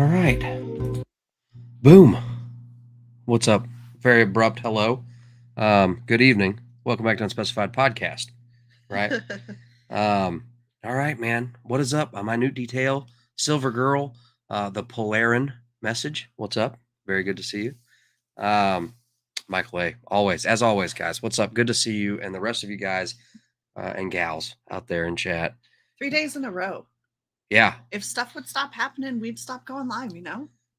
All right. Boom. What's up? Very abrupt hello. Good evening. Welcome back to Unspecified Podcast. Right. All right, man. What is up? Minute Detail, Silver Girl, the Polarin message. What's up? Very good to see you. Michael A. As always, guys. What's up? Good to see you and the rest of you guys and gals out there in chat. 3 days in a row. Yeah. If stuff would stop happening, we'd stop going live,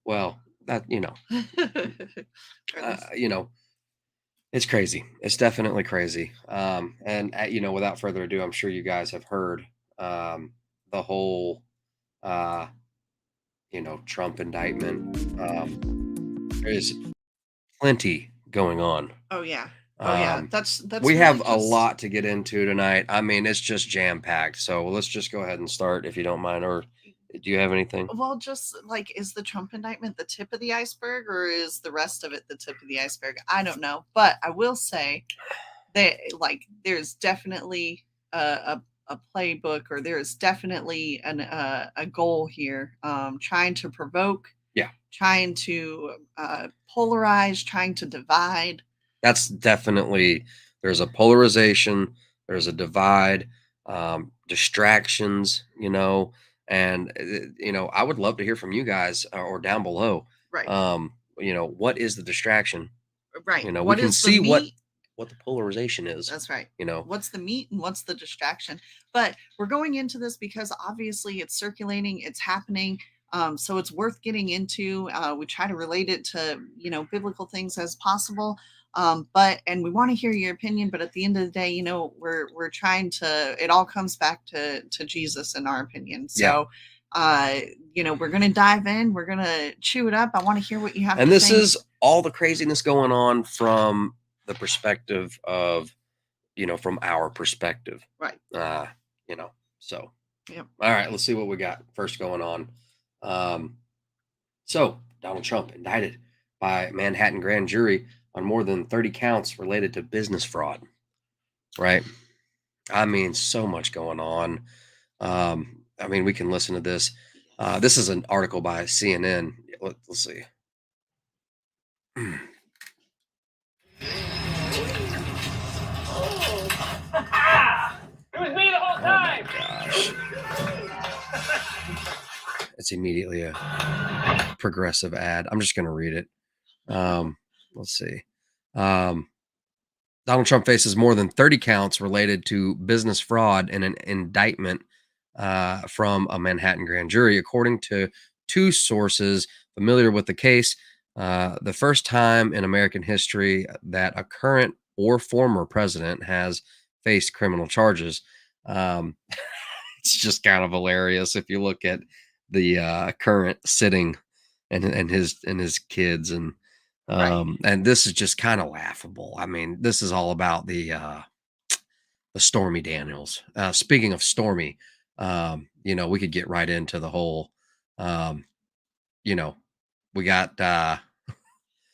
Well, that, it's crazy. It's definitely crazy. And without further ado, I'm sure you guys have heard the whole, Trump indictment. There's plenty going on. Oh yeah. That's we really have a lot to get into tonight. I mean, it's just jam packed. So let's just go ahead and start, if you don't mind. Or do you have anything? Well, just like, is the Trump indictment the tip of the iceberg, or is the rest of it the tip of the iceberg? I don't know, but I will say that there's definitely a playbook, or there's definitely a goal here, trying to provoke, trying to polarize, trying to divide. That's definitely, there's a polarization, there's a divide, distractions, and I would love to hear from you guys or down below. Right. What is the distraction? Right. We can see what the polarization is. That's right. What's the meat and what's the distraction? But we're going into this because obviously it's circulating, it's happening. So it's worth getting into. We try to relate it to, biblical things as possible. And we want to hear your opinion, but at the end of the day, we're trying to, it all comes back to Jesus, in our opinion. So, we're going to dive in, we're going to chew it up. I want to hear what you have to say. And this is all the craziness going on from the perspective of, from our perspective. Right. So, yep. All right, let's see what we got first going on. So Donald Trump indicted by Manhattan grand jury on more than 30 counts related to business fraud. Right. I mean, so much going on. We can listen to this. This is an article by CNN. Let's see. It was me the whole time. Gosh. It's immediately a progressive ad. I'm just going to read it. Let's see. Donald Trump faces more than 30 counts related to business fraud in an indictment from a Manhattan grand jury, according to two sources familiar with the case. The first time in American history that a current or former president has faced criminal charges. It's just kind of hilarious if you look at the current sitting and his kids and this is just kind of laughable. I mean, this is all about the Stormy Daniels. Speaking of Stormy, we could get right into the whole, we got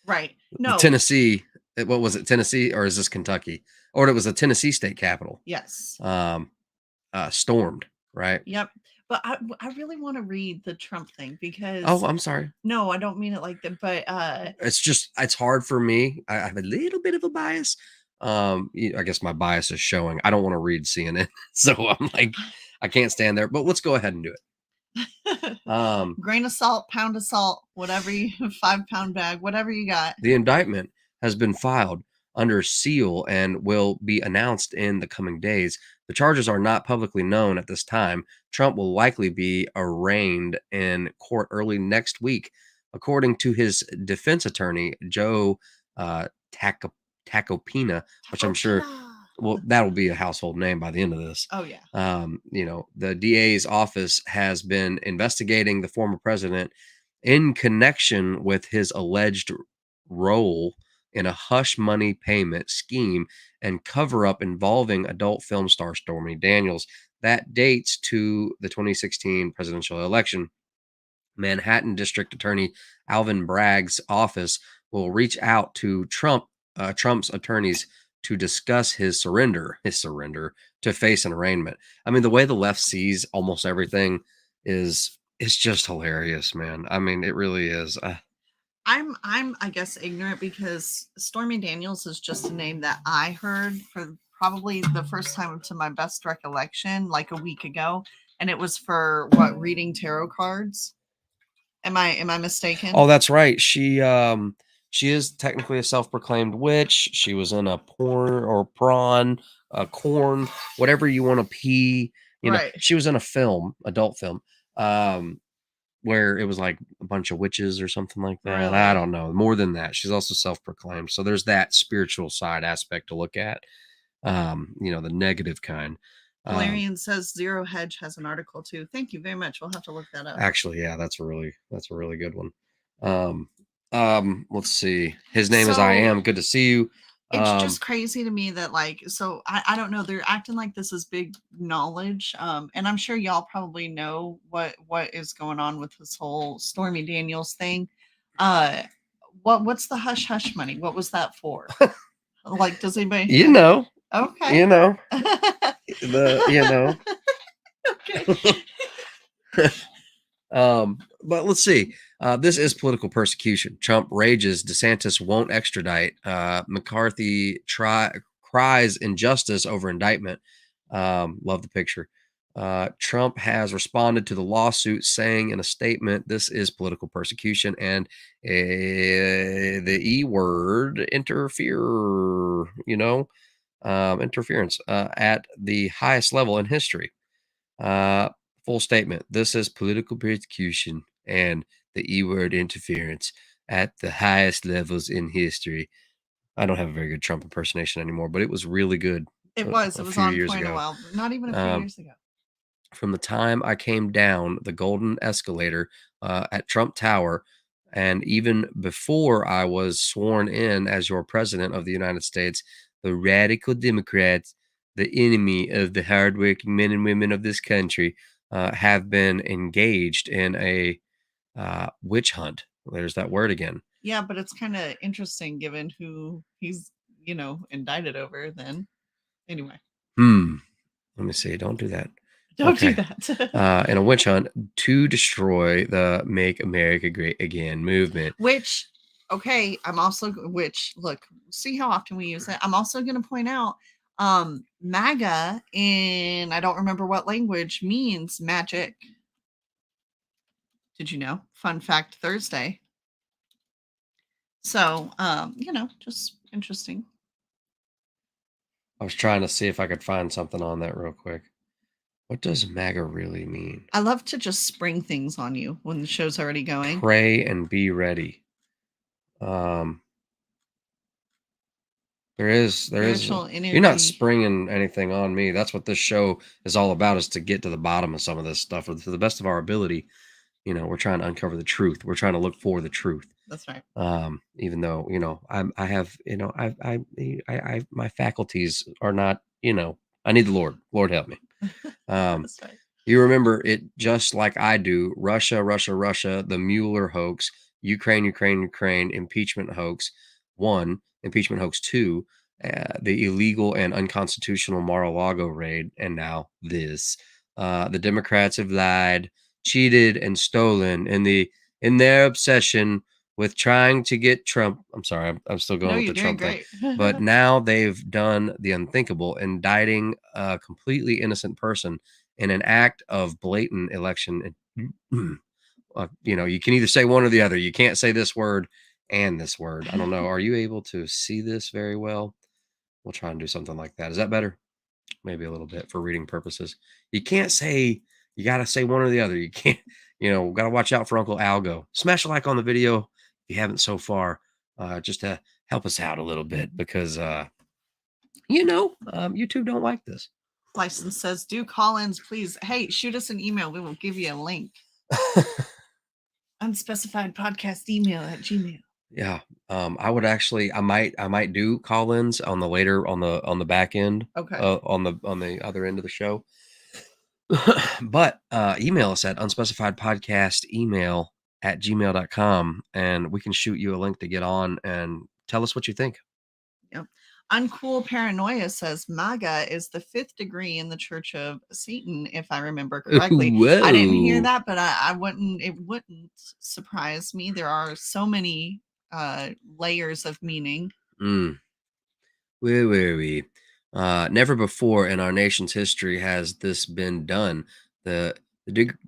right. No, Tennessee. What was it? Tennessee, or is this Kentucky? Or it was the Tennessee state capitol. Yes. Stormed. Right. Yep. But I really want to read the Trump thing because... Oh, I'm sorry. No, I don't mean it like that. But it's hard for me. I have a little bit of a bias. I guess my bias is showing. I don't want to read CNN, so I'm like, I can't stand there. But let's go ahead and do it. Grain of salt, pound of salt, whatever 5-pound bag, whatever you got. The indictment has been filed under seal and will be announced in the coming days. The charges are not publicly known at this time. Trump will likely be arraigned in court early next week, according to his defense attorney, Joe Tacopina, which I'm sure, that'll be a household name by the end of this. Oh, yeah. The DA's office has been investigating the former president in connection with his alleged role in a hush money payment scheme and cover-up involving adult film star Stormy Daniels that dates to the 2016 presidential election. Manhattan District Attorney Alvin Bragg's office will reach out to Trump's attorneys to discuss his surrender to face an arraignment. I mean, the way the left sees almost everything is It's just hilarious, man. I mean, it really is. I'm I guess ignorant because Stormy Daniels is just a name that I heard for probably the first time to my best recollection, like a week ago, and it was for what, reading tarot cards. Am I mistaken? Oh, that's right. She is technically a self-proclaimed witch. She was in a porn or prawn, corn, whatever you want to pee. Right. She was in a film, adult film, where it was like a bunch of witches or something like that. Really? I don't know. More than that, she's also self-proclaimed. So there's that spiritual side aspect to look at. The negative kind. Valerian says Zero Hedge has an article too. Thank you very much. We'll have to look that up. Actually, yeah, that's a really good one. Let's see. His name is I Am. Good to see you. It's just crazy to me that I don't know, they're acting like this is big knowledge, and I'm sure y'all probably know what is going on with this whole Stormy Daniels thing. What's the hush hush money? What was that for? Like, does anybody? Okay. Okay. But let's see. This is political persecution. Trump rages. DeSantis won't extradite. McCarthy cries injustice over indictment. Love the picture. Trump has responded to the lawsuit, saying in a statement, "This is political persecution and the E word, interfere. Interference at the highest level in history." Full statement. This is political persecution and the E word, interference at the highest levels in history. I don't have a very good Trump impersonation anymore, but it was really good. It was few on years point ago. a while, not even a few years ago. From the time I came down the golden escalator at Trump Tower, and even before I was sworn in as your president of the United States, the radical Democrats, the enemy of the hardworking men and women of this country, have been engaged in a witch hunt. There's that word again. Yeah, but it's kind of interesting given who he's, indicted over then. Anyway. Let me see. Don't do that. Don't do that. In a witch hunt to destroy the Make America Great Again movement. Which, okay, look, see how often we use it. I'm also going to point out MAGA in, I don't remember what language, means magic. Did you know? Fun fact Thursday. So, just interesting. I was trying to see if I could find something on that real quick. What does MAGA really mean? I love to just spring things on you when the show's already going. Pray and be ready. There is. You're not springing anything on me. That's what this show is all about, is to get to the bottom of some of this stuff. To the best of our ability, we're trying to uncover the truth. We're trying to look for the truth. That's right. Even though, I have, my faculties are not, I need the Lord. Lord help me. That's right. You remember it just like I do. Russia, the Mueller hoax, Ukraine, impeachment hoax 1, impeachment hoax 2, the illegal and unconstitutional Mar-a-Lago raid, and now this. The Democrats have lied, cheated, and stolen in their obsession with trying to get Trump. I'm sorry, I'm still going with the Trump thing. But now they've done the unthinkable, indicting a completely innocent person in an act of blatant election. You can either say one or the other. You can't say this word and this word. I don't know. Are you able to see this very well? We'll try and do something like that. Is that better? Maybe a little bit for reading purposes. You can't say, you got to say one or the other. You can't, got to watch out for Uncle Algo. Smash a like on the video if you haven't so far, just to help us out a little bit, because, YouTube don't like this. License says, do call-ins, please. Hey, shoot us an email. We will give you a link. Unspecified podcast email at Gmail. Yeah. I would actually, I might do call-ins on the back end. Okay. On the other end of the show. But email us at unspecifiedpodcastemail@gmail.com, and we can shoot you a link to get on and tell us what you think. Yep. Uncool Paranoia says MAGA is the 5th degree in the Church of Satan, if I remember correctly. I didn't hear Whoa. that, but I wouldn't. It wouldn't surprise me. There are so many layers of meaning. Where were we? Never before in our nation's history has this been done. The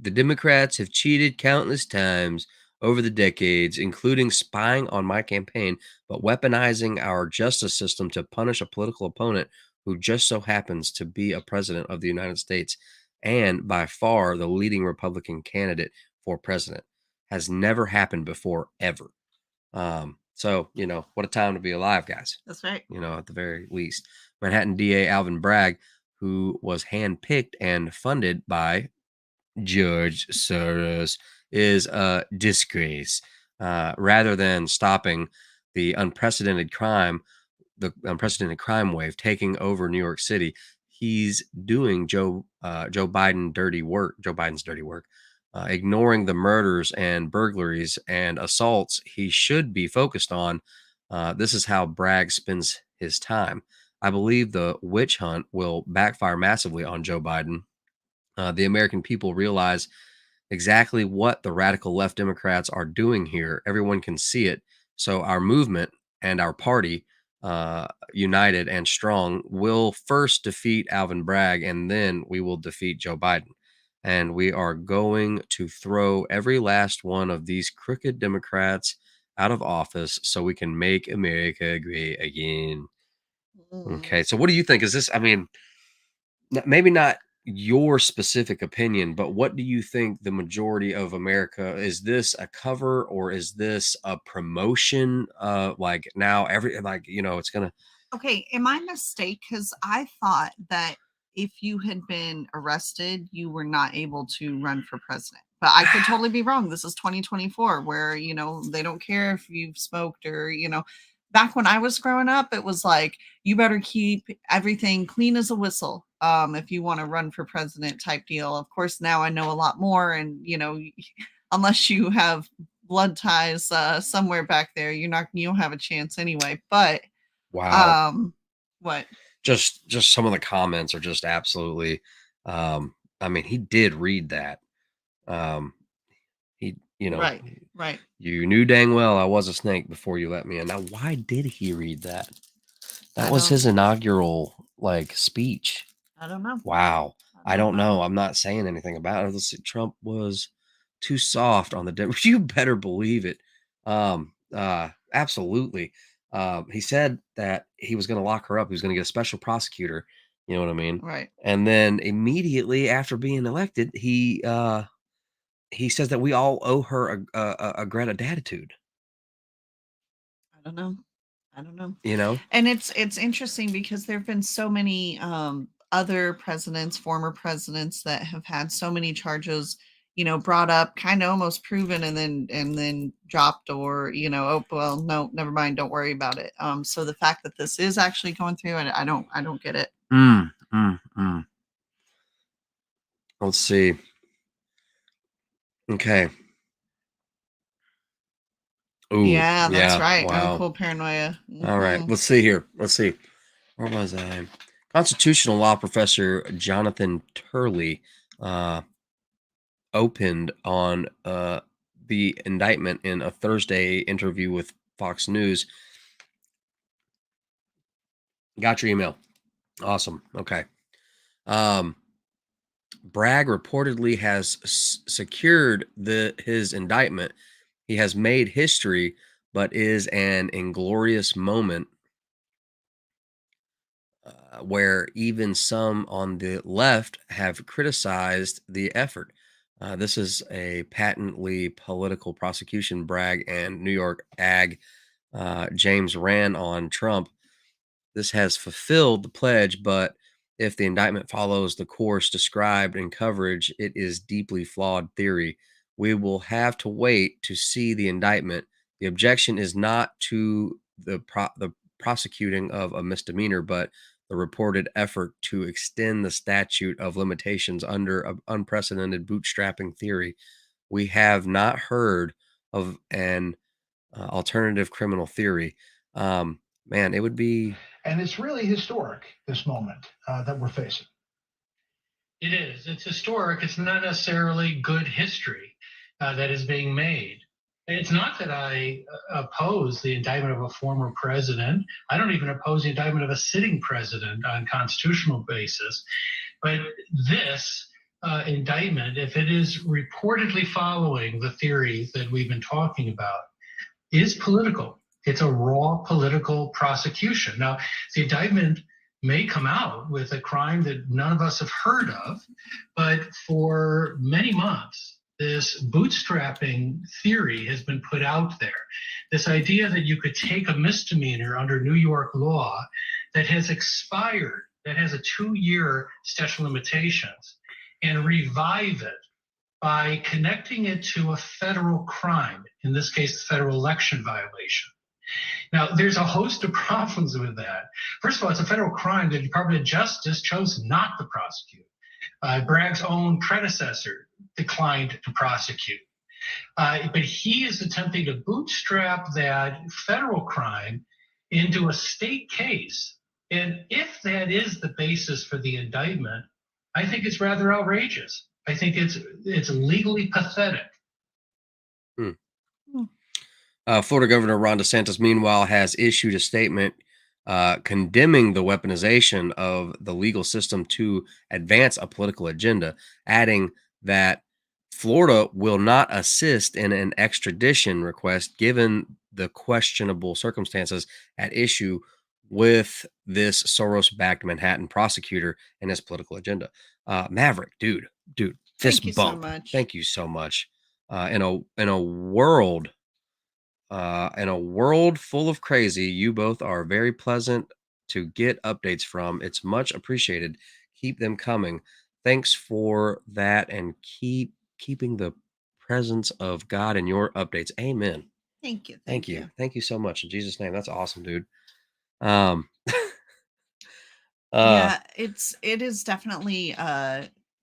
Democrats have cheated countless times over the decades, including spying on my campaign, but weaponizing our justice system to punish a political opponent who just so happens to be a president of the United States and by far the leading Republican candidate for president. Has never happened before, ever. So, what a time to be alive, guys. That's right. At the very least. Manhattan DA Alvin Bragg, who was handpicked and funded by George Soros, is a disgrace. Rather than stopping the unprecedented crime wave taking over New York City, he's doing Joe Biden's dirty work, ignoring the murders and burglaries and assaults he should be focused on. This is how Bragg spends his time. I believe the witch hunt will backfire massively on Joe Biden. The American people realize exactly what the radical left Democrats are doing here. Everyone can see it. So our movement and our party, united and strong, will first defeat Alvin Bragg, and then we will defeat Joe Biden. And we are going to throw every last one of these crooked Democrats out of office so we can make America great again. Okay. So what do you think? Is this, maybe not your specific opinion, but what do you think the majority of America, is this a cover or is this a promotion? Like now it's gonna. Okay, am I mistaken? Because I thought that if you had been arrested, you were not able to run for president. But I could totally be wrong. This is 2024, where they don't care if you've smoked or Back when I was growing up, it was like you better keep everything clean as a whistle if you want to run for president type deal. Of course, now I know a lot more, and unless you have blood ties somewhere back there, you don't have a chance anyway. But Wow. What? Just some of the comments are just absolutely. He did read that. He, Right. you knew dang well I was a snake before you let me in. Now, why did he read that? That I was don't his inaugural speech. I don't know. Wow. I don't know. I'm not saying anything about it. Trump was too soft on the You better believe it. Absolutely. He said that he was going to lock her up. He was going to get a special prosecutor. You know what I mean? Right. And then immediately after being elected, he says that we all owe her a gratitude. I don't know. I don't know. You know? And it's interesting because there have been so many other presidents, former presidents that have had so many charges, brought up, kind of almost proven and then dropped or, oh well, no, never mind, don't worry about it. So the fact that this is actually going through, and I don't get it. Let's see. Okay. Ooh, Yeah, that's right. Wow. Uncool Paranoia. All right. Let's see here. Let's see. Where was I? Constitutional law professor Jonathan Turley opened on the indictment in a Thursday interview with Fox News. Got your email. Awesome. Okay. Bragg reportedly has secured his indictment. He has made history, but is an inglorious moment where even some on the left have criticized the effort. This is a patently political prosecution. Bragg and New York Ag James ran on Trump. This has fulfilled the pledge, but if the indictment follows the course described in coverage, it is deeply flawed theory. We will have to wait to see the indictment. The objection is not to the prosecuting of a misdemeanor, but the reported effort to extend the statute of limitations under an unprecedented bootstrapping theory. We have not heard of an alternative criminal theory. Man, it would be And it's really historic, this moment that we're facing. It is. It's historic. It's not necessarily good history that is being made. It's not that I oppose the indictment of a former president. I don't even oppose the indictment of a sitting president on constitutional basis. But this indictment, if it is reportedly following the theory that we've been talking about, is political. It's a raw political prosecution. Now, the indictment may come out with a crime that none of us have heard of, but for many months, this bootstrapping theory has been put out there. This idea that you could take a misdemeanor under New York law that has expired, that has a 2-year statute of limitations, and revive it by connecting it to a federal crime, in this case, the federal election violation. Now, there's a host of problems with that. First of all, it's a federal crime that the Department of Justice chose not to prosecute. Bragg's own predecessor declined to prosecute. But he is attempting to bootstrap that federal crime into a state case. And if that is the basis for the indictment, I think it's rather outrageous. I think it's legally pathetic. Florida Governor Ron DeSantis, meanwhile, has issued a statement condemning the weaponization of the legal system to advance a political agenda, adding that Florida will not assist in an extradition request given the questionable circumstances at issue with this Soros-backed Manhattan prosecutor and his political agenda. Maverick, dude, fist Thank you so bump. much. Thank you so much. In a world full of crazy, you both are very pleasant to get updates from. It's much appreciated. Keep them coming. Thanks for that, and keeping the presence of God in your updates. Amen. Thank you. Thank you. Thank you so much in Jesus' name. That's awesome, dude. Yeah, it is definitely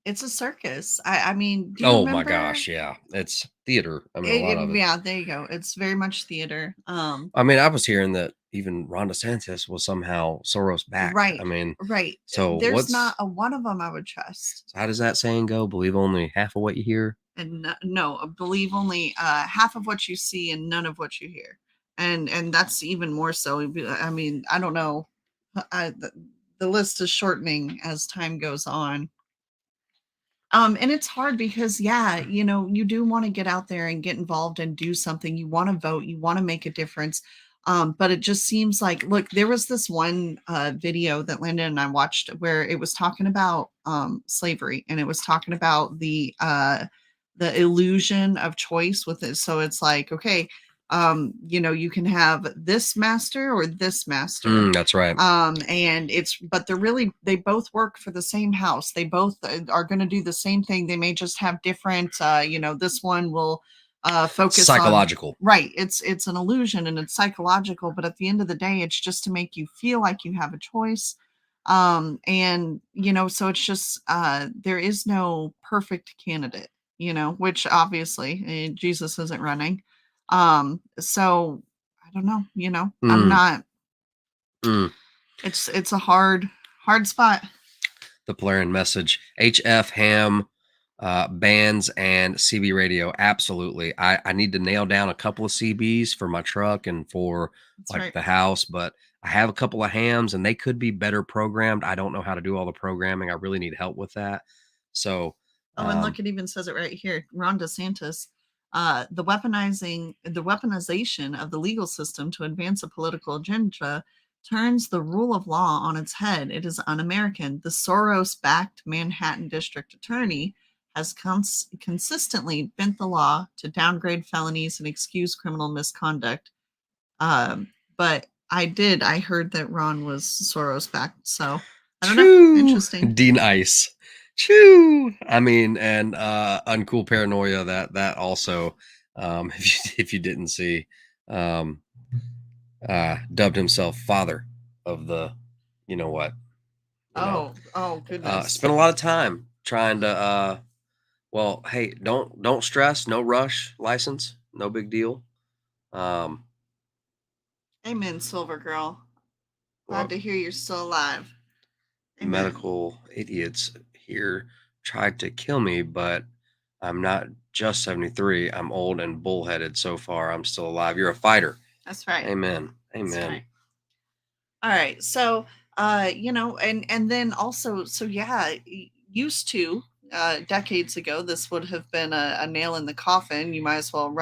it's a circus. I mean, do you oh remember? my gosh, yeah. It's theater. I mean, a lot of it. Yeah, there you go. It's very much theater. I mean, I was hearing that even Ron DeSantis was somehow Soros backed. Right. I mean, right. So There's not a one of them I would trust. How does that saying go? Believe only half of what you hear. And no, believe only half of what you see and none of what you hear. And that's even more so. I mean, I don't know. The list is shortening as time goes on. And it's hard because, yeah, you do want to get out there and get involved and do something. You want to vote, you want to make a difference. But it just seems like, look, there was this one video that Landon and I watched where it was talking about slavery, and it was talking about the illusion of choice with it. So it's like, okay, you can have this master or this master. That's right. And but they both work for the same house. They both are going to do the same thing. They may just have different, this one will focus psychological. Right. It's an illusion and it's psychological, but at the end of the day, it's just to make you feel like you have a choice. And so it's just there is no perfect candidate, which obviously Jesus isn't running. So I don't know, I'm not. It's a hard spot. The Polarian message. HF ham bands and CB radio. Absolutely. I need to nail down a couple of CBs for my truck and for the house, but I have a couple of hams and they could be better programmed. I don't know how to do all the programming. I really need help with that. So and look, it even says it right here. Ron DeSantis, the weaponization of the legal system to advance a political agenda turns the rule of law on its head. It is un-American. The Soros-backed Manhattan district attorney has consistently bent the law to downgrade felonies and excuse criminal misconduct. But I heard that Ron was Soros-backed, so I don't know. Interesting. Dean Ice. Choo. I mean, and uncool paranoia that also, if you didn't see, dubbed himself father of the, Oh goodness. Spent a lot of time trying to, well, hey, don't stress, no rush license, no big deal. Amen, Silver Girl. Glad to hear you're still alive. Amen. Medical idiots here tried to kill me, but I'm not just 73. I'm old and bullheaded. So far, I'm still alive. You're a fighter. That's right. Amen. That's Amen. right. All right. So, and then also, so yeah, used to, decades ago, this would have been a nail in the coffin. You might as well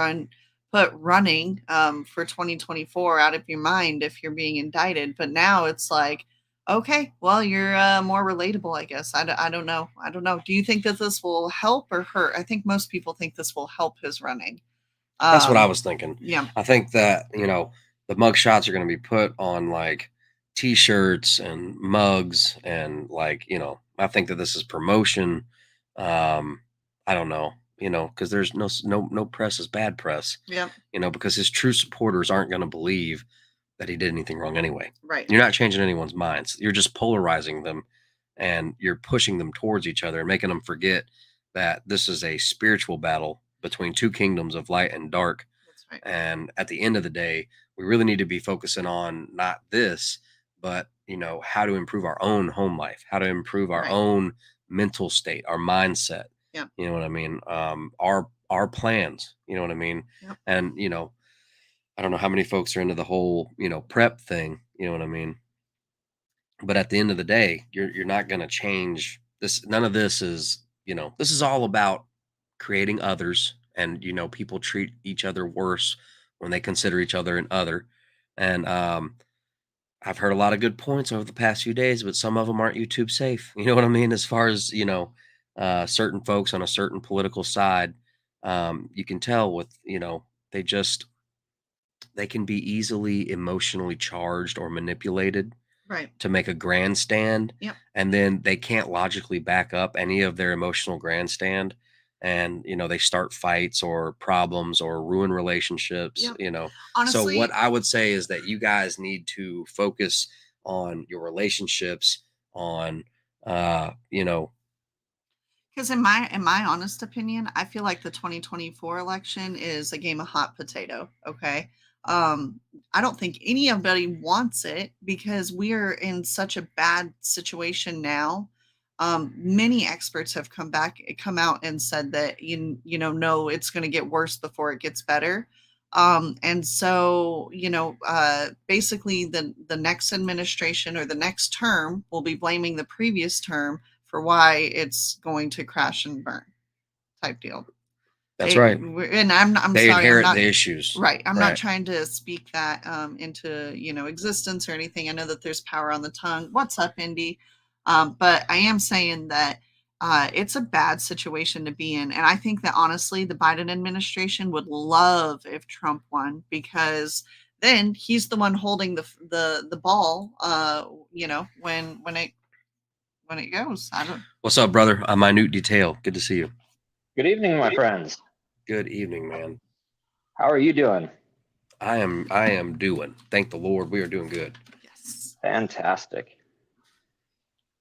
put running, for 2024 out of your mind if you're being indicted. But now it's like, okay, well, you're more relatable, I guess. I don't know. I don't know. Do you think that this will help or hurt? I think most people think this will help his running. That's what I was thinking. Yeah. I think that, the mug shots are going to be put on like t-shirts and mugs and like, I think that this is promotion. I don't know, because there's no press is bad press, Yeah. because his true supporters aren't going to believe that he did anything wrong anyway. Right. You're not changing anyone's minds. You're just polarizing them and you're pushing them towards each other and making them forget that this is a spiritual battle between two kingdoms of light and dark. That's right. And at the end of the day, we really need to be focusing on not this, but how to improve our own home life, how to improve our Right. own mental state, our mindset. Yeah. You know what I mean? Our plans, you know what I mean? Yep. And I don't know how many folks are into the whole, prep thing, you know what I mean? But at the end of the day, you're not going to change this. None of this is, this is all about creating others, and people treat each other worse when they consider each other an other. And I've heard a lot of good points over the past few days, but some of them aren't YouTube safe. You know what I mean? As far as certain folks on a certain political side, you can tell with they can be easily emotionally charged or manipulated Right. to make a grandstand. Yep. And then they can't logically back up any of their emotional grandstand. And, they start fights or problems or ruin relationships, Yep. So Honestly, what I would say is that you guys need to focus on your relationships, on, because in my honest opinion, I feel like the 2024 election is a game of hot potato. Okay. Um, I don't think anybody wants it because we are in such a bad situation now. Many experts have come out and said that no, it's going to get worse before it gets better. And so, basically the next administration or the next term will be blaming the previous term for why it's going to crash and burn type deal. that's right. And I'm They sorry, I'm inherit not the issues. right. I'm Right. not trying to speak that into existence or anything. I know that there's power on the tongue. What's up, Indy? But I am saying that it's a bad situation to be in, and I think that honestly, the Biden administration would love if Trump won because then he's the one holding the ball. When it goes. I don't. What's up, brother? A minute detail. Good to see you. Good evening, my friends. Good evening, man. How are you doing? I am doing. Thank the Lord, we are doing good. Yes. Fantastic.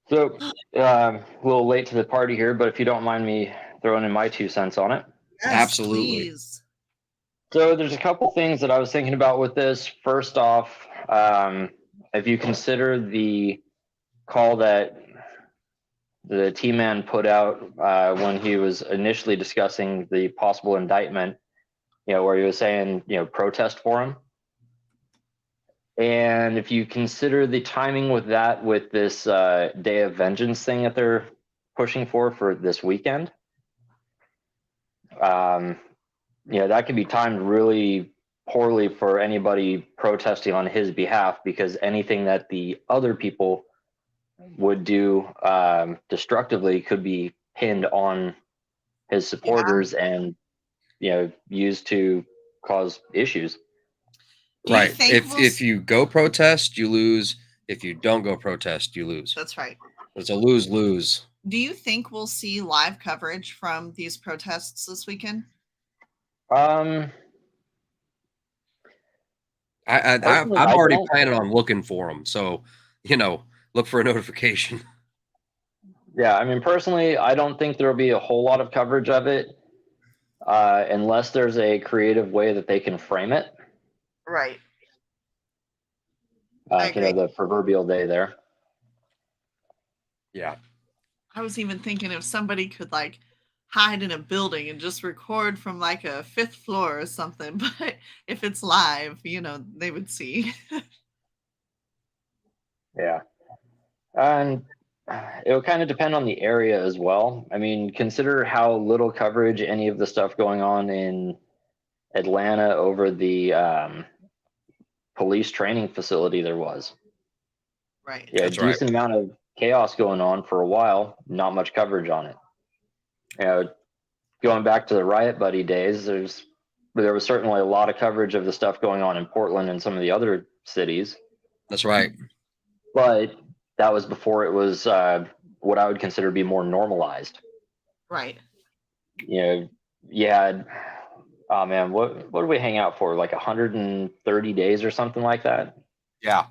So, a little late to the party here, but if you don't mind me throwing in my 2 cents on it. Yes, Absolutely. Please. So, there's a couple things that I was thinking about with this. First off, if you consider the call that the T-Man put out when he was initially discussing the possible indictment, where he was saying, protest for him. And if you consider the timing with that, with this Day of Vengeance thing that they're pushing for this weekend, that could be timed really poorly for anybody protesting on his behalf, because anything that the other people would do destructively could be pinned on his supporters and used to cause issues. Right. If you go protest, you lose. If you don't go protest, you lose. That's right. It's a lose-lose. Do you think we'll see live coverage from these protests this weekend? I'm already planning on looking for them. So, look for a notification. Yeah, I mean, personally, I don't think there'll be a whole lot of coverage of it unless there's a creative way that they can frame it. Right. I agree. The proverbial day there. Yeah. I was even thinking if somebody could like hide in a building and just record from like a 5th floor or something, but if it's live, they would see. Yeah. And it will kind of depend on the area as well. I mean, consider how little coverage any of the stuff going on in Atlanta over the police training facility there was. Right. Yeah, That's right. decent amount of chaos going on for a while, not much coverage on it. Going back to the Riot Buddy days, there was certainly a lot of coverage of the stuff going on in Portland and some of the other cities. That's right. But that was before it was what I would consider to be more normalized. Right. You had, oh man, what did we hang out for? Like 130 days or something like that? Yeah.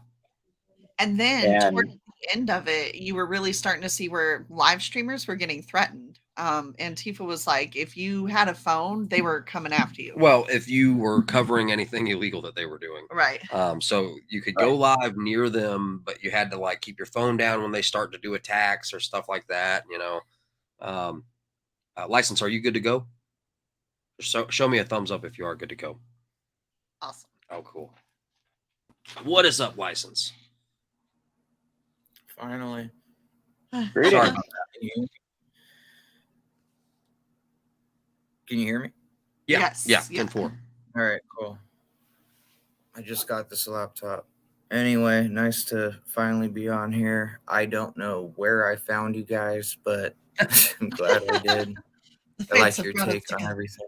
And then towards the end of it, you were really starting to see where live streamers were getting threatened. Antifa was like, if you had a phone, they were coming after you. Well, if you were covering anything illegal that they were doing. Right. So you could go live near them, but you had to like keep your phone down when they start to do attacks or stuff like that, License, are you good to go? Show me a thumbs up if you are good to go. Awesome. Oh, cool. What is up, License? Finally. Sorry about that. Can you hear me? Yeah. Yes. Yeah. Yeah. 10-4. All right, cool. I just got this laptop. Anyway, nice to finally be on here. I don't know where I found you guys, but I'm glad I did. I like your take on everything.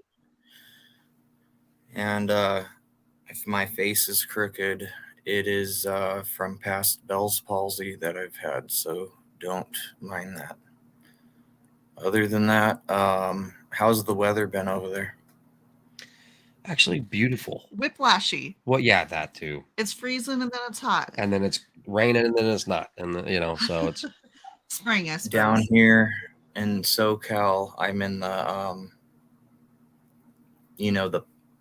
And if my face is crooked, it is from past Bell's palsy that I've had, so don't mind that. Other than that, how's the weather been over there? Actually, beautiful. Whiplashy. Well, yeah, that too. It's freezing and then it's hot. And then it's raining and then it's not. And, so it's spring, I suppose. Down here in SoCal, I'm in the,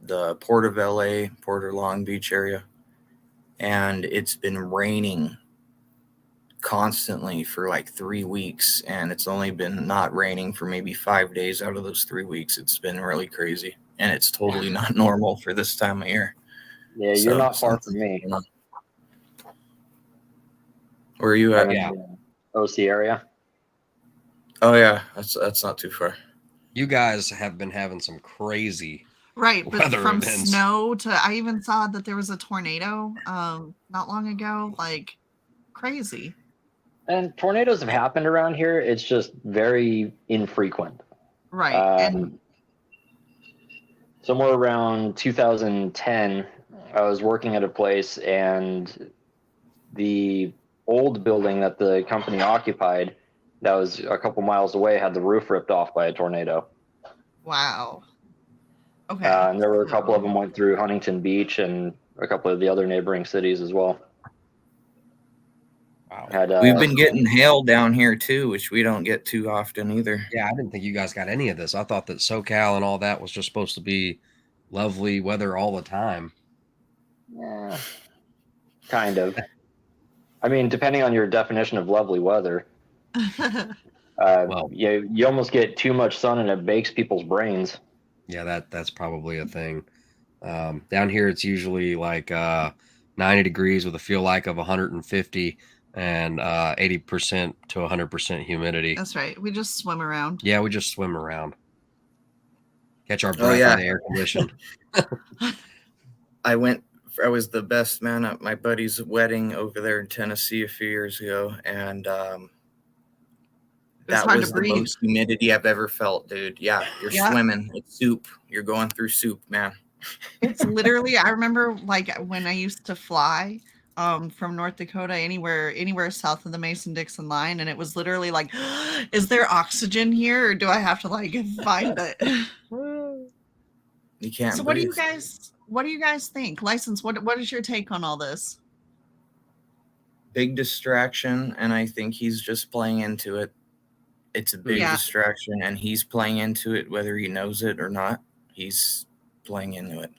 the Port of LA, Port of Long Beach area. And it's been raining constantly for like 3 weeks, and it's only been not raining for maybe 5 days out of those 3 weeks. It's been really crazy, and it's totally not normal for this time of year. Yeah, you're not far from me. Where are you at? Yeah. OC area. Oh yeah, that's not too far. You guys have been having some crazy right, but from events. Snow to, I even saw that there was a tornado not long ago, like crazy. And tornadoes have happened around here. It's just very infrequent. Right. And somewhere around 2010, I was working at a place, and the old building that the company occupied, that was a couple miles away, had the roof ripped off by a tornado. Wow. Okay. And there were a couple of them went through Huntington Beach and a couple of the other neighboring cities as well. Wow. We've been getting hail down here too, which we don't get too often either. Yeah, I didn't think you guys got any of this. I thought that SoCal and all that was just supposed to be lovely weather all the time. Yeah, kind of. I mean, depending on your definition of lovely weather. Well, you almost get too much sun and it bakes people's brains. Yeah, that's probably a thing. Down here, it's usually like 90 degrees with a feel like of 150 and 80% to 100% humidity. That's right. We just swim around. Yeah, we just swim around. Catch our breath in the air conditioned. I was the best man at my buddy's wedding over there in Tennessee a few years ago, and that was the most humidity I've ever felt, dude. Yeah, you're swimming. It's soup. You're going through soup, man. It's literally, I remember like when I used to fly from North Dakota anywhere south of the Mason-Dixon line, and it was literally like, is there oxygen here, or do I have to like find it? You can't. So breathe. what do you guys think? License, what is your take on all this? Big distraction, and I think he's just playing into it. It's a big distraction, and he's playing into it whether he knows it or not. He's playing into it.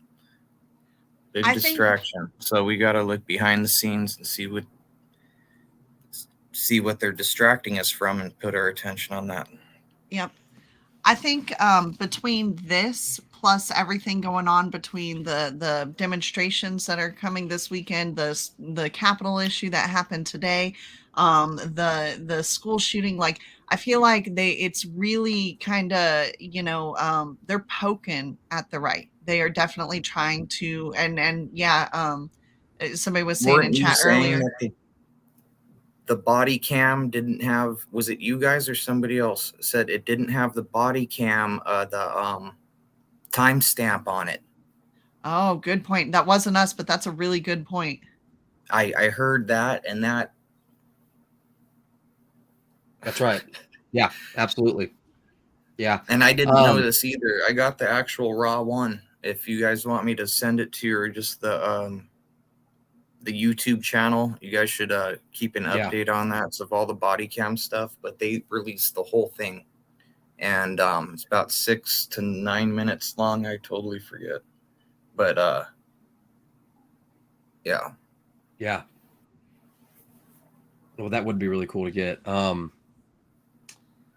Big I think distraction. So we got to look behind the scenes and see what they're distracting us from and put our attention on that. Yep. I think between this plus everything going on between the demonstrations that are coming this weekend, the Capitol issue that happened today, the school shooting, like I feel like it's really kind of they're poking at the right. They are definitely trying to and yeah, somebody was saying in Weren't you chat saying earlier. that the body cam didn't have, was it you guys or somebody else said it didn't have the body cam, the timestamp on it? Oh, good point. That wasn't us, but that's a really good point. I heard that, and that's right. Yeah, absolutely. Yeah. And I didn't know this either. I got the actual raw one. If you guys want me to send it to you, or just the YouTube channel, you guys should keep an update on that. So of all the body cam stuff, but they released the whole thing, and it's about 6 to 9 minutes long. I totally forget, but yeah. Well, that would be really cool to get. But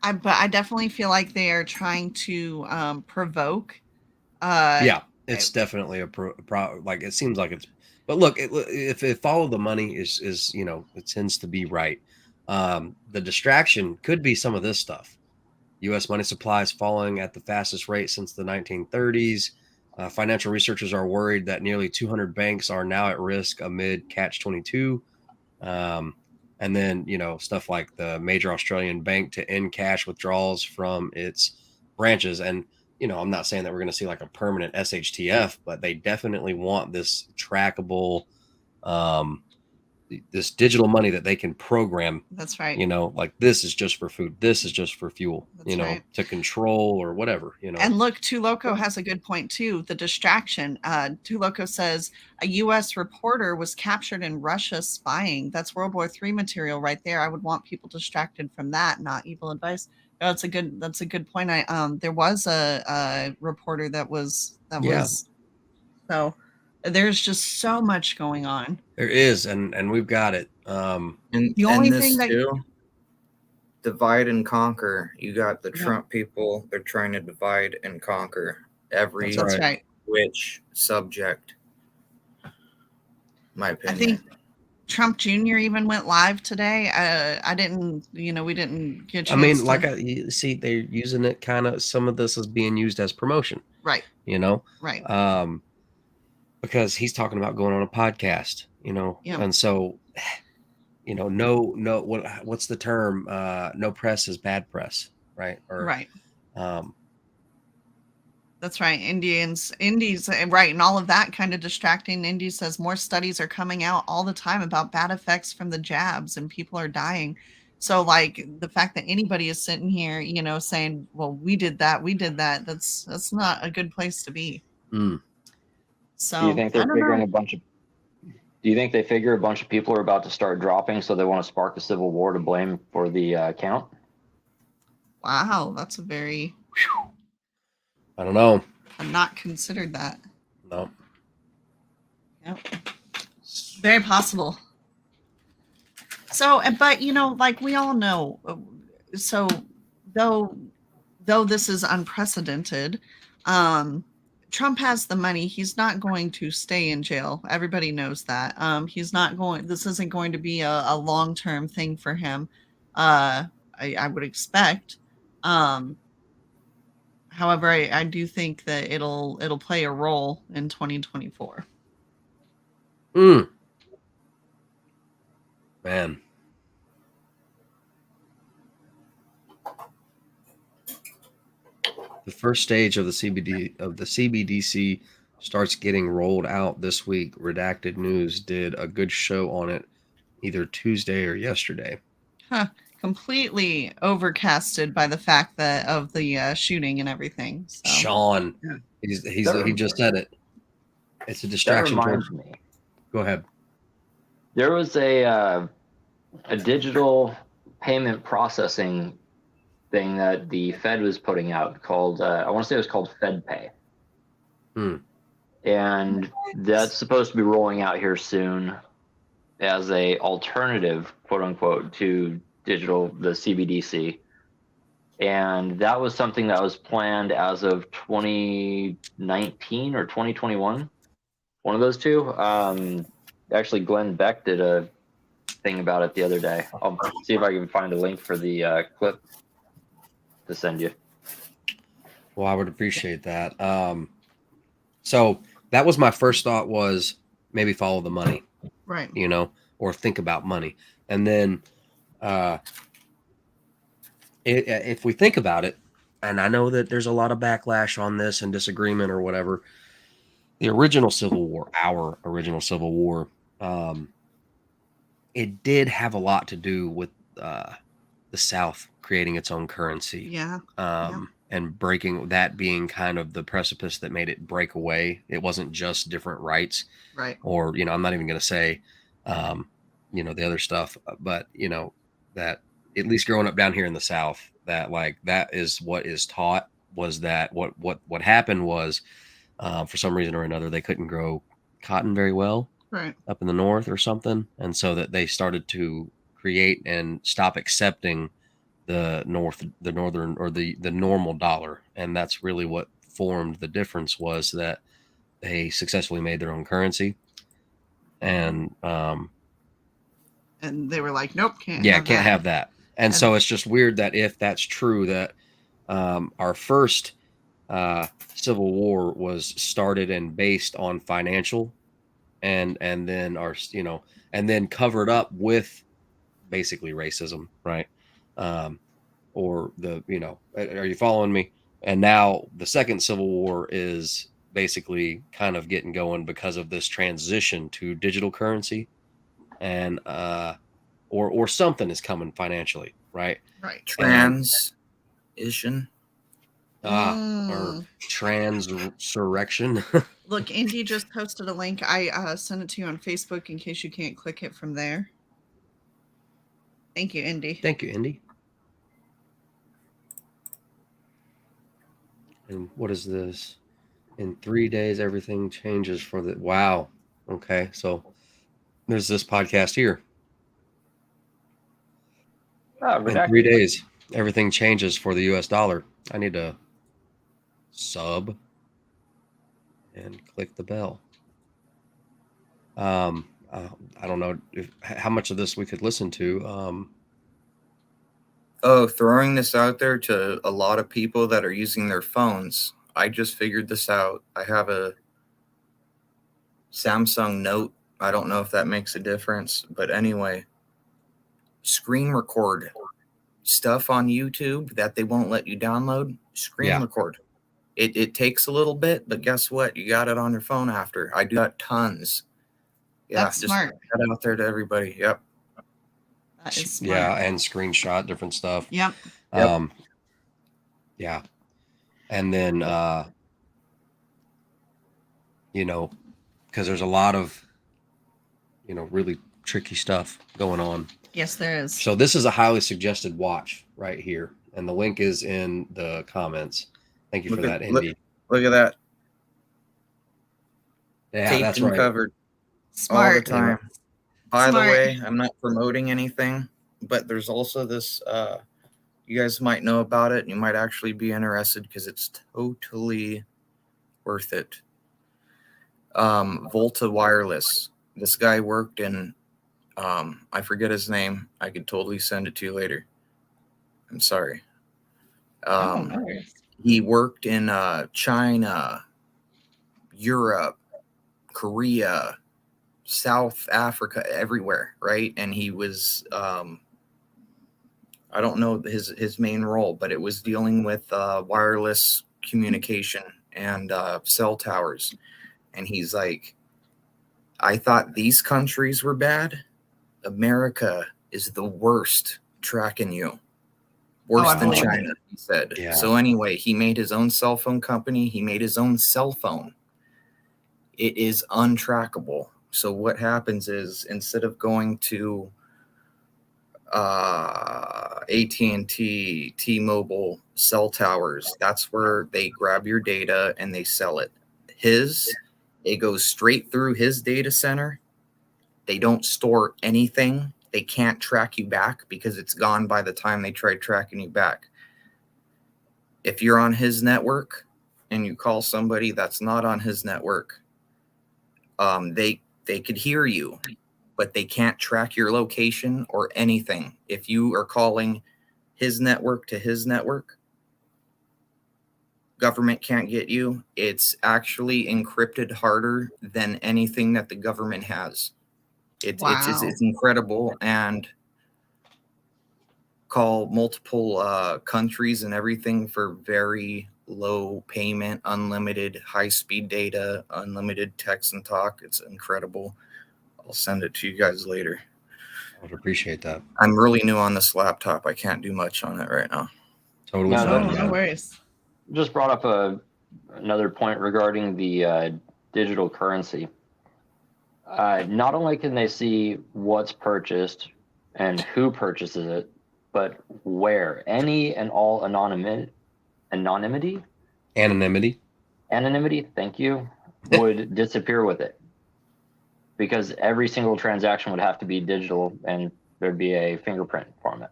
I definitely feel like they are trying to provoke. Yeah, it's definitely like it seems like it's. But look, if follow the money is it tends to be right. The distraction could be some of this stuff. U.S. money supply is falling at the fastest rate since the 1930s. Financial researchers are worried that nearly 200 banks are now at risk amid Catch-22. And then, stuff like the major Australian bank to end cash withdrawals from its branches. And, I'm not saying that we're going to see like a permanent SHTF, but they definitely want this trackable, this digital money that they can program. That's right. Like this is just for food. This is just for fuel, That's right. To control or whatever, And look, Two Loco has a good point too. The distraction. Two Loco says a U.S. reporter was captured in Russia spying. That's World War III material right there. I would want people distracted from that, not evil advice. No, that's a good point. There was a reporter that was. So there's just so much going on. There is, and we've got it. And the only thing that too, divide and conquer. You got the Trump people, they're trying to divide and conquer every which subject. My opinion. I think Trump Jr. even went live today. I didn't, we didn't get. You see, they're using it kind of. Some of this is being used as promotion, right? Right. Because he's talking about going on a podcast, and so, what's the term? No press is bad press, right? Right. That's right. Indies, right. And all of that kind of distracting. Indy says more studies are coming out all the time about bad effects from the jabs and people are dying. So like the fact that anybody is sitting here, saying, well, we did that. That's not a good place to be. So do you think they're figuring do you think they figure a bunch of people are about to start dropping, so they want to spark a civil war to blame for the count? Wow, that's a very. I don't know. I've not considered that. No. Yep. Very possible. So, but like we all know, so though this is unprecedented, Trump has the money. He's not going to stay in jail. Everybody knows that. He's not going. This isn't going to be a long-term thing for him. I would expect. However, I do think that it'll play a role in 2024. Man. The first stage of the CBDC starts getting rolled out this week. Redacted News did a good show on it either Tuesday or yesterday. Completely overcasted by the fact that of the shooting and everything. So. Sean, he just said it. It's a distraction. That reminds me. Go ahead. There was a digital payment processing thing that the Fed was putting out called, I want to say it was called FedPay. and that's supposed to be rolling out here soon as a alternative, quote unquote, to digital, the CBDC. And that was something that was planned as of 2019 or 2021, one of those two. Actually, Glenn Beck did a thing about it the other day. I'll see if I can find a link for the clip to send you. Well, I would appreciate that. So that was my first thought, was maybe follow the money, Right. you know, or think about money. And then if we think about it, and I know that there's a lot of backlash on this and disagreement or whatever, the original Civil War, our original Civil War, it did have a lot to do with the South creating its own currency. Yeah. And breaking that, being kind of the precipice that made it break away. It wasn't just different rights. Right. Or, I'm not even going to say, the other stuff, but, that at least growing up down here in the South, that like, that is what is taught, was that what happened was, for some reason or another, they couldn't grow cotton very well Right. up in the North or something. And so that they started to create and stop accepting the northern, or the normal dollar. And that's really what formed the difference, was that they successfully made their own currency. And they were like, nope, can't have that. And so it's just weird that if that's true, that our first Civil War was started and based on financial, and then and then covered up with basically racism, right? Or are you following me? And now the second Civil War is basically kind of getting going because of this transition to digital currency, and or something is coming financially, right? Right. Transition. Or transurrection. Look, Indy just posted a link. I sent it to you on Facebook in case you can't click it from there. Thank you, Indy. Thank you, Indy. And what is this? In 3 days, everything changes for the... Wow. Okay, so there's this podcast here. In 3 days, everything changes for the US dollar. I need to sub and click the bell. I don't know how much of this we could listen to. Throwing this out there to a lot of people that are using their phones. I just figured this out. I have a Samsung Note. I don't know if that makes a difference, but anyway, screen record stuff on YouTube that they won't let you download. Screen record. It takes a little bit, but guess what? You got it on your phone after. I do that tons. Yeah, that's smart. Put that out there to everybody. Yep. That is smart. Yeah, and screenshot different stuff. Yep. Yeah. And then because there's a lot of really tricky stuff going on. Yes, there is. So this is a highly suggested watch right here, and the link is in the comments. Thank you for that, Indy. Look at that. Yeah, taped that's and right. Covered. Smart. All the time. By the way, I'm not promoting anything, but there's also this, you guys might know about it, and you might actually be interested because it's totally worth it. Volta Wireless. This guy worked in, I forget his name. I could totally send it to you later. I'm sorry. He worked in China, Europe, Korea, South Africa, everywhere, right? And he was, I don't know his main role, but it was dealing with wireless communication and cell towers. And he's like, I thought these countries were bad. America is the worst tracking you. Worse than China, he said. Yeah. So anyway, he made his own cell phone company. He made his own cell phone. It is untrackable. So what happens is, instead of going to AT&T, T-Mobile cell towers, that's where they grab your data and they sell it. His It goes straight through his data center. They don't store anything. They can't track you back because it's gone by the time they try tracking you back. If you're on his network and you call somebody that's not on his network, they could hear you, but they can't track your location or anything. If you are calling his network to his network, government can't get you. It's actually encrypted harder than anything that the government has. It's incredible. And call multiple countries and everything for very low payment, unlimited high-speed data, unlimited text and talk. It's incredible. I'll send it to you guys later. I would appreciate that. I'm really new on this laptop. I can't do much on it right now. Totally No, fine. No worries. Just brought up another point regarding the digital currency. Not only can they see what's purchased and who purchases it, but where. Any and all anonymity, thank you, would disappear with it. Because every single transaction would have to be digital and there'd be a fingerprint from it.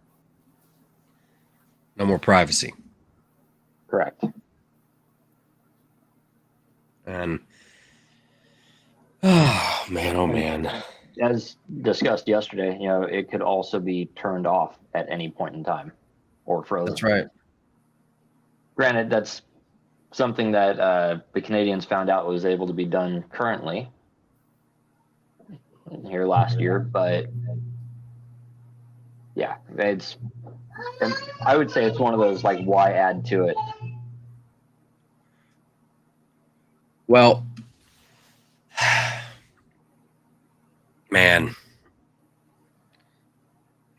No more privacy. Correct. And oh man. As discussed yesterday, it could also be turned off at any point in time or frozen. That's right. Granted, that's something that the Canadians found out was able to be done currently here last year, but yeah, I would say it's one of those, like, why add to it? Well, man,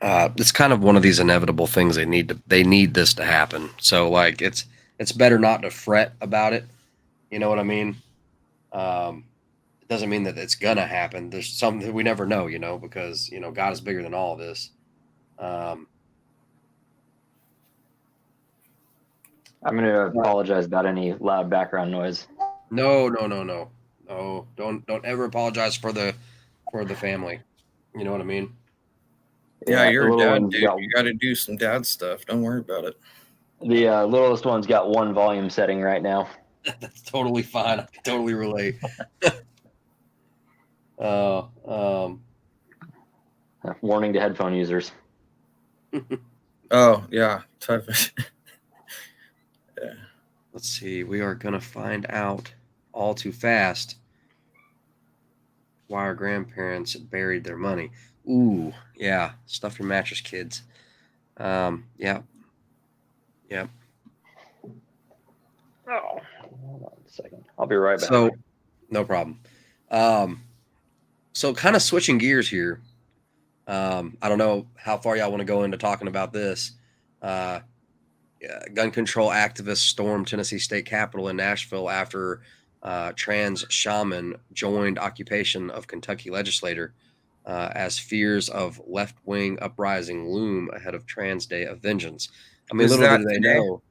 it's kind of one of these inevitable things. They need this to happen. So, like, it's better not to fret about it. You know what I mean? It doesn't mean that it's gonna happen. There's something we never know, because God is bigger than all of this. I'm going to apologize about any loud background noise. No. Don't ever apologize for the family. You know what I mean? Yeah, you're a dad, dude. Got, you got to do some dad stuff. Don't worry about it. The littlest one's got one volume setting right now. That's totally fine. I can totally relate. Warning to headphone users. Oh, yeah. Yeah. Let's see. We are going to find out all too fast why our grandparents buried their money. Ooh, yeah. Stuff your mattress, kids. Yeah. Yep. Oh, hold on a second. I'll be right back. So, no problem. So kind of switching gears here. I don't know how far y'all want to go into talking about this. Gun control activists stormed Tennessee State Capitol in Nashville after trans shaman joined occupation of Kentucky legislator as fears of left-wing uprising loom ahead of Trans Day of Vengeance. I mean, little did they know.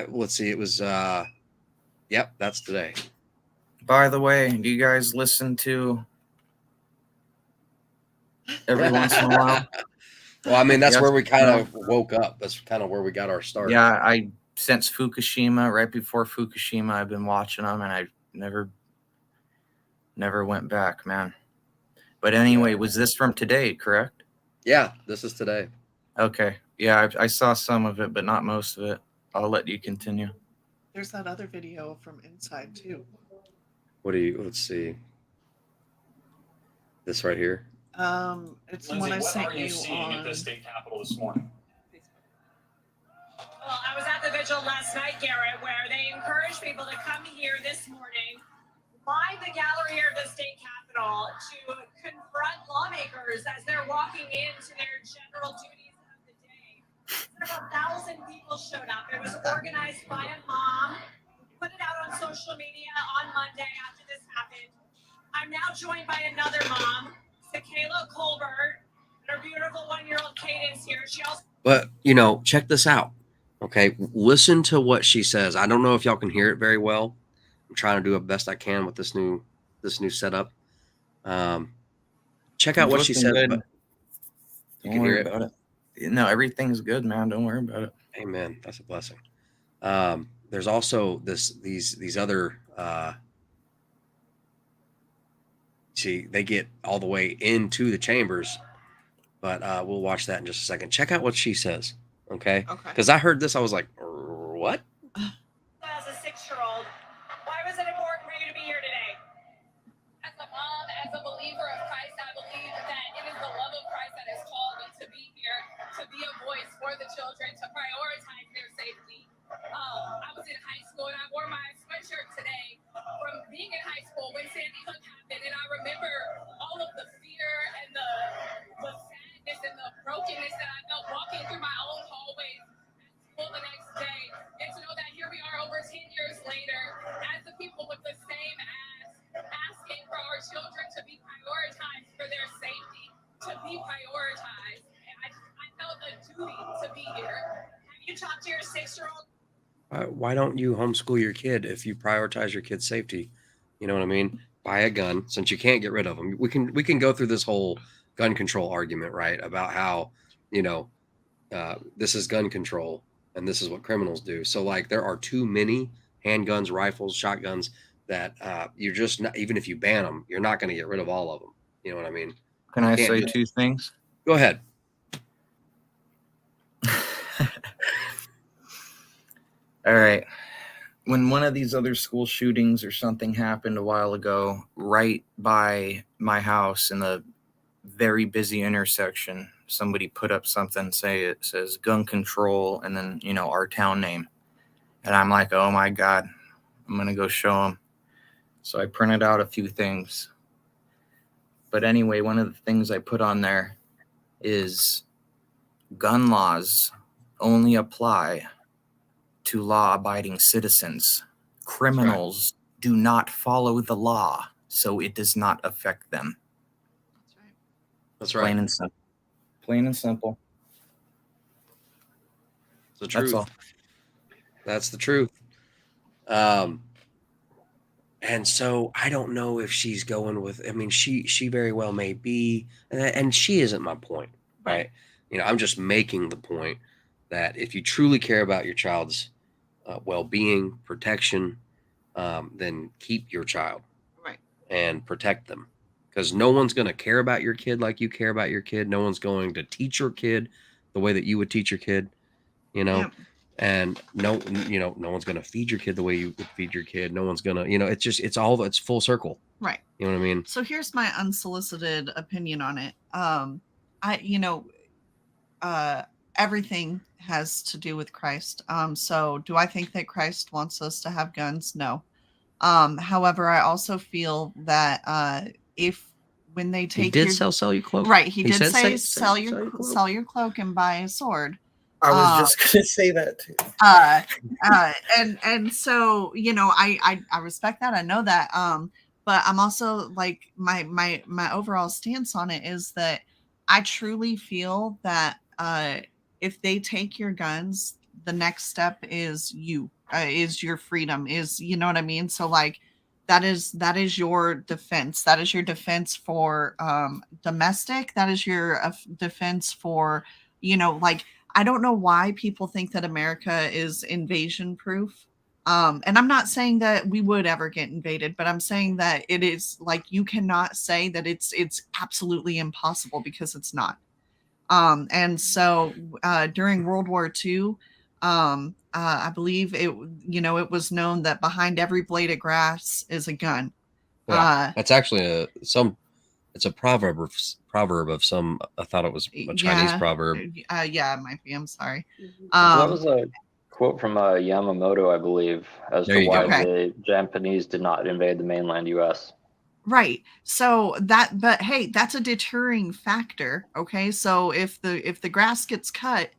Let's see. It was. Yep, that's today. By the way, do you guys listen to every once in a while? Well, I mean, that's where we kind of woke up. That's kind of where we got our start. Yeah, since Fukushima, right before Fukushima, I've been watching them, and I never went back, man. But anyway, was this from today, correct? Yeah, this is today. Okay. Yeah, I saw some of it, but not most of it. I'll let you continue. There's that other video from inside, too. Let's see. This right here. It's the one I sent you on at the state capitol this morning. Well, I was at the vigil last night, Garrett, where they encouraged people to come here this morning, line the gallery of the state capitol to confront lawmakers as they're walking into their general duties of the day. Several thousand people showed up. It was organized by a mom, put it out on social media on Monday after this happened. I'm now joined by another mom, Sakayla Colbert, and her beautiful 1-year-old Cadence here. She also. But, check this out. Okay, listen to what she says. I don't know if y'all can hear it very well, I'm trying to do the best I can with this new setup. Check out what she said. Good. But you Don't can worry hear it. about it. No, everything's good, man. Don't worry about it. Amen. That's a blessing. There's also these other. See, they get all the way into the chambers, but we'll watch that in just a second. Check out what she says, okay? Okay. Because I heard this, I was like, what? As a 6-year-old, why was it important for you to be here today? As a mom, as a believer of Christ, I believe that it is the love of Christ that has called me to be here, to be a voice for the children, to prioritize their safety. I was in high school and I wore my sweatshirt today from being in high school when Sandy Hook happened, and I remember all of the fear and the sadness and the brokenness that I felt walking through my own hallways at school the next day, and to know that here we are over 10 years later as the people with the same asking for our children to be prioritized for their safety, to be prioritized. And I felt a duty to be here. Have you talked to your 6-year-old? Why don't you homeschool your kid if you prioritize your kid's safety? You know what I mean? Buy a gun, since you can't get rid of them. We can go through this whole gun control argument, right? About how, this is gun control and this is what criminals do. So like there are too many handguns, rifles, shotguns that you're just not, even if you ban them, you're not going to get rid of all of them. You know what I mean? Can I say two things? Go ahead. All right. When one of these other school shootings or something happened a while ago, right by my house in the very busy intersection, somebody put up something, it says gun control, and then, our town name. And I'm like, oh my God, I'm going to go show them. So I printed out a few things. But anyway, one of the things I put on there is gun laws only apply to law-abiding citizens. Criminals do not follow the law, so it does not affect them. That's right. Plain and simple. Plain and simple. It's the truth. That's all. That's the truth. And so I don't know if she's going with. I mean, she very well may be, and she isn't my point, right? I'm just making the point that if you truly care about your child's well-being, protection, then keep your child, right, and protect them, because no one's going to care about your kid like you care about your kid. No one's going to teach your kid the way that you would teach your kid, Yep. and no one's going to feed your kid the way you would feed your kid. No one's going to, it's full circle. Right. You know what I mean? So here's my unsolicited opinion on it. Everything has to do with Christ. So do I think that Christ wants us to have guns? No. However, I also feel that when they take he did sell your cloak, right, he did say sell your cloak and buy a sword. I was just gonna say that too. And so I respect that. I know that. But I'm also like my overall stance on it is that I truly feel that if they take your guns, the next step is is your freedom, you know what I mean? So like that is your defense. That is your defense for domestic. That is your defense for, like, I don't know why people think that America is invasion proof. And I'm not saying that we would ever get invaded, but I'm saying that it is like, you cannot say that it's absolutely impossible, because it's not. And so during World War II, I believe it was known that behind every blade of grass is a gun. Yeah, that's actually it's a proverb of some. I thought it was a Chinese proverb. Yeah, it might be. I'm sorry. That was a quote from Yamamoto, I believe, as to why the Japanese did not invade the mainland U.S. Right. So but hey, that's a deterring factor. Okay. So if the grass gets cut,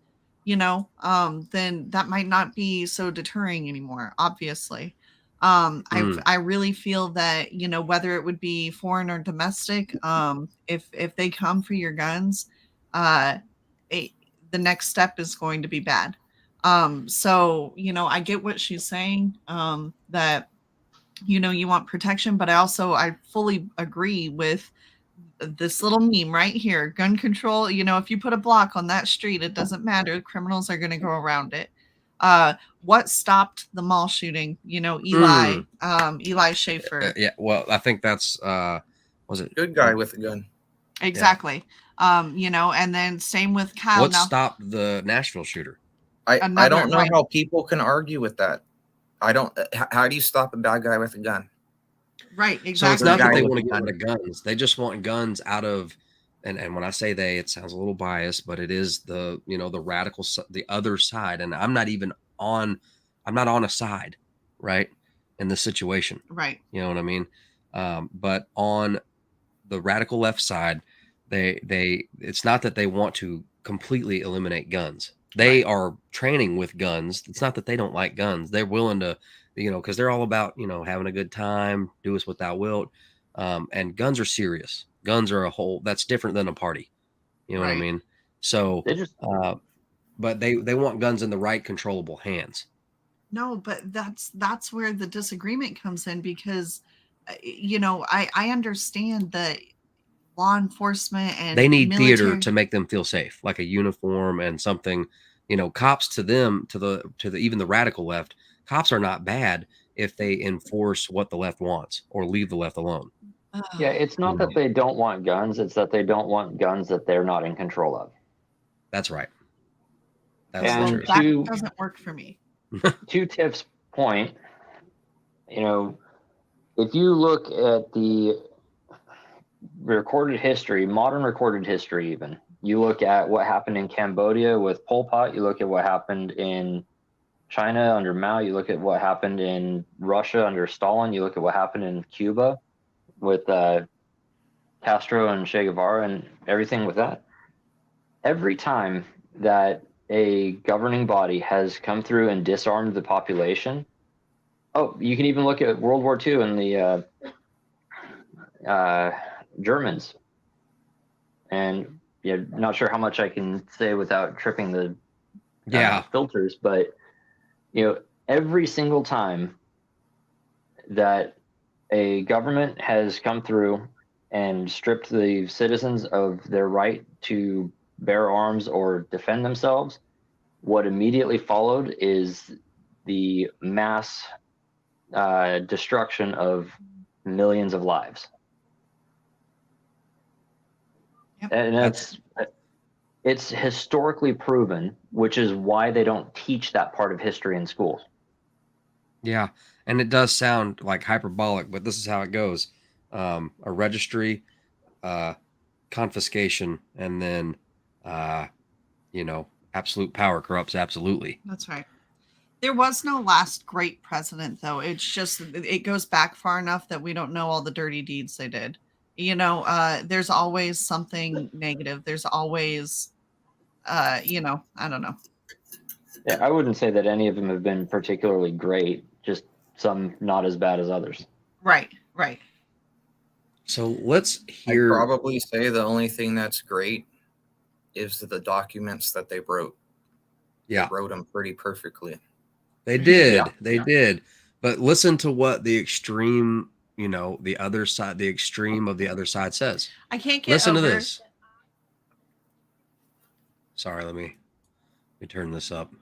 then that might not be so deterring anymore, obviously. I really feel that, whether it would be foreign or domestic, if they come for your guns, the next step is going to be bad. So, I get what she's saying, that you want protection, but I fully agree with this little meme right here. Gun control, if you put a block on that street, it doesn't matter. Criminals are going to go around it. What stopped the mall shooting? Eli Schaefer. Yeah, well, I think that's was it Good guy with a gun. Exactly. And then same with Kyle. What Now, stopped the Nashville shooter? I don't know right. how people can argue with that. I don't. How do you stop a bad guy with a gun? Right, exactly. So it's not that Guy they with want a to get gun. rid of guns. They just want guns out of, and when I say they, it sounds a little biased, but it is the radical, the other side. And I'm not on a side, right, in this situation. Right. You know what I mean? But on the radical left side, it's not that they want to completely eliminate guns. They are training with guns. It's not that they don't like guns. They're willing to, because they're all about, having a good time, do us what thou wilt. And guns are serious. Guns are that's different than a party. You know what I mean? So, but they want guns in the right controllable hands. No, but that's where the disagreement comes in, because, I understand that law enforcement and they need military theater to make them feel safe, like a uniform and something. Cops to them, to the even the radical left, cops are not bad if they enforce what the left wants or leave the left alone. Yeah, it's not that they don't want guns, it's that they don't want guns that they're not in control of. That's right. And that doesn't work for me. To Tiff's point, if you look at the recorded history, modern recorded history even, you look at what happened in Cambodia with Pol Pot, you look at what happened in China under Mao, you look at what happened in Russia under Stalin, you look at what happened in Cuba with Castro and Che Guevara and everything with that. Every time that a governing body has come through and disarmed the population, you can even look at World War II and the Germans. And not sure how much I can say without tripping the filters, but every single time that a government has come through and stripped the citizens of their right to bear arms or defend themselves, what immediately followed is the mass destruction of millions of lives. Yep. And it's historically proven, which is why they don't teach that part of history in schools. Yeah, and it does sound like hyperbolic, but this is how it goes. A registry, confiscation, and then, absolute power corrupts absolutely. That's right. There was no last great president, though. It's just, it goes back far enough that we don't know all the dirty deeds they did. There's always something negative. There's always, I don't know. Yeah, I wouldn't say that any of them have been particularly great, just some not as bad as others. Right. So let's hear. I'd probably say the only thing that's great is the documents that they wrote. Yeah. They wrote them pretty perfectly. They did. They did. But listen to what the extreme, the other side, the extreme of the other side says. I can't get Listen over. to this. Sorry, let me turn this up.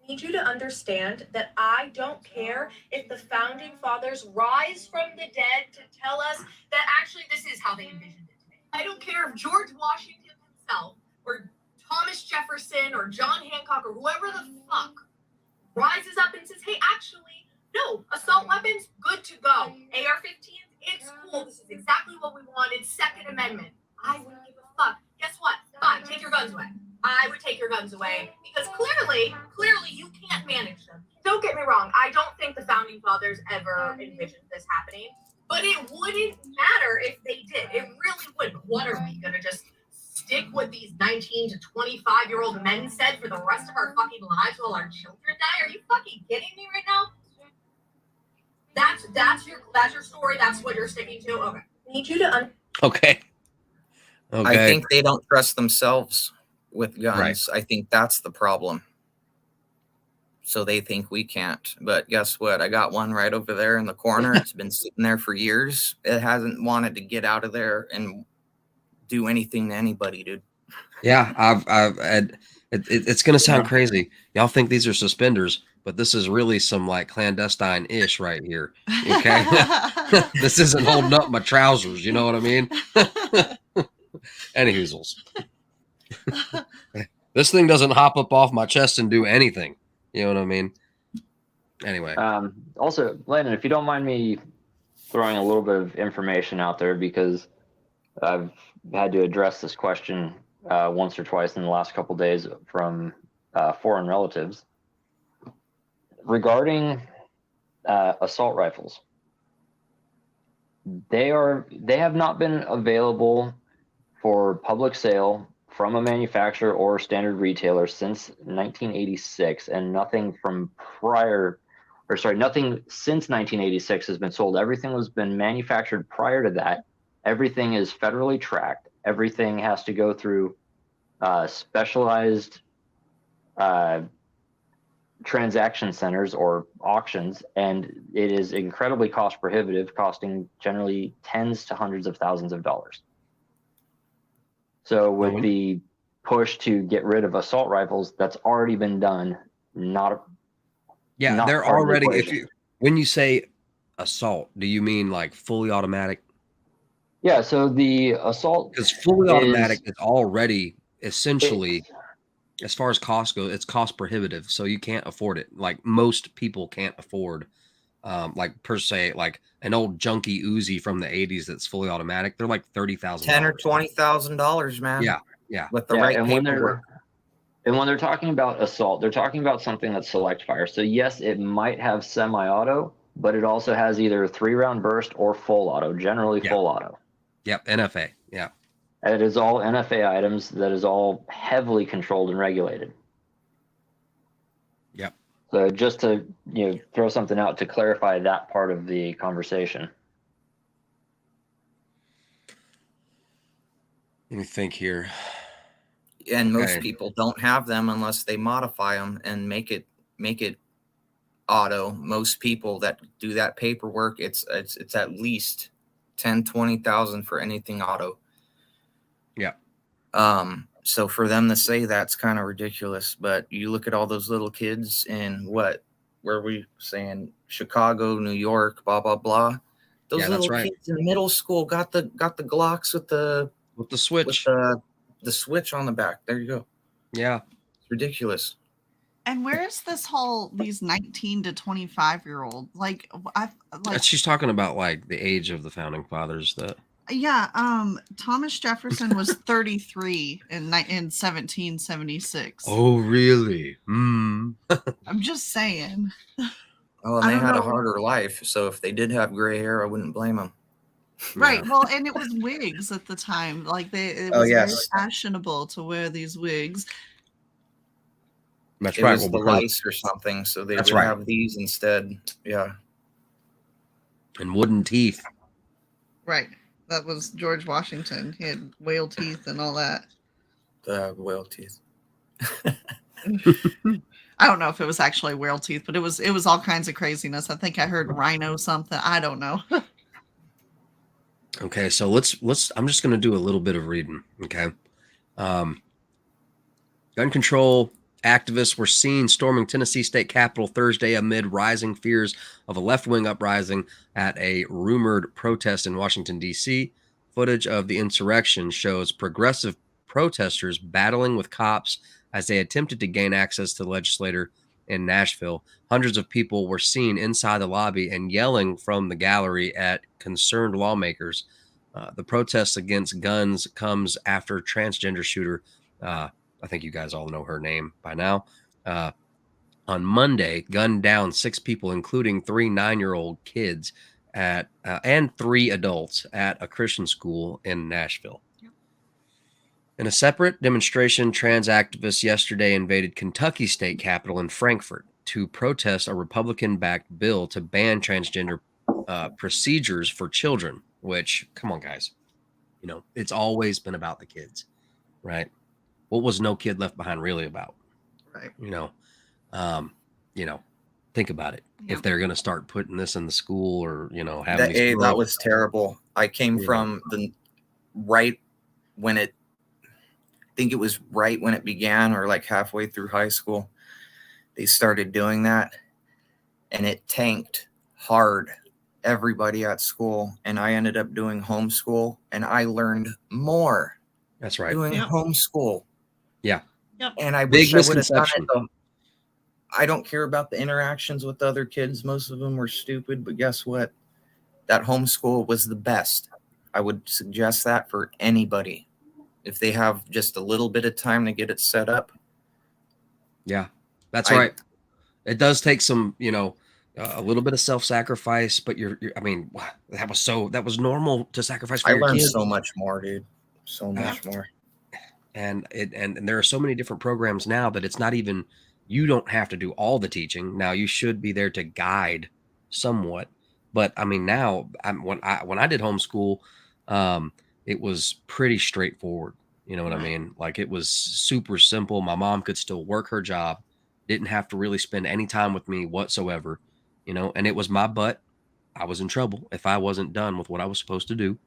I need you to understand that I don't care if the founding fathers rise from the dead to tell us that actually this is how they envisioned it to be. I don't care if George Washington himself or Thomas Jefferson or John Hancock or whoever the fuck rises up and says, hey, actually, no, assault weapons, good to go. AR-15s, it's cool. This is exactly what we wanted. Second Amendment. I wouldn't give a fuck. Guess what? Fine, take your guns away. I would take your guns away because clearly you can't manage them. Don't get me wrong. I don't think the founding fathers ever envisioned this happening, but it wouldn't matter if they did. It really wouldn't. What are we going to just stick with these 19 to 25-year-old men said for the rest of our fucking lives while our children die? Are you fucking kidding me right now? That's your story. That's what you're sticking to. Okay. I need you to Okay. I think they don't trust themselves with guns. Right. I think that's the problem. so they think we can't. But guess what? I got one right over there in the corner. It's been sitting there for years. It hasn't wanted to get out of there and do anything to anybody, dude. Yeah, it's going to sound crazy. Y'all think these are suspenders, but this is really some like clandestine-ish right here. Okay, this isn't holding up my trousers. You know what I mean? Any hoozles. This thing doesn't hop up off my chest and do anything. You know what I mean? Anyway. Also, Landon, if you don't mind me throwing a little bit of information out there, because I've had to address this question once or twice in the last couple of days from foreign relatives regarding assault rifles. They have not been available for public sale from a manufacturer or standard retailer since 1986, and nothing since 1986 has been sold. Everything has been manufactured prior to that. Everything is federally tracked. Everything has to go through specialized transaction centers or auctions, and it is incredibly cost prohibitive, costing generally tens to hundreds of thousands of dollars. So with the push to get rid of assault rifles, that's already been done. They're already. When you say assault, do you mean like fully automatic? Yeah. So the assault, because fully automatic is already essentially, as far as cost goes, it's cost prohibitive. So you can't afford it. Like most people can't afford, like per se, like an old junky Uzi from the 80s that's fully automatic. They're like $30,000, $10,000 or $20,000, man. Yeah. With the right paperwork. And when they're talking about assault, they're talking about something that's select fire. So yes, it might have semi-auto, but it also has either 3-round burst or full auto, generally full auto. Yep, NFA. Yeah. And it is all NFA items. That is all heavily controlled and regulated. Yep. So just to throw something out to clarify that part of the conversation. Let me think here. And most people don't have them unless they modify them and make it auto. Most people that do that paperwork, it's at least 10,000-20,000 for anything auto. Yeah. So for them to say that's kind of ridiculous, but you look at all those little kids in where we saying Chicago, New York, blah blah blah. Those little kids in middle school got the Glocks with the switch, with the switch on the back. There you go. Yeah, it's ridiculous. And where is these 19 to 25-year-old? Like she's talking about like the age of the founding fathers. Thomas Jefferson was 33 in 1776. Oh, really? I'm just saying. Oh, and they had a harder life. So if they did have gray hair, I wouldn't blame them. Right. Yeah. Well, and it was wigs at the time. Like it was very fashionable to wear these wigs. That's right. It was the lice or something, so they would have these instead. Yeah. And wooden teeth. Right. That was George Washington. He had whale teeth and all that. The whale teeth. I don't know if it was actually whale teeth, but it was all kinds of craziness. I think I heard rhino something. I don't know. Okay, so let's I'm just going to do a little bit of reading, okay? Gun control activists were seen storming Tennessee State Capitol Thursday amid rising fears of a left-wing uprising at a rumored protest in Washington, D.C. Footage of the insurrection shows progressive protesters battling with cops as they attempted to gain access to the legislature in Nashville. Hundreds of people were seen inside the lobby and yelling from the gallery at concerned lawmakers. The protest against guns comes after transgender shooter, I think you guys all know her name by now, on Monday gunned down 6 people, including 3 9-year-old kids and 3 adults at a Christian school in Nashville. In a separate demonstration, trans activists yesterday invaded Kentucky State Capitol in Frankfort to protest a Republican-backed bill to ban transgender procedures for children, which, come on, guys, it's always been about the kids, right? What was No Kid Left Behind really about? Right. think about it. Yeah. If they're going to start putting this in the school or, having That, these that programs. was terrible. I came from the right when it, I think it was right when it began, or like halfway through high school, they started doing that, and it tanked hard everybody at school. And I ended up doing homeschool, and I learned more That's right. doing Yep. homeschool. Yeah. Yep. And I Big wish I would have done misconception. it though. I don't care about the interactions with other kids. Most of them were stupid, but guess what? That homeschool was the best. I would suggest that for anybody. If they have just a little bit of time to get it set up. Yeah, that's right. It does take some, a little bit of self-sacrifice, but I mean, that was normal to sacrifice for I your learned kids. so much more, dude. So much more. And there are so many different programs now that it's not even, you don't have to do all the teaching. Now you should be there to guide somewhat. But I mean, now when I did homeschool, it was pretty straightforward. You know what I mean? Like, it was super simple. My mom could still work her job, didn't have to really spend any time with me whatsoever, and it was my butt. I was in trouble if I wasn't done with what I was supposed to do,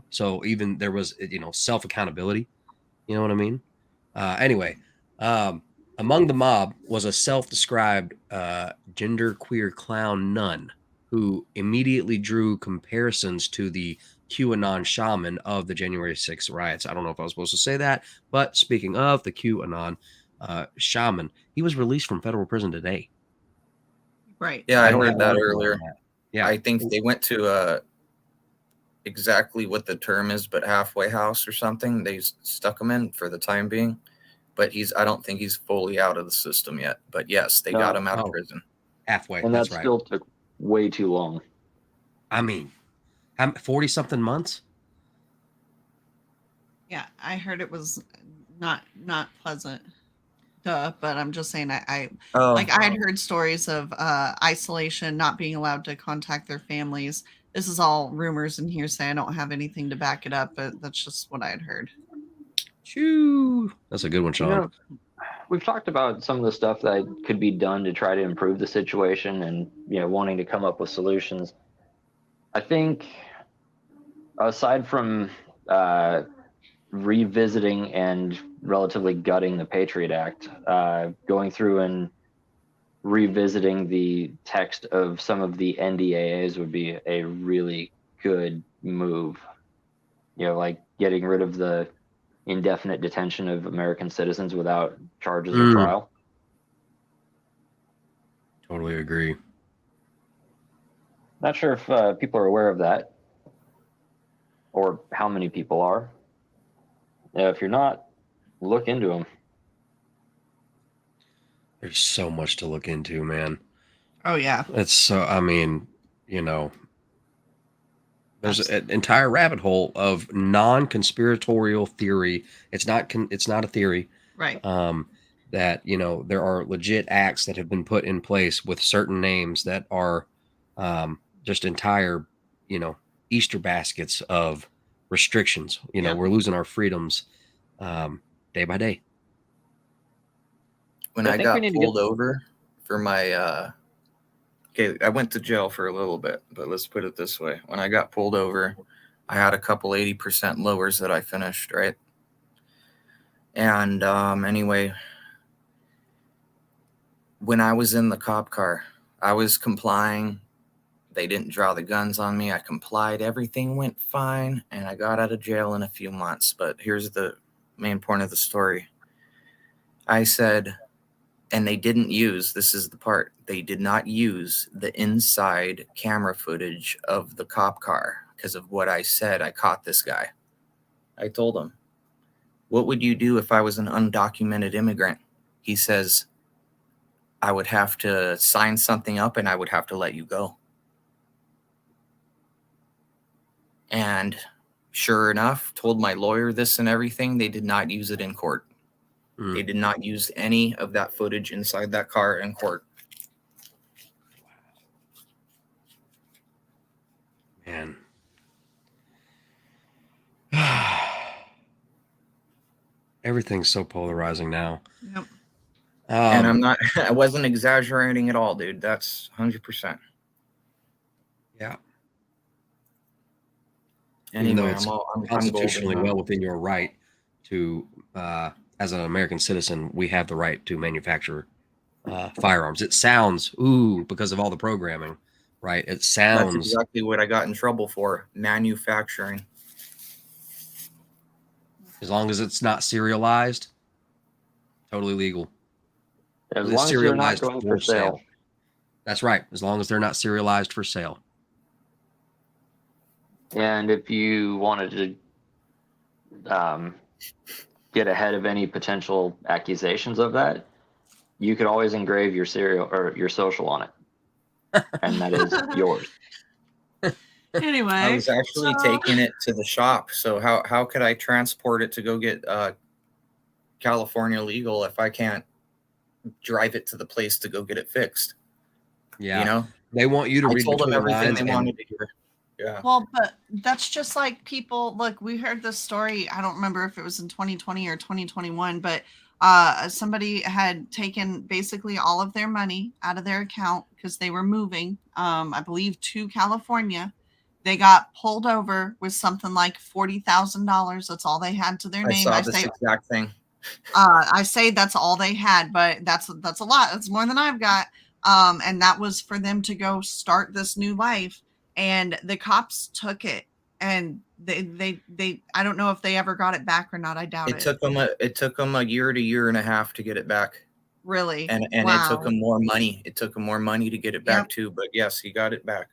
So even there was, self accountability. You know what I mean? Anyway, among the mob was a self-described genderqueer clown nun who immediately drew comparisons to the QAnon shaman of the January 6th riots. I don't know if I was supposed to say that, but speaking of the QAnon shaman, he was released from federal prison today. Right. Yeah, I don't heard have that articles on earlier. that. Yeah, I think they went to exactly what the term is, but halfway house or something. They stuck him in for the time being, but I don't think he's fully out of the system yet. But yes, they got him out of prison. halfway. And that's that right. still took way too long. I mean, 40 something months. Yeah, I heard it was not pleasant. But I'm just saying, I had heard stories of isolation, not being allowed to contact their families. This is all rumors and hearsay. I don't have anything to back it up, but that's just what I had heard. Choo. That's a good one, Sean. We've talked about some of the stuff that could be done to try to improve the situation and, wanting to come up with solutions. I think aside from revisiting and relatively gutting the Patriot Act, going through and revisiting the text of some of the NDAAs would be a really good move. Like getting rid of the indefinite detention of American citizens without charges or trial. Totally agree. Not sure if people are aware of that or how many people are. If you're not, look into them. There's so much to look into, man. Oh, yeah. It's so, I mean, there's an entire rabbit hole of non-conspiratorial theory. It's not a theory. Right. That, there are legit acts that have been put in place with certain names that are just entire, Easter baskets of restrictions. We're losing our freedoms day by day. When I got pulled over for my I went to jail for a little bit, but let's put it this way. When I got pulled over, I had a couple 80% lowers that I finished, right? And anyway, when I was in the cop car, I was complying. They didn't draw the guns on me. I complied. Everything went fine, and I got out of jail in a few months. But here's the main point of the story. I said, and they didn't use, this is the part, they did not use the inside camera footage of the cop car because of what I said. I caught this guy. I told him, what would you do if I was an undocumented immigrant? He says, I would have to sign something up and I would have to let you go. And sure enough, told my lawyer this and everything. They did not use it in court. They did not use any of that footage inside that car in court. Man. Everything's so polarizing now. Yep. And I'm not, I wasn't exaggerating at all, dude. That's 100%. Yeah. Even though Anyway, it's I'm constitutionally golden. well within your right to, as an American citizen, we have the right to manufacture firearms. It sounds, because of all the programming, right? It That's sounds, exactly what I got in trouble for, manufacturing. as long as it's not serialized, totally legal. As It's long as they're not serialized going for for sale. That's right. As long as they're not serialized for sale. And if you wanted to get ahead of any potential accusations of that, you could always engrave your serial or your social on it, and that is yours. Anyway, I was actually taking it to the shop. So how could I transport it to go get California legal if I can't drive it to the place to go get it fixed? Yeah. You know, They want you to I read told them between the everything lines they and wanted to hear. Yeah. Well, but that's just like people. Look, we heard this story. I don't remember if it was in 2020 or 2021, but somebody had taken basically all of their money out of their account because they were moving, I believe, to California. They got pulled over with something like $40,000. That's all they had to their I name. saw this exact thing. I say that's all they had, but that's a lot. That's more than I've got. And that was for them to go start this new life. And the cops took it, and they I don't know if they ever got it back or not. I doubt it. It took them a year to year and a half to get it back. Really? And wow. It took them more money. It took him more money to get it back too. But yes, he got it back.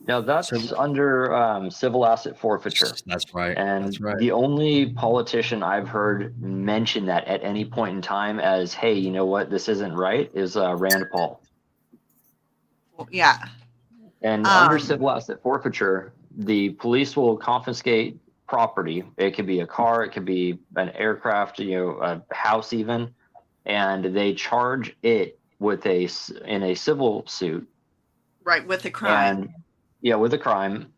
Now that's under civil asset forfeiture. That's right. And that's right. The only politician I've heard mention that at any point in time as, hey, you know what, this isn't right, is Rand Paul. Yeah. And under civil asset forfeiture, the police will confiscate property. It could be a car, it could be an aircraft, a house even, and they charge it in a civil suit. Right, with a crime. With a crime.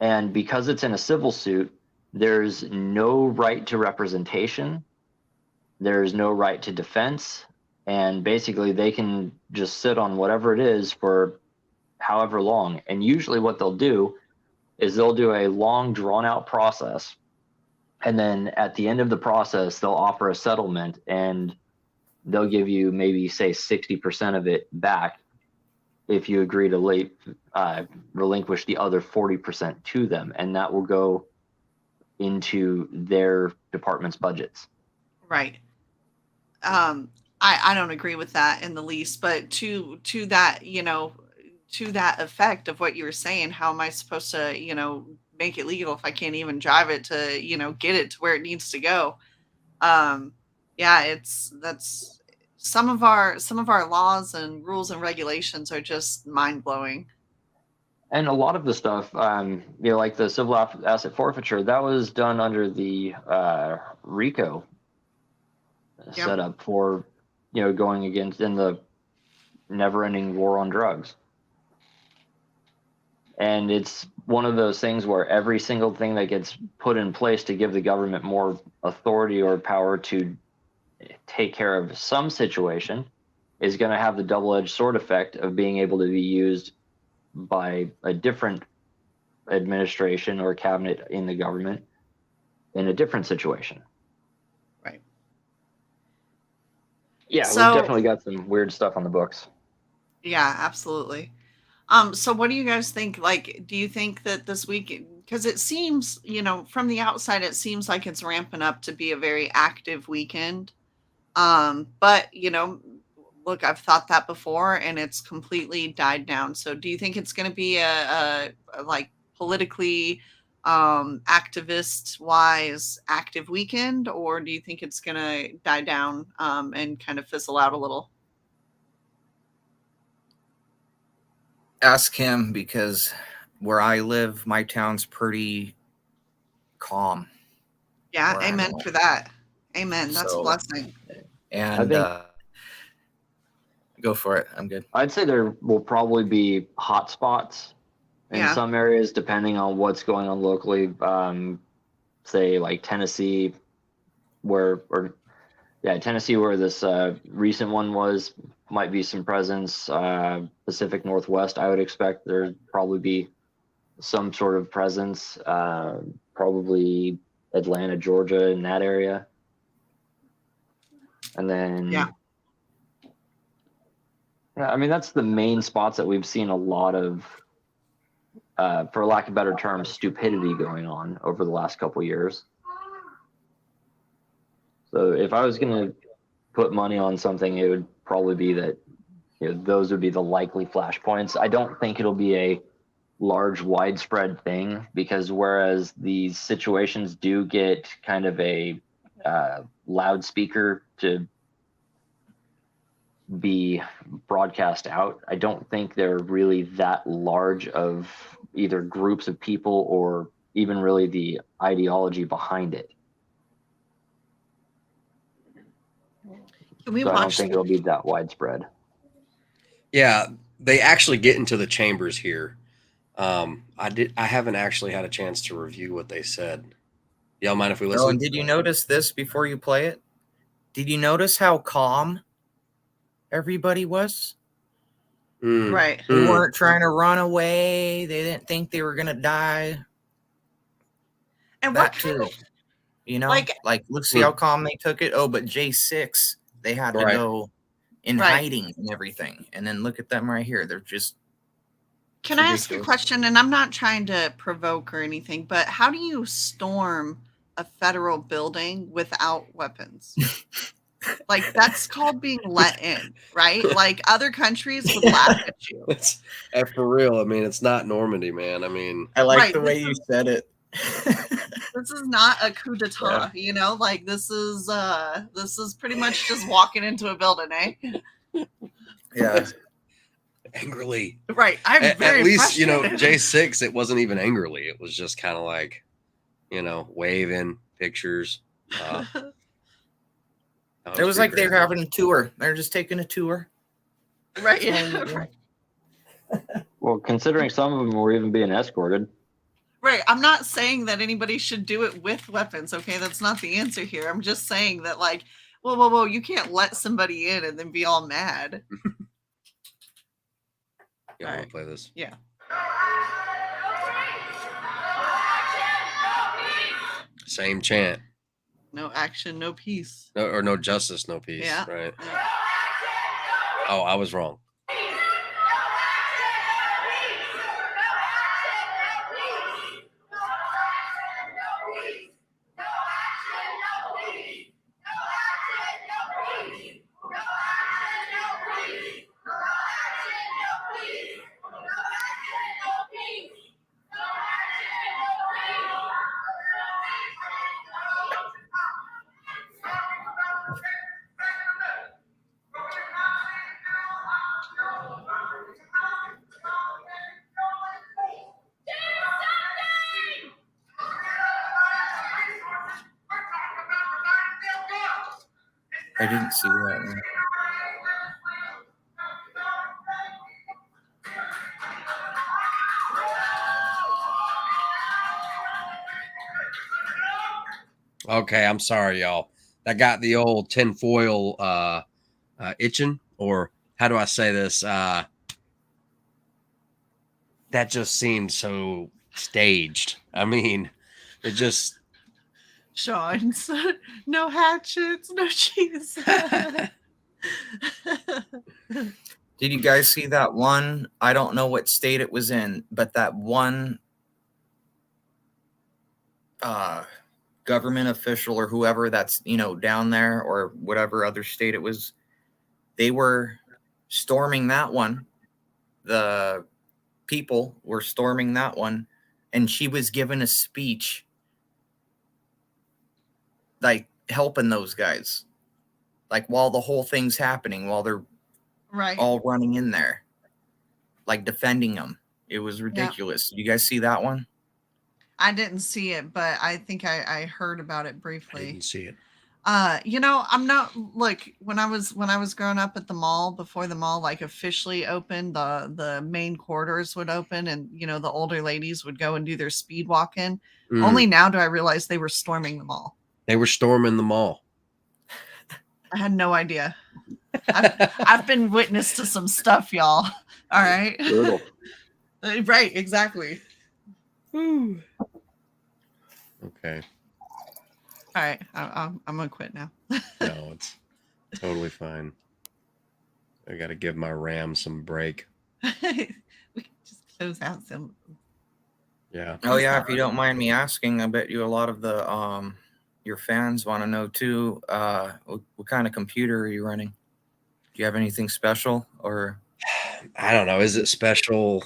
And because it's in a civil suit, there's no right to representation. There's no right to defense. And basically they can just sit on whatever it is for however long. And usually what they'll do is they'll do a long drawn out process. And then at the end of the process, they'll offer a settlement and they'll give you maybe say 60% of it back if you agree to relinquish the other 40% to them. And that will go into their department's budgets. Right. I don't agree with that in the least, but to that, to that effect of what you were saying, how am I supposed to, make it legal if I can't even drive it to, get it to where it needs to go? That's some of our laws and rules and regulations are just mind blowing. And a lot of the stuff, like the civil asset forfeiture, that was done under the RICO setup for, going against in the never-ending war on drugs. And it's one of those things where every single thing that gets put in place to give the government more authority or power to take care of some situation is going to have the double-edged sword effect of being able to be used by a different administration or cabinet in the government in a different situation. Right. Yeah, so, we've definitely got some weird stuff on the books. Yeah, absolutely. So what do you guys think? Like, do you think that this week, because it seems, from the outside, it seems like it's ramping up to be a very active weekend. But, look, I've thought that before and it's completely died down. So do you think it's going to be a like politically activist wise active weekend, or do you think it's going to die down and kind of fizzle out a little? Ask him, because where I live, my town's pretty calm. Yeah, amen for that. Amen. That's a blessing. And go for it. I'm good. I'd say there will probably be hot spots in some areas, depending on what's going on locally. Say like Tennessee, or Yeah, Tennessee, where this recent one was, might be some presence. Pacific Northwest, I would expect there'd probably be some sort of presence. Probably Atlanta, Georgia, in that area. And then, Yeah. I mean, that's the main spots that we've seen a lot of, for lack of better term, stupidity going on over the last couple of years. So if I was going to put money on something, it would probably be that, you know, those would be the likely flashpoints. I don't think it'll be a large, widespread thing, because whereas these situations do get kind of a loudspeaker to be broadcast out, I don't think they're really that large of either groups of people or even really the ideology behind it. Can we So I don't watch? think it'll be that widespread. Yeah, they actually get into the chambers here. I haven't actually had a chance to review what they said. Y'all mind if we listen? Oh, and did you notice this before you play it? Did you notice how calm everybody was? Right. They weren't trying to run away. They didn't think they were gonna die. And That what kind too. of, You know, like, look, see how calm they took it. Oh, but J6, they had to Right. go in Right. hiding and everything. And then look at them right here. They're just can I ask a ridiculous. question? And I'm not trying to provoke or anything, but how do you storm a federal building without weapons? Like, that's called being let in, right? Like, other countries would laugh at you. It's for real. I mean, it's not Normandy, man. I mean, I like Right, the way this you is- said it. This is not a coup d'etat, you know? Like, this is pretty much just walking into a building, eh? Yeah. angrily. Right. I'm At very least, you know, frustrated. J6, it wasn't even angrily. It was just kind of like, you know, waving pictures. It was like they were having a tour. They're just taking a tour. Right. So, Yeah. yeah. Right. Well, considering some of them were even being escorted. Right. I'm not saying that anybody should do it with weapons. Okay. That's not the answer here. I'm just saying that, like, whoa. You can't let somebody in and then be all mad. Yeah, I want to play this. Yeah. Same chant. No action, no peace. No, or no justice, no peace. Yeah. Right. Oh, I was wrong. I didn't see that one. Okay, I'm sorry, y'all. That got the old tinfoil itching, or how do I say this? That just seemed so staged. I mean, it just. Sean said, no hatchets, no cheese. Did you guys see that one? I don't know what state it was in, but that one government official or whoever that's, you know, down there, or whatever other state it was, they were storming that one. The people were storming that one, and she was given a speech like helping those guys, like while the whole thing's happening, while they're Right. all running in there, like defending them. It was ridiculous. Did you guys see that one? I didn't see it, but I think I heard about it I briefly. didn't see it. You know, I'm not, look, when I was growing up at the mall, before the mall like officially opened, the main corridors would open, and you know, the older ladies would go and do their speed walking. Only now do I realize they were storming the mall. They were storming the mall. I had no idea. I've been witness to some stuff, y'all. All right. Brutal. Right, exactly. Woo. Okay. All right, I'm gonna quit now. No, it's totally fine. I got to give my RAM some break. We can just close out some. Yeah. Oh yeah, if you don't mind me asking, I bet you a lot of the your fans want to know too. What kind of computer are you running? Do you have anything special or? I don't know. Is it special?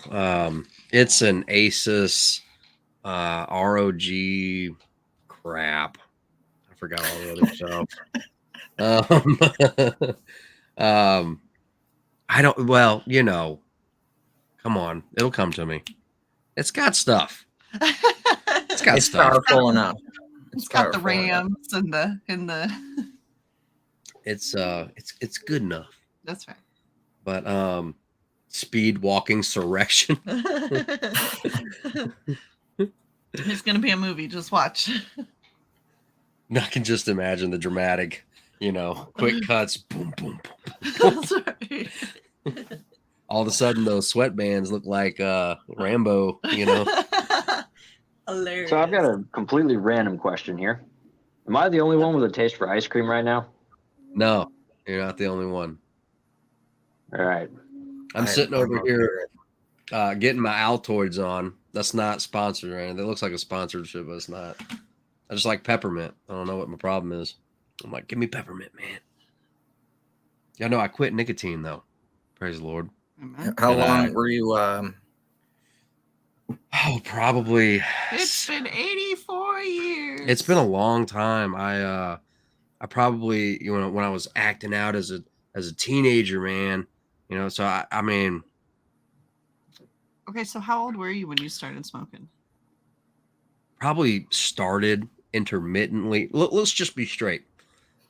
It's an Asus ROG crap. I forgot all the other stuff. I don't. Well, come on, it'll come to me. It's got stuff. It's got It's stuff. powerful enough. It's got the powerful enough. RAMs and the. It's good enough. That's right. But speed walking surrection. There's gonna be a movie. Just watch. I can just imagine the dramatic, quick cuts. Boom, boom, boom. That's right. All of a sudden, those sweatbands look like Rambo. Hilarious. So I've got a completely random question here. Am I the only one with a taste for ice cream right now? No, you're not the only one. All right. I'm sitting over here getting my Altoids on. That's not sponsored or anything. It looks like a sponsorship, but it's not. I just like peppermint. I don't know what my problem is. I'm like, give me peppermint, man. Yeah, no, I quit nicotine though. Praise the Lord. How long were you? Oh, probably. It's been 84 years. It's been a long time. I probably, when I was acting out as a teenager, man. So I mean. Okay, so how old were you when you started smoking? Probably started intermittently. Let's just be straight.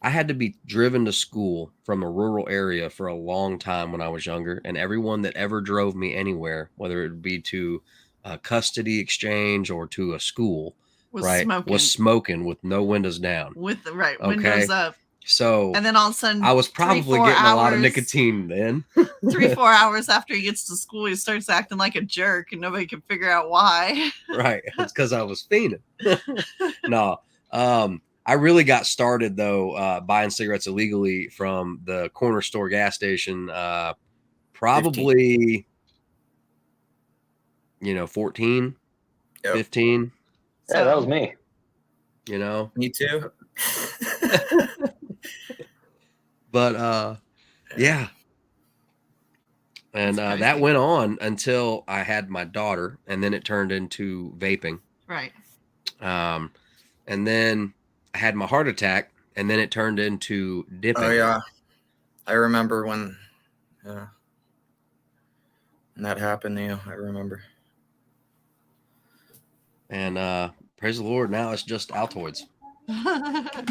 I had to be driven to school from a rural area for a long time when I was younger, and everyone that ever drove me anywhere, whether it be to a custody exchange or to a school, was smoking with no windows down. With the windows up. So, and then all of a sudden, I was probably getting a lot of nicotine then. 3-4 hours after he gets to school, he starts acting like a jerk, and nobody can figure out why. Right, it's because I was fiending. No, I really got started though buying cigarettes illegally from the corner store gas station. Probably, 14, 15. Yeah, that was me. Me too. But yeah. And that went on until I had my daughter, and then it turned into vaping. Right. And then I had my heart attack, and then it turned into dipping. Oh yeah, I remember when that happened to you. I remember. And praise the Lord, now it's just Altoids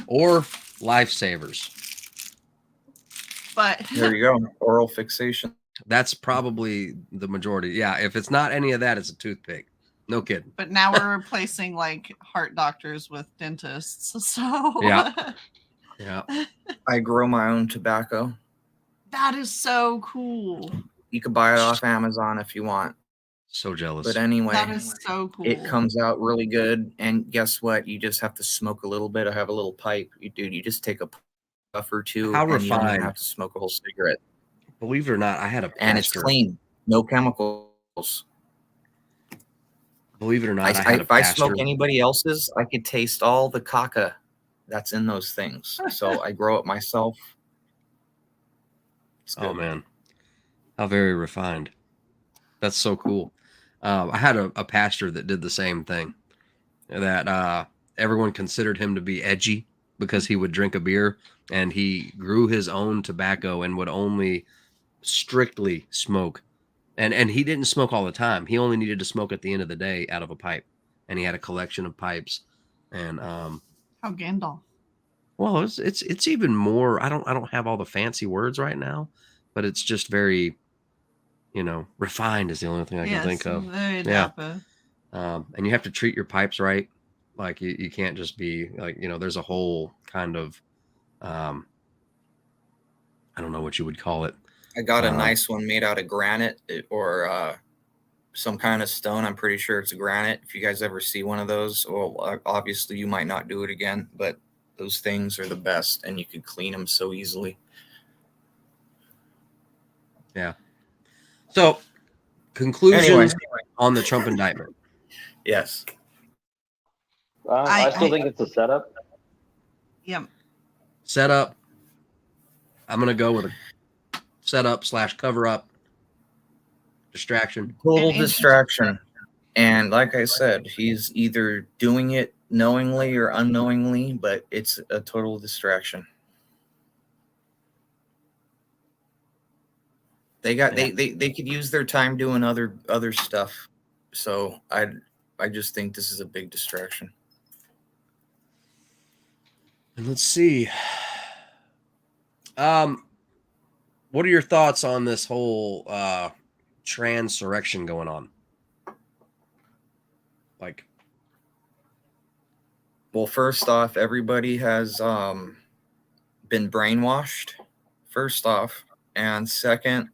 or lifesavers. But there you go, oral fixation. That's probably the majority. Yeah, if it's not any of that, it's a toothpick. No kidding. But now we're replacing like heart doctors with dentists. So yeah. I grow my own tobacco. That is so cool. You could buy it off Amazon if you want. So jealous. But anyway, that is so cool. It comes out really good. And guess what? You just have to smoke a little bit. I have a little pipe. You just take a puff or two. How and refined. You don't even have to smoke a whole cigarette. Believe it or not, I had a pastor. And it's clean. No chemicals. Believe it or not, if I smoke anybody else's, I could taste all the caca that's in those things. So I grow it myself. Oh man, how very refined. That's so cool. I had a pastor that did the same thing, that everyone considered him to be edgy because he would drink a beer, and he grew his own tobacco and would only strictly smoke. And he didn't smoke all the time. He only needed to smoke at the end of the day out of a pipe. And he had a collection of pipes. And how Gandalf. Well, it's even more. I don't have all the fancy words right now, but it's just very, refined is the only thing I can think of. Very dapper. And you have to treat your pipes right. Like you can't just be like, there's a whole kind of I don't know what you would call it. I got a nice one made out of granite or some kind of stone. I'm pretty sure it's granite. If you guys ever see one of those, well, obviously you might not do it again, but those things are the best, and you could clean them so easily. Yeah. So, conclusions Anyway. on the Trump indictment. Yes. I still think it's a setup. Yeah. Setup. I'm gonna go with a setup / cover up. Distraction. Total distraction. And like I said, he's either doing it knowingly or unknowingly, but it's a total distraction. They could use their time doing other stuff. So I just think this is a big distraction. And let's see. What are your thoughts on this whole transurrection going on? Like, well, first off, everybody has been brainwashed. First off, and second,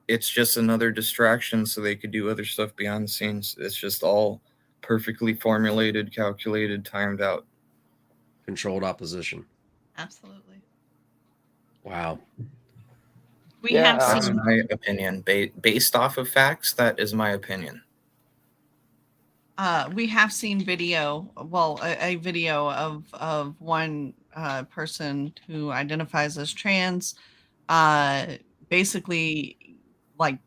it's just another distraction so they could do other stuff behind the scenes. It's just all perfectly formulated, calculated, timed out. Controlled opposition. Absolutely. Wow. That's my opinion. Based off of facts, that is my opinion. We have seen video, a video of one person who identifies as trans, basically like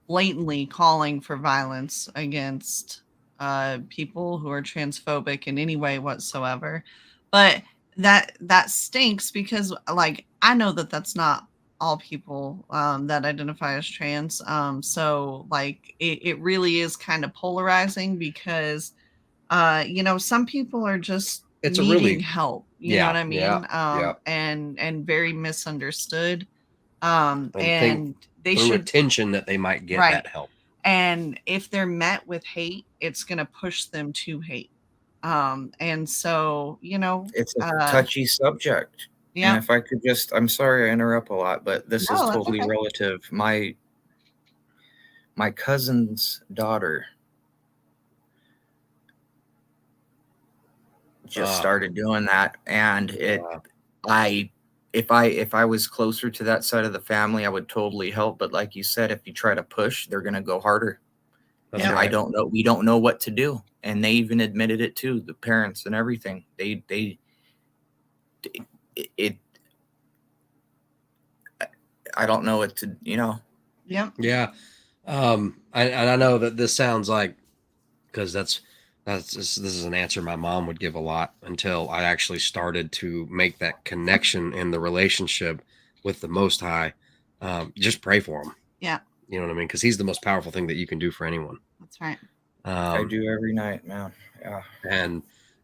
blatantly calling for violence against people who are transphobic in any way whatsoever. But that stinks because, like, I know that that's not all people that identify as trans. So like it really is kind of polarizing because some people are just needing help. You know what I mean? And very misunderstood. And they should attention that they might get that help. And if they're met with hate, it's going to push them to hate. And so, it's a touchy subject. Yeah. And if I could just, I'm sorry I interrupt a lot, but this is totally relative. My cousin's daughter just started doing that, and if I was closer to that side of the family, I would totally help. But like you said, if you try to push, they're going to go harder. And I don't know. We don't know what to do. And they even admitted it too, the parents and everything. I don't know what to, Yeah. Yeah. I know that this sounds like, because this is an answer my mom would give a lot until I actually started to make that connection in the relationship with the Most High. Just pray for him. Yeah. You know what I mean? Because he's the most powerful thing that you can do for anyone. That's right. I do every night, man. Yeah.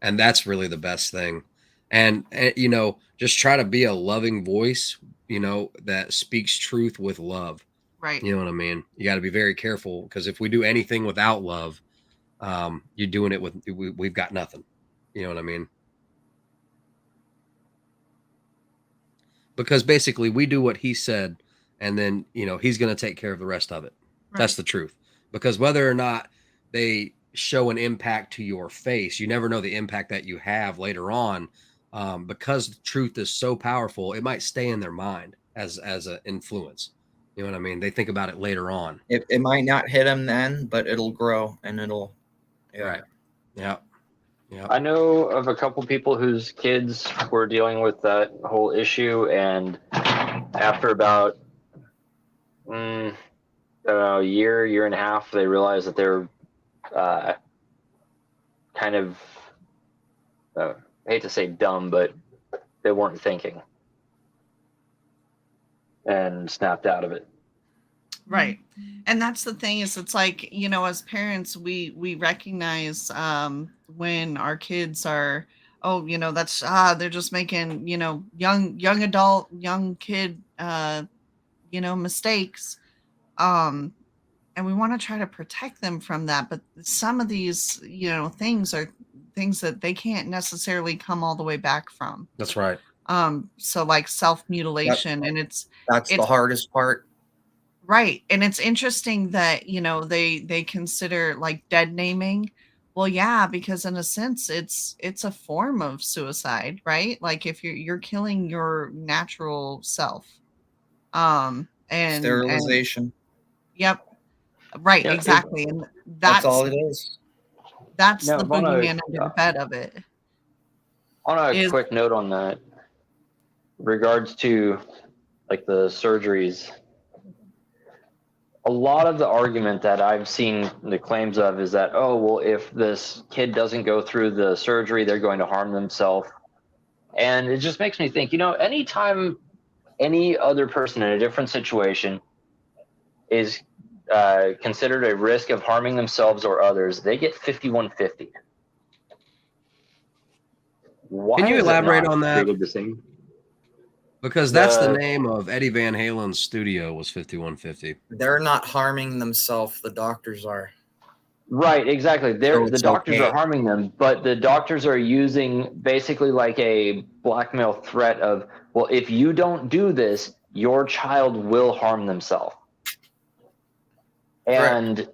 And that's really the best thing. And just try to be a loving voice, that speaks truth with love. Right. You know what I mean? You got to be very careful, because if we do anything without love, you're doing it with, we've got nothing. You know what I mean? Because basically we do what he said, and then, he's going to take care of the rest of it. Right. That's the truth. Because whether or not they show an impact to your face, you never know the impact that you have later on. Because the truth is so powerful, it might stay in their mind as an influence. You know what I mean? They think about it later on. It might not hit them then, but it'll grow and it'll. Yeah. Right. Yeah. Yeah. I know of a couple people whose kids were dealing with that whole issue, and after about a year and a half, they realized that they're kind of, I hate to say dumb, but they weren't thinking and snapped out of it. Right. And that's the thing, is it's like, as parents, we recognize when our kids are, that's, they're just making, young adult, young kid, mistakes. And we want to try to protect them from that. But some of these, things are things that they can't necessarily come all the way back from. That's right. So like self-mutilation, and That's the it's hardest part. right. And it's interesting that, they consider like dead naming. Well, yeah, because in a sense it's a form of suicide, right? Like if you're killing your natural self. And Sterilization. yep, right, Yeah, exactly. And That's that's all it is. that's now the boogeyman under the bed of it. on a Is quick note on that, regards to like the surgeries, a lot of the argument that I've seen the claims of is that, oh, well, if this kid doesn't go through the surgery, they're going to harm themselves. And it just makes me think, anytime any other person in a different situation is considered a risk of harming themselves or others, they get 5150. Why Can you is it elaborate not on that? treated the same? Because that's the name of Eddie Van Halen's studio was 5150. They're not harming themselves. The doctors are. Right, exactly. So The it's doctors okay. are harming them, but the doctors are using basically like a blackmail threat of, well, if you don't do this, your child will harm themselves. And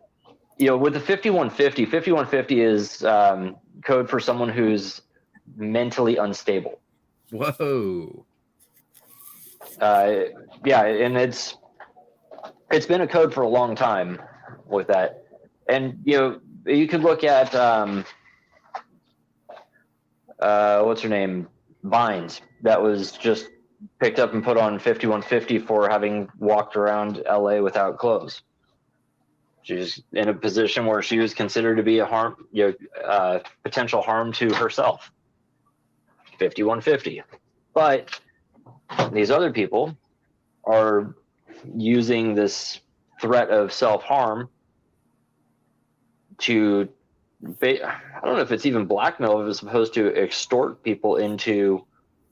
with the 5150, 5150 is code for someone who's mentally unstable. Whoa. Yeah, and it's been a code for a long time with that. And you could look at what's her name, Bynes, that was just picked up and put on 5150 for having walked around LA without clothes. She's in a position where she was considered to be a potential harm to herself. 5150. But these other people are using this threat of self-harm to, I don't know if it's even blackmail, as opposed to extort people into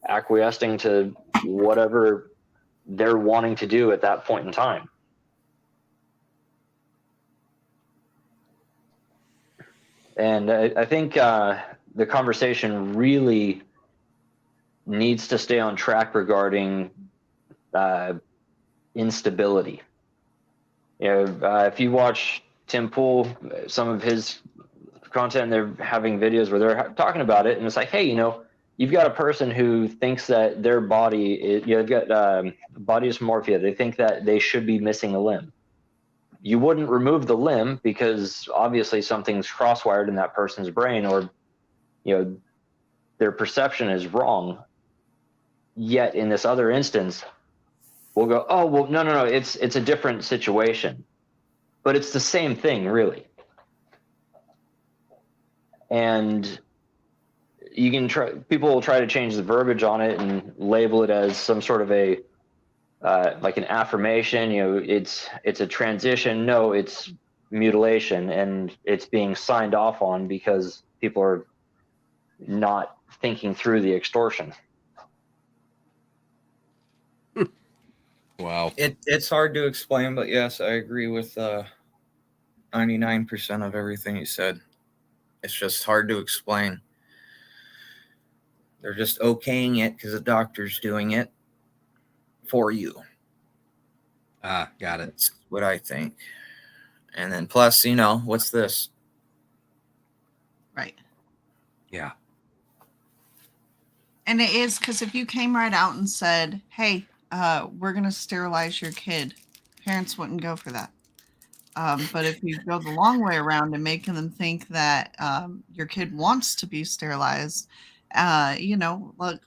acquiescing to whatever they're wanting to do at that point in time. And I think the conversation really needs to stay on track regarding instability. If you watch Tim Pool, some of his content, they're having videos where they're talking about it, and it's like, hey, you've got a person who thinks that their body is, you've got body dysmorphia. They think that they should be missing a limb. You wouldn't remove the limb because obviously something's crosswired in that person's brain, or their perception is wrong. Yet in this other instance, we'll go, oh, well, no, it's a different situation, but it's the same thing, really. And people will try to change the verbiage on it and label it as some sort of a like an affirmation. It's a transition. No, it's mutilation, and it's being signed off on because people are not thinking through the extortion. Wow. It's hard to explain, but yes, I agree with 99% of everything you said. It's just hard to explain. They're just okaying it because the doctor's doing it for you. Got it. That's what I think. And then plus, what's this? right. Yeah. And it is because if you came right out and said, hey, we're going to sterilize your kid, parents wouldn't go for that. But if you go the long way around and making them think that your kid wants to be sterilized, look,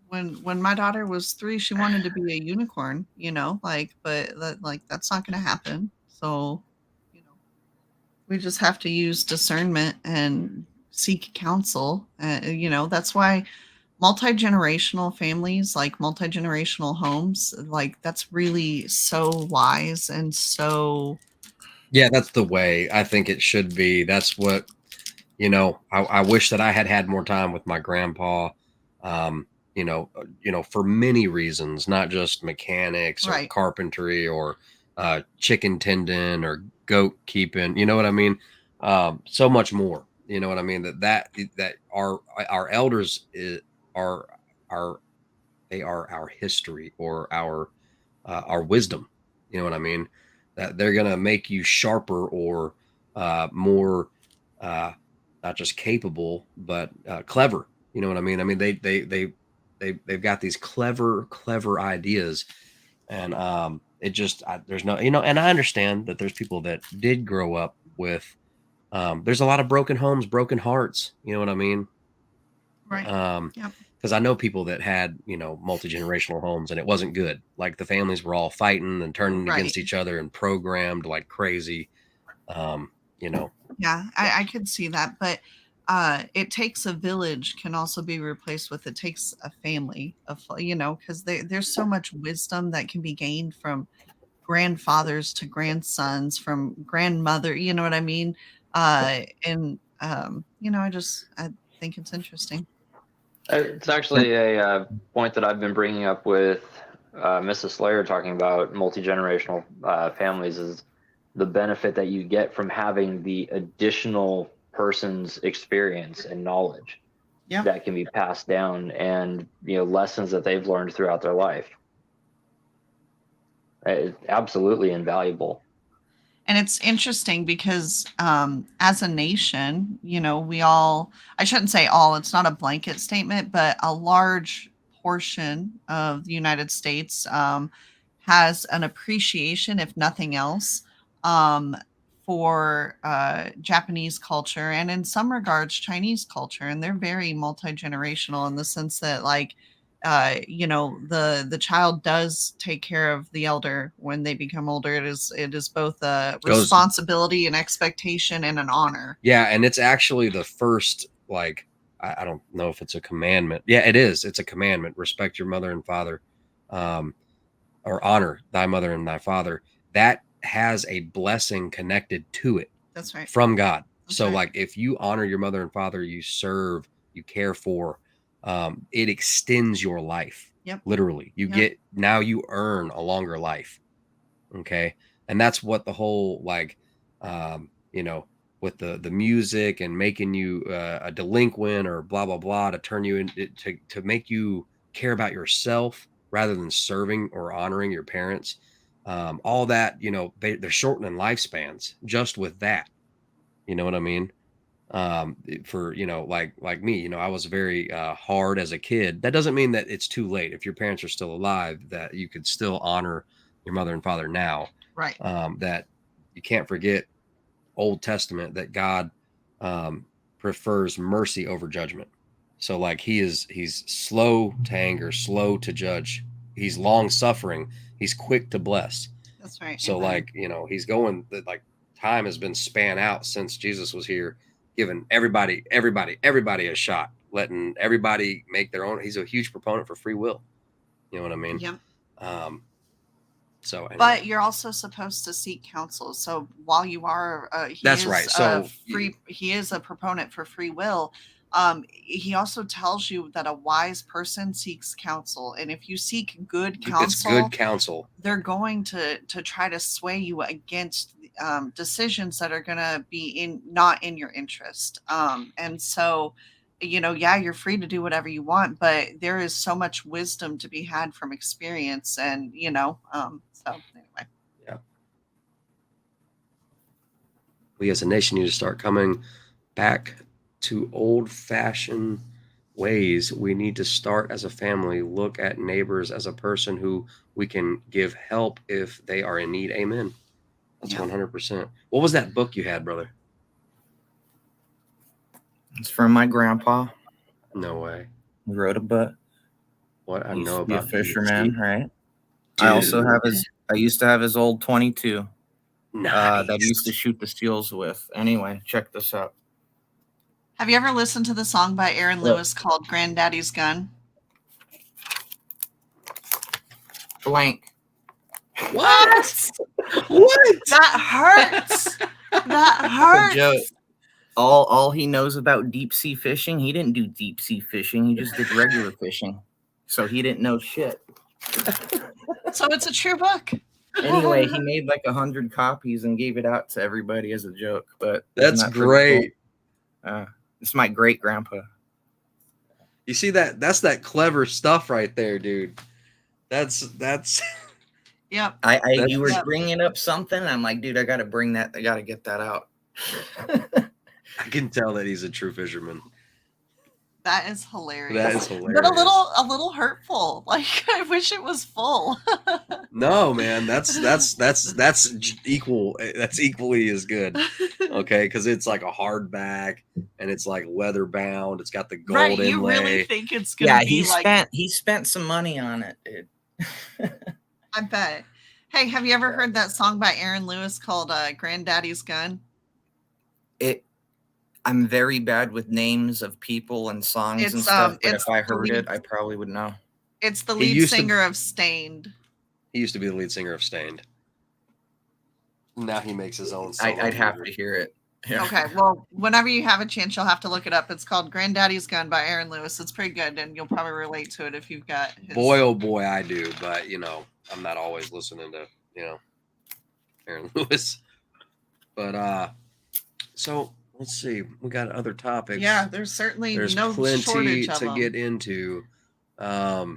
when my daughter was 3, she wanted to be a unicorn, but that's not going to happen. So, we just have to use discernment and seek counsel. That's why multi-generational families, like multi-generational homes, like that's really so wise and so. Yeah, that's the way I think it should be. That's what, I wish that I had more time with my grandpa, for many reasons, not just mechanics or Right. carpentry or chicken tendon or goat keeping, you know what I mean? So much more, you know what I mean? That our elders are They are our history or our wisdom. You know what I mean? That they're gonna make you sharper or more not just capable but clever. You know what I mean? I mean they've got these clever ideas, and it just there's no, you know, and I understand that there's people that did grow up with there's a lot of broken homes, broken hearts. You know what I mean? Right. Um, Yep. because I know people that had, you know, multi-generational homes and it wasn't good. Like the families were all fighting and turning Right. against each other and programmed like crazy. You know, Yeah, I could see that, but it takes a village can also be replaced with it takes a family of, you know, because there's so much wisdom that can be gained from grandfathers to grandsons, from grandmother, you know what I mean? And you know, I think it's interesting. It's actually a point that I've been bringing up with Mrs. Slayer, talking about multi-generational families, is the benefit that you get from having the additional person's experience and knowledge Yeah. that can be passed down, and, you know, lessons that they've learned throughout their life. It's absolutely invaluable. And it's interesting because as a nation, you know, we all, I shouldn't say all, it's not a blanket statement, but a large portion of the United States has an appreciation, if nothing else, um, for Japanese culture and in some regards Chinese culture. And they're very multi generational in the sense that, like, you know, the child does take care of the elder when they become older. It is both a goes, responsibility, an expectation, and an honor. yeah, and it's actually the first, like, I don't know if it's a commandment. Yeah, it is. It's a commandment. Respect your mother and father, or honor thy mother and thy father. That has a blessing connected to it. That's right. From God. That's So right. like if you honor your mother and father, you serve, you care for, it extends your life. Yep. Literally. You Yep. get, now you earn a longer life. Okay. And that's what the whole, like, you know, with the music and making you a delinquent or blah blah blah to turn you into, to make you care about yourself rather than serving or honoring your parents. All that, you know, they're shortening lifespans just with that. You know what I mean? For, you know, like me, you know, I was very hard as a kid. That doesn't mean that it's too late. If your parents are still alive, that you could still honor your mother and father now. Right. That you can't forget Old Testament, that God prefers mercy over judgment. So like he's slow to anger, slow to judge. He's long suffering. He's quick to bless. That's right. So Amen. like, you know, he's going, like, time has been span out since Jesus was here, giving everybody a shot, letting everybody make their own. He's a huge proponent for free will. You know what I mean? Yep. So anyway. But you're also supposed to seek counsel. So while you are, That's right. So he is a proponent for free will. He also tells you that a wise person seeks counsel, and if you seek good counsel, it's good counsel. They're going to try to sway you against decisions that are going to be not in your interest. And so, you know, yeah, you're free to do whatever you want, but there is so much wisdom to be had from experience, and you know, so anyway. Yeah. We as a nation need to start coming back to old-fashioned ways. We need to start as a family, look at neighbors as a person who we can give help if they are in need. Amen. That's 100%. What was that book you had, brother? It's from my grandpa. No way. He wrote a book. What I He used know to be about a fisherman, right? Dude. I also have I used to have his old 22. Nice. That he used to shoot the seals with. Anyway, check this out. Have you ever listened to the song by Aaron Lewis called Granddaddy's Gun? Blank. What? What? That hurts. That hurts. Joe, all he knows about deep sea fishing, he didn't do deep sea fishing. He just did regular fishing. So he didn't know shit. So it's a true book. Anyway, he made like 100 copies and gave it out to everybody as a joke. But that's great. It's my great grandpa. You see that? That's that clever stuff right there, dude. That's Yep. You were Yep. bringing up something. I'm like, dude, I got to bring that. I got to get that out. I can tell that he's a true fisherman. That is hilarious. That is hilarious. But a little hurtful. Like, I wish it was full. No, man, that's equal. That's equally as good. Okay, because it's like a hardback and it's like leather bound. It's got the gold Right, inlay. you really think it's gonna be like? He spent some money on it, dude. I bet. Hey, have you ever heard that song by Aaron Lewis called "Granddaddy's Gun"? I'm very bad with names of people and songs and stuff, but if I heard it, I probably would know. It's the lead singer of Stained. He used to be the lead singer of Stained. Now he makes his own song. I'd have to hear it. Yeah. Okay, well, whenever you have a chance, you'll have to look it up. It's called "Granddaddy's Gun" by Aaron Lewis. It's pretty good, and you'll probably relate to it if you've got his... Boy, oh boy, I do. But, you know, I'm not always listening to, you know, Aaron Lewis. But, so... Let's see. We got other topics. Yeah, there's certainly there's no plenty shortage of to them. get into. Oh,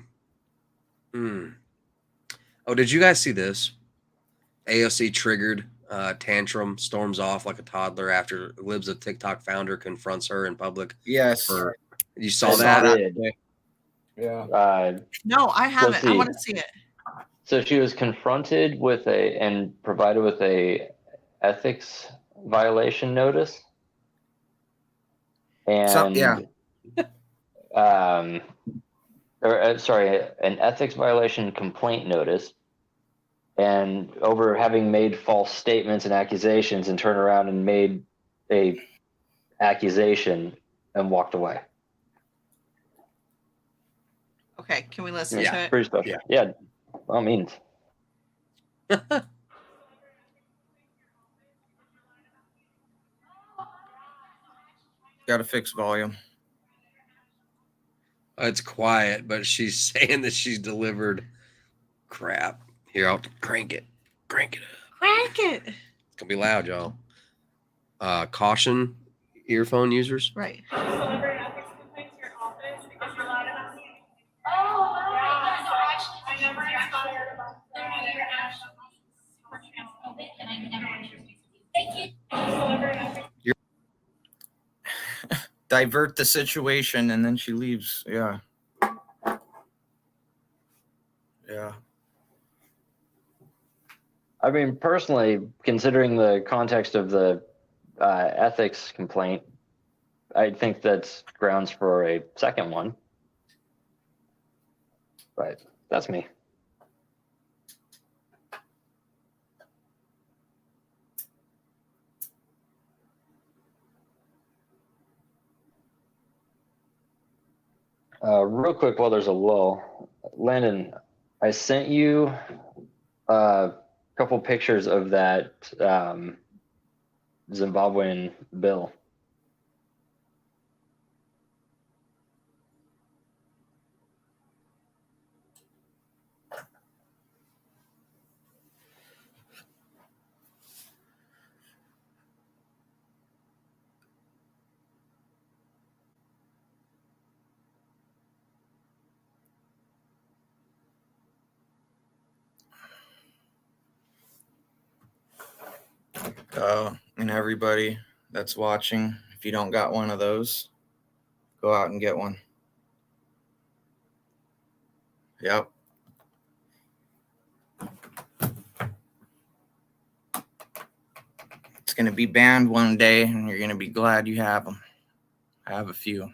did you guys see this? AOC triggered tantrum, storms off like a toddler after Libs of TikTok founder confronts her in public. Yes. You saw that? Yeah. No, I haven't. I want to see it. So she was confronted with and provided with a ethics violation notice. And an ethics violation complaint notice, and over having made false statements and accusations, and turned around and made a accusation and walked away. Okay, can we listen to it? Pretty special. Yeah, by all means. Got to fix volume. It's quiet, but she's saying that she's delivered crap. Here, I'll crank it. Crank it up. Crank it. It's going to be loud, y'all. Caution, earphone users. Right. Divert the situation, and then she leaves. Yeah. I mean, personally, considering the context of the ethics complaint, I think that's grounds for a second one. But that's me. Real quick, while there's a lull, Landon, I sent you a couple pictures of that Zimbabwean bill. And everybody that's watching, if you don't got one of those, go out and get one. Yep. It's going to be banned one day, and you're going to be glad you have them. I have a few.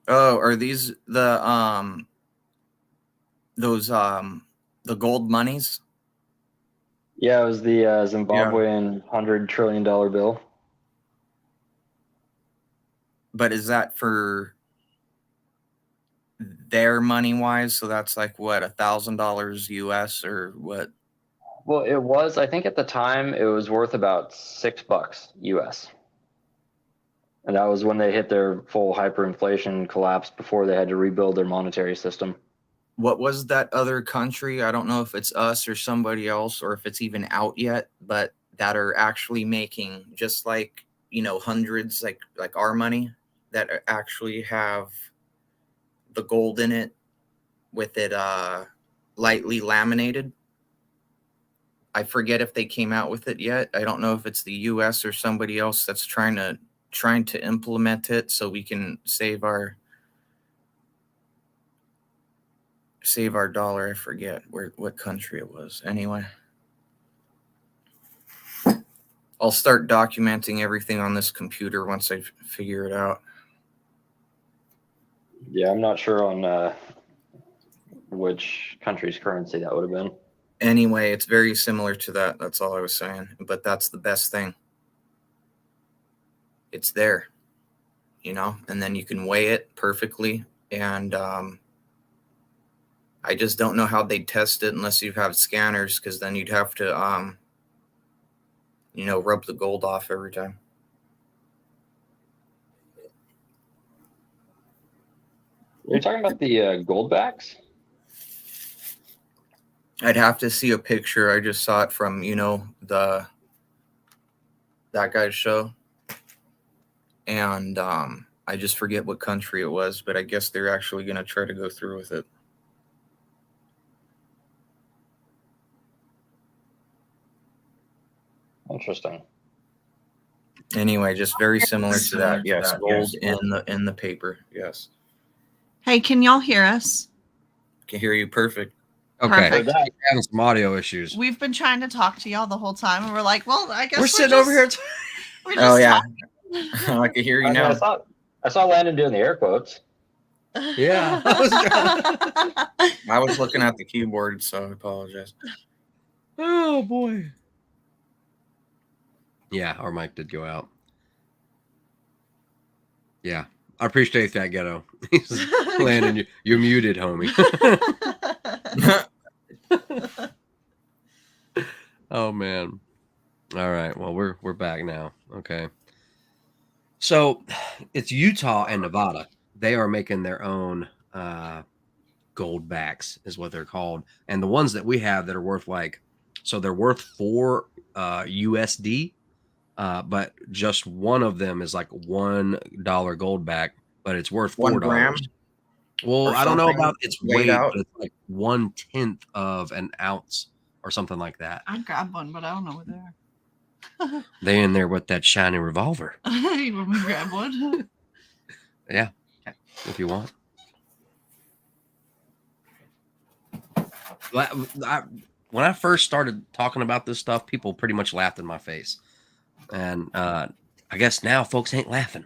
Oh, are these the gold monies? Yeah, it was the Zimbabwean $100 trillion bill. But is that for their money wise? So that's like what, $1,000 US or what? Well, it was, I think at the time it was worth about $6 US. And that was when they hit their full hyperinflation collapse before they had to rebuild their monetary system. What was that other country? I don't know if it's us or somebody else, or if it's even out yet, but that are actually making, just like, hundreds, like our money, that actually have the gold in it with it lightly laminated. I forget if they came out with it yet. I don't know if it's the US or somebody else that's trying to implement it so we can save our dollar. I forget what country it was. Anyway, I'll start documenting everything on this computer once I figure it out. Yeah, I'm not sure on which country's currency that would have been. Anyway, it's very similar to that. That's all I was saying. But that's the best thing. It's there, and then you can weigh it perfectly. And I just don't know how they'd test it unless you have scanners, because then you'd have to, rub the gold off every time. You're talking about the gold backs? I'd have to see a picture. I just saw it from, that guy's show. And I just forget what country it was, but I guess they're actually going to try to go through with it. Interesting. Anyway, just very similar to that. Yes, gold in the paper. Yes. Hey, can y'all hear us? Can hear you perfect. Okay. Perfect. We're having some audio issues. We've been trying to talk to y'all the whole time, and we're like, well, I guess We're sitting over here. We're just talking. I can hear you now. I saw Landon doing the air quotes. Yeah. I was looking at the keyboard, so I apologize. Oh boy. Yeah, our mic did go out. Yeah. I appreciate that, Ghetto. Landon, you're muted, homie. Oh man. All right. Well, we're back now. Okay. So it's Utah and Nevada. They are making their own gold backs, is what they're called. And the ones that we have that are worth they're worth $4 USD. But just one of them is like $1 gold back, but it's worth $4. 1 gram? Well, I don't know about its weight, out. but it's like 1/10 of an ounce or something like that. I'd grab one, but I don't know what they are. They in there with that shiny revolver. You want me to grab one? Yeah, if you want. When I first started talking about this stuff, people pretty much laughed in my face. And I guess now folks ain't laughing.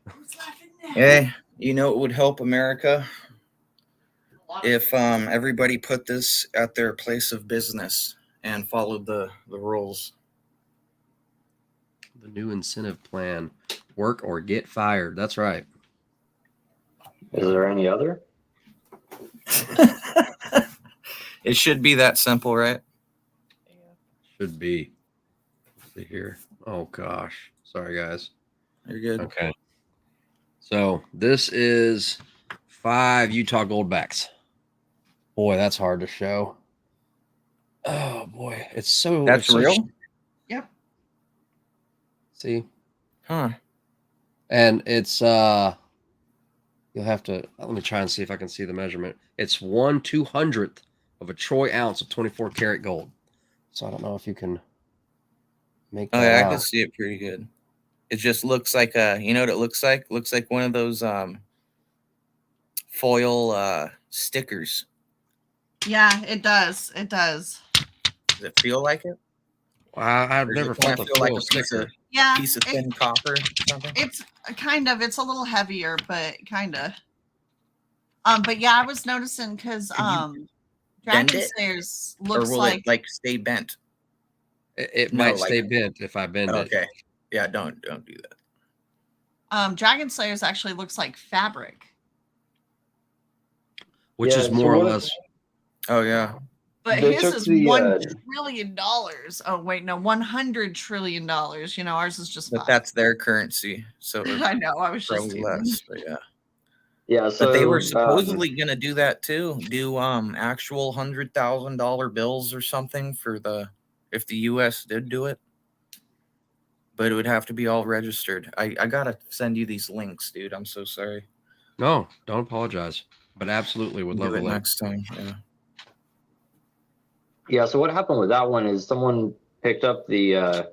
Who's laughing now? Hey, it would help America if everybody put this at their place of business and followed the rules. The new incentive plan: work or get fired. That's right. Is there any other? It should be that simple, right? Should be. Let's see here. Oh gosh. Sorry guys. You're good. Okay. So this is 5 Utah Goldbacks. Boy, that's hard to show. Oh boy, it's so. That's real? Yep. See? Huh. And it's you'll have to let me try and see if I can see the measurement. It's 1/200th of a troy ounce of 24 karat gold. So I don't know if you can make that I out. can see it pretty good. It just looks like you know what it looks like? Looks like one of those foil stickers. Yeah, it does. It does. Does it feel like it? I've Or never does it kinda felt a feel like foil a piece sticker. of Yeah. thin copper or something? It's kind of. It's a little heavier, but kind of. But yeah, I was noticing because bend Dragon it? Slayers Or looks will like it stay bent? It No, might like- stay bent if I bend it. Okay. Yeah, don't do that. Dragon Slayers actually looks like fabric. Which Yeah, is so more or what- less. Oh yeah. But They his took is the, $1 trillion. Oh wait, no, $100 trillion. Ours is just But 5. that's their currency. So it's I know. I was just probably teasing. less. But yeah. Yeah, so But they were supposedly gonna do that too. Do actual $100,000 bills or something for the if the U.S. did do it, but it would have to be all registered. I gotta send you these links, dude. I'm so sorry. No, don't apologize. But absolutely would love Do a it link. next time. Yeah. Yeah. So what happened with that one is someone picked up a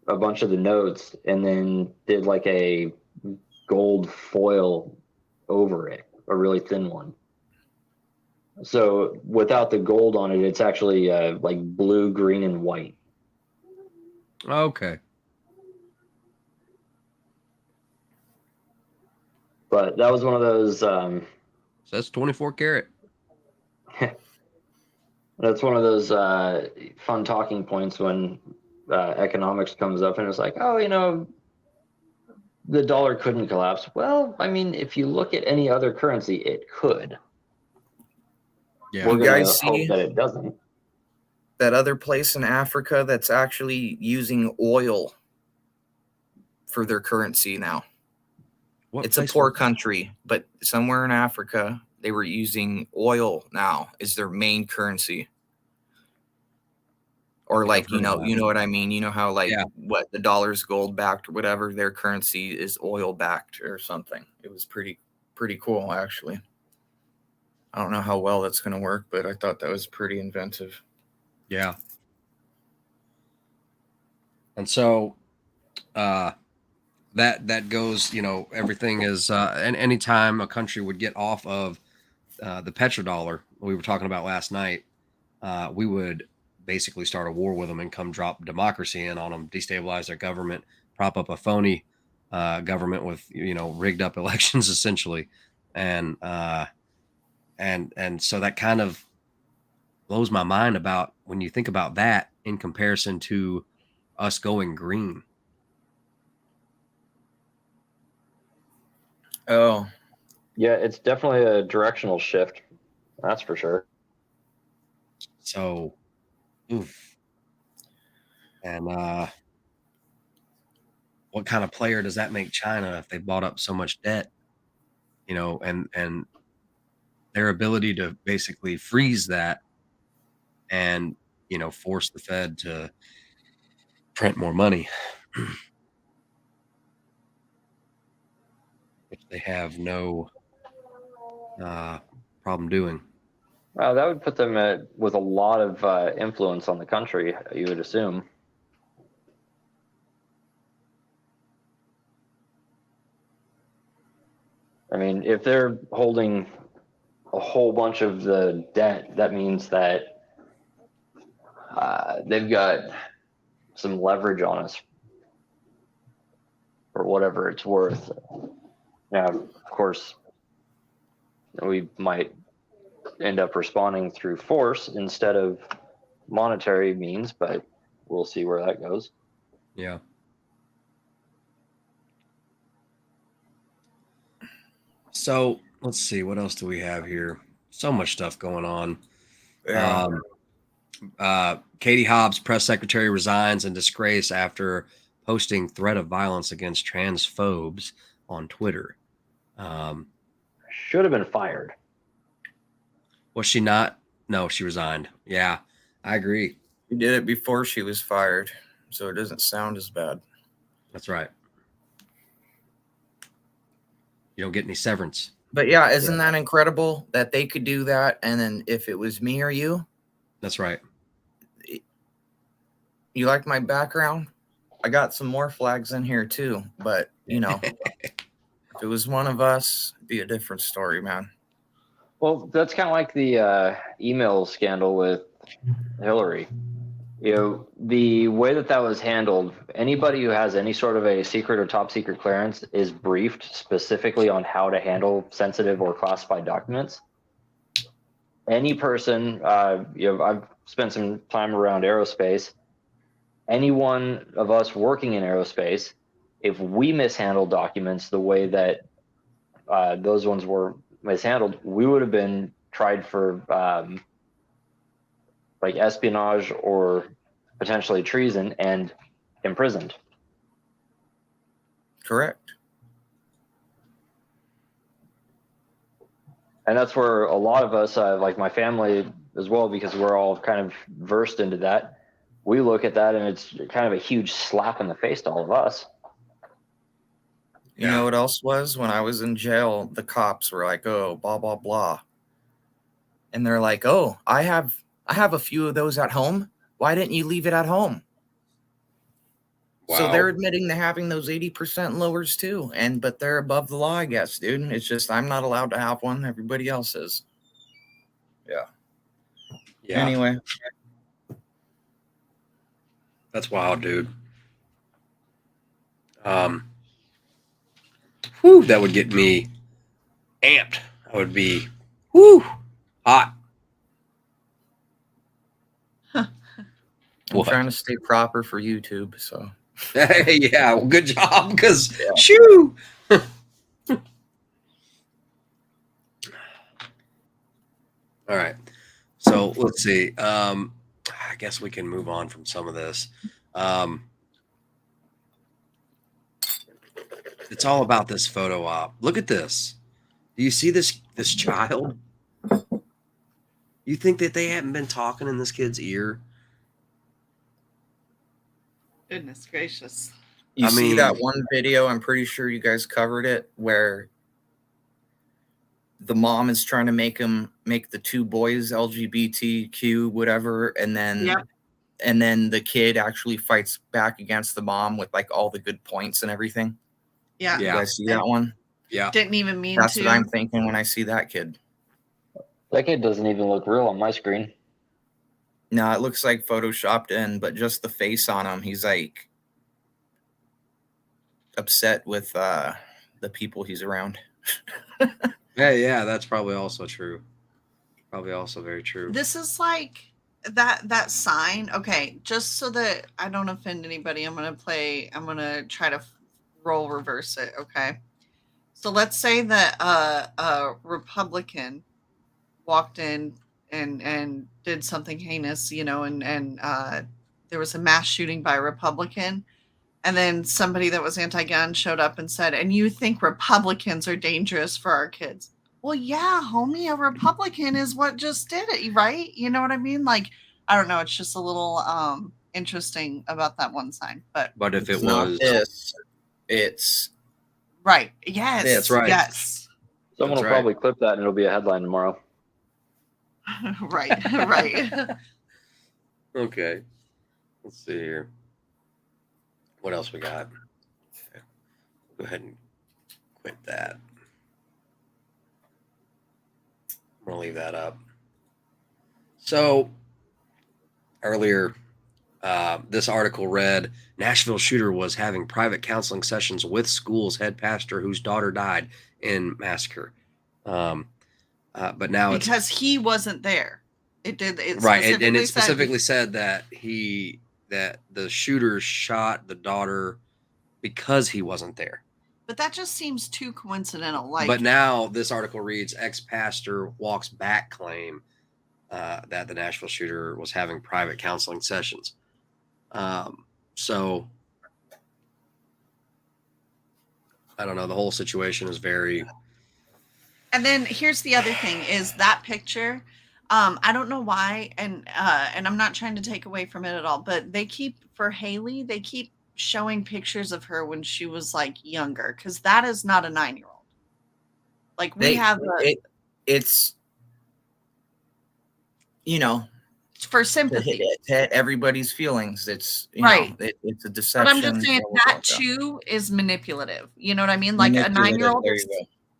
bunch of the notes and then did like a gold foil over it, a really thin one. So without the gold on it, it's actually like blue, green, and white. Okay. But that was one of those. So that's 24 karat. That's one of those fun talking points when economics comes up, and it's like, oh, the dollar couldn't collapse. Well, I mean, if you look at any other currency, it could. Yeah. We're You gonna guys hope see that it doesn't. that other place in Africa that's actually using oil for their currency now? What It's a place poor was that? country, but somewhere in Africa, they were using oil now as their main currency. Or Yeah, like, I've heard of that. you know what I mean? You know how like Yeah. what the dollar's gold backed or whatever, their currency is oil backed or something. It was pretty cool actually. I don't know how well that's going to work, but I thought that was pretty inventive. Yeah. And so that goes, everything is and anytime a country would get off of the petrodollar we were talking about last night, we would basically start a war with them and come drop democracy in on them, destabilize their government, prop up a phony government with rigged up elections essentially, and so that kind of blows my mind about when you think about that in comparison to us going green. Oh, Yeah, it's definitely a directional shift. That's for sure. So, oof. And what kind of player does that make China if they bought up so much debt? And their ability to basically freeze that and force the Fed to print more money, which they have no problem doing. That would put them with a lot of influence on the country, you would assume. I mean, if they're holding a whole bunch of the debt, that means that they've got some leverage on us for whatever it's worth. Now, of course, we might end up responding through force instead of monetary means, but we'll see where that goes. Yeah. So let's see, what else do we have here? So much stuff going on. yeah. Katie Hobbs, press secretary, resigns in disgrace after posting threat of violence against transphobes on Twitter. Should have been fired. Was she not? No, she resigned. Yeah, I agree. She did it before she was fired, so it doesn't sound as bad. That's right. You don't get any severance. But yeah, isn't that incredible that they could do that? And then if it was me or you, That's right. you like my background? I got some more flags in here too. But, if it was one of us, it'd be a different story, man. Well, that's kind of like the email scandal with Hillary. The way that was handled, anybody who has any sort of a secret or top secret clearance is briefed specifically on how to handle sensitive or classified documents. Any person, I've spent some time around aerospace. Any one of us working in aerospace, if we mishandled documents the way that those ones were mishandled, we would have been tried for like espionage or potentially treason and imprisoned. Correct. And that's where a lot of us, like my family as well, because we're all kind of versed into that, we look at that and it's kind of a huge slap in the face to all of us. You know what else was? When I was in jail, the cops were like, "Oh, blah blah blah," and they're like, "Oh, I have a few of those at home. Why didn't you leave it at home?" Wow. So they're admitting to having those 80% lowers too, but they're above the law, I guess, dude. It's just I'm not allowed to have one. Everybody else is. Yeah. Anyway, that's wild, dude. Whew, that would get me amped. I would be, hot. I'm trying to stay proper for YouTube, so. Yeah, well, good job, because shoo. All right, so let's see. I guess we can move on from some of this. It's all about this photo op. Look at this. Do you see this child? You think that they haven't been talking in this kid's ear? Goodness gracious. You see that one video, I'm pretty sure you guys covered it, where the mom is trying to make the two boys LGBTQ whatever, and then the kid actually fights back against the mom with like all the good points and everything. Yeah. You guys see that one? Yeah. Didn't even mean That's to. what I'm thinking when I see that kid. That kid doesn't even look real on my screen. No, it looks like photoshopped in, but just the face on him, he's like upset with the people he's around. Yeah, that's probably also true. Probably also very true. This is like that sign. Okay, just so that I don't offend anybody, I'm gonna try to role reverse it. Okay, so let's say that a Republican walked in and did something heinous, and there was a mass shooting by a Republican. And then somebody that was anti-gun showed up and said, "And you think Republicans are dangerous for our kids?" Well, yeah, homie, a Republican is what just did it, right? You know what I mean? Like, I don't know. It's just a little interesting about that one sign. But if it not was this, it's right. Yes. Yeah, that's right. Yes. Someone will probably clip that and it'll be a headline tomorrow. Right. Right. Okay. Let's see here. What else we got? Okay. Go ahead and quit that. I'm going to leave that up. So earlier, this article read, Nashville shooter was having private counseling sessions with school's head pastor whose daughter died in massacre. But now because he wasn't there. It right. And it specifically said that the shooter shot the daughter because he wasn't there. But that just seems too coincidental. But now this article reads, ex-pastor walks back claim that the Nashville shooter was having private counseling sessions. So I don't know. The whole situation is very. And then here's the other thing: is that picture. I don't know why, and I'm not trying to take away from it at all, but they keep showing pictures of her when she was like younger, because that is not a 9-year-old. Like it's for sympathy, to everybody's feelings. It's right. It's a deception. But I'm just saying that too is manipulative. You know what I mean? Like a 9-year-old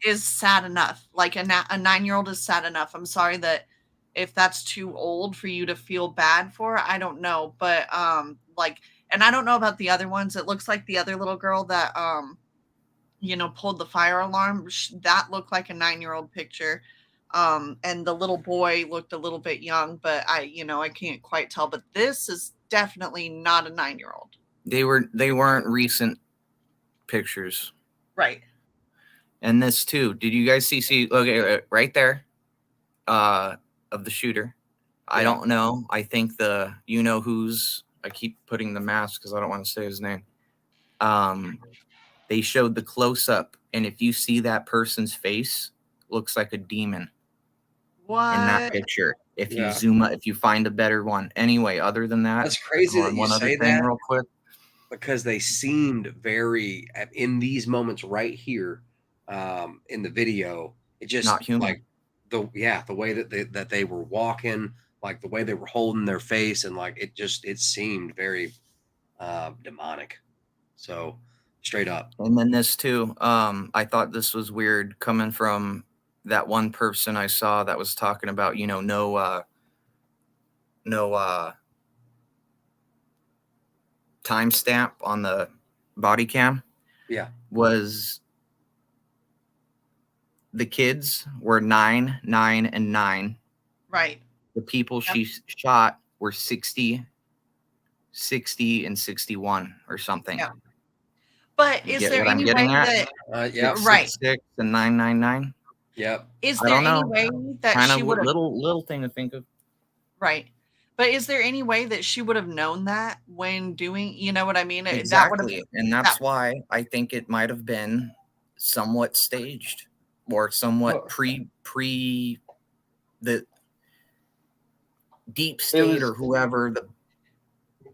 is sad enough. Like a 9-year-old is sad enough. I'm sorry that if that's too old for you to feel bad for, I don't know. But and I don't know about the other ones. It looks like the other little girl that pulled the fire alarm, that looked like a 9-year-old picture. And the little boy looked a little bit young, but I can't quite tell. But this is definitely not a 9-year-old. They weren't recent pictures, right? And this too. Did you guys see? Okay, right there, of the shooter. Yeah. I don't know. I think who's. I keep putting the mask because I don't want to say his name. They showed the close up, and if you see that person's face, looks like a demon. What? In that picture. If Yeah. you zoom up, if you find a better one. Anyway, other than that, That's crazy that you one other say thing that, real quick. because they seemed very, in these moments right here, in the video, it just Not human. like the way that they were walking, like the way they were holding their face, and like it seemed very demonic. So straight up. And then this too, I thought this was weird coming from that one person I saw that was talking about, you know, no timestamp on the body cam. Yeah. Was the kids were 9, 9, and 9. Right. The people she shot were 60, 60, and 61 or something. Yeah. But You is get there what I'm any way getting at? that Yeah. right? 6, and 999. Yep. Is I there don't any know. way that Kind she of would have little thing to think of. right? But is there any way that she would have known that when doing, you know what I mean? That would have Exactly. And that's that why I think it might have been somewhat staged or somewhat Well, pre the deep it state was or whoever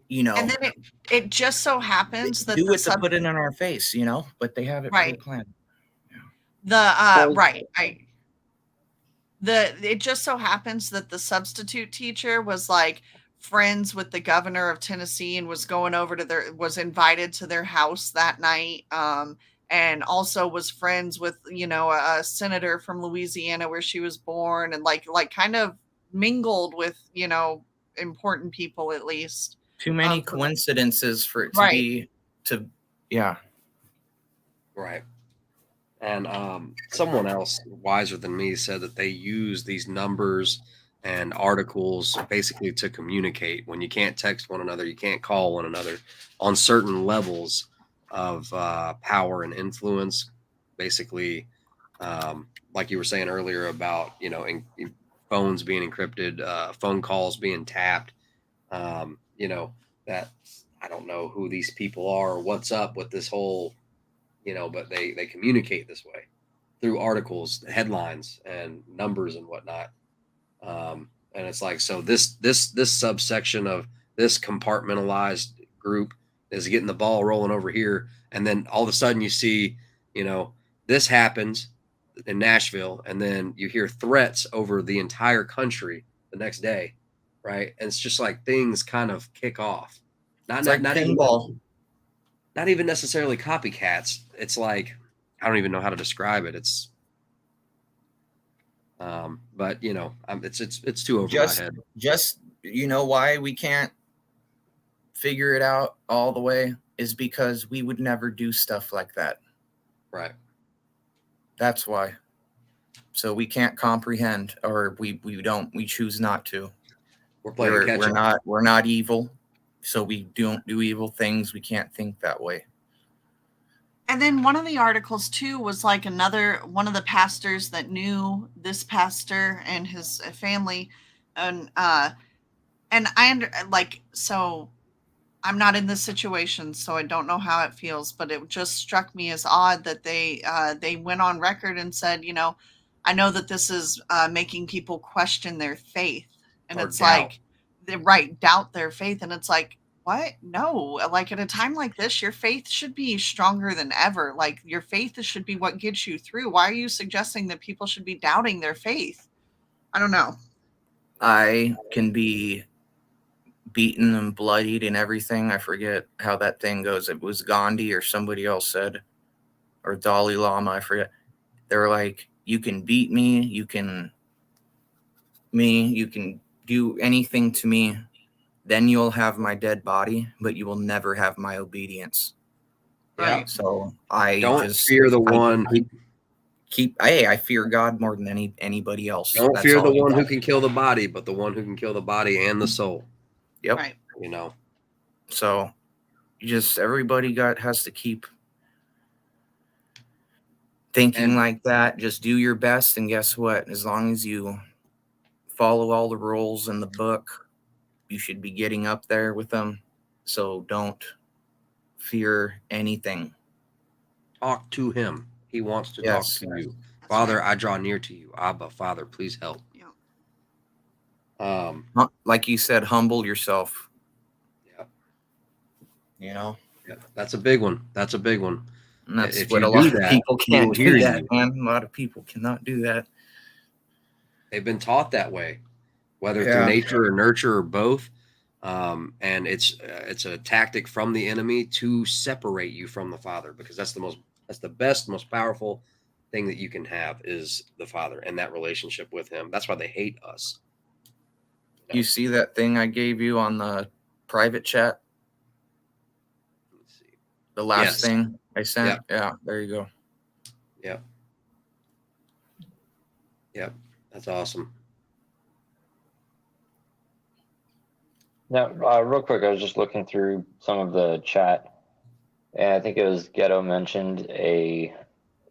you know and then it just so happens that do the it to put it in our face, you know, but they have it right. pre-planned. The well, right. It just so happens that the substitute teacher was like friends with the governor of Tennessee and was going over to was invited to their house that night. And also was friends with, you know, a senator from Louisiana where she was born, and like kind of mingled with, you know, important people at least. Too many So coincidences for it to right. be yeah. right. And someone else wiser than me said that they use these numbers and articles basically to communicate. When you can't text one another, you can't call one another on certain levels of power and influence. Basically, like you were saying earlier about, you know, phones being encrypted, phone calls being tapped. You know, that I don't know who these people are or what's up with this whole, you know, but they communicate this way through articles, headlines, and numbers and whatnot. And it's like, so this subsection of this compartmentalized group is getting the ball rolling over here, and then all of a sudden you see, you know, this happens in Nashville, and then you hear threats over the entire country the next day, right? And it's just like things kind of kick off. It's like pinball. Not even necessarily copycats. It's like, I don't even know how to describe it. It's but you know, it's too over my head. Just you know why we can't figure it out all the way is because we would never do stuff like that. Right. That's why. So we can't comprehend, or we choose not to. We're playing catch up. We're not evil. So we don't do evil things. We can't think that way. And then one of the articles too was like one of the pastors that knew this pastor and his family, and so I'm not in this situation, so I don't know how it feels, but it just struck me as odd that they went on record and said, you know, I know that this is making people question their faith, and Or it's doubt. like they doubt their faith, and it's like, what? No, like at a time like this, your faith should be stronger than ever. Like your faith should be what gets you through. Why are you suggesting that people should be doubting their faith? I don't know. I can be beaten and bloodied and everything. I forget how that thing goes. It was Gandhi or somebody else said, or Dalai Lama, I forget. They're like, you can beat me, you can do anything to me, then you'll have my dead body, but you will never have my obedience. Right. So I don't fear the one who I fear God more than anybody else. don't That's fear the all you one who got. can kill the body, but the one who can kill the body and the soul. Yep. Right. You know. So everybody has to keep thinking like that. Just do your best, and guess what? As long as you follow all the rules in the book, you should be getting up there with them. So don't fear anything. Talk to him. He wants to Yes. talk to you. Father, I draw near to you. Abba, Father, please help. Yeah. Like you said, humble yourself. Yeah. You know, Yeah, that's a big one. That's a big one. and that's If what you a lot do of that, people he will can't hear do. That, you. man. A lot of people cannot do that. They've been taught that way, whether through Yeah. nature or nurture or both. And it's a tactic from the enemy to separate you from the Father, because that's the best, most powerful thing that you can have is the Father and that relationship with Him. That's why they hate us. You see that thing I gave you on the private chat? Let's see. The last Yes. thing I sent? Yep. Yeah, there you go. Yep. Yep. That's awesome. Now, real quick, I was just looking through some of the chat, and I think it was Ghetto mentioned a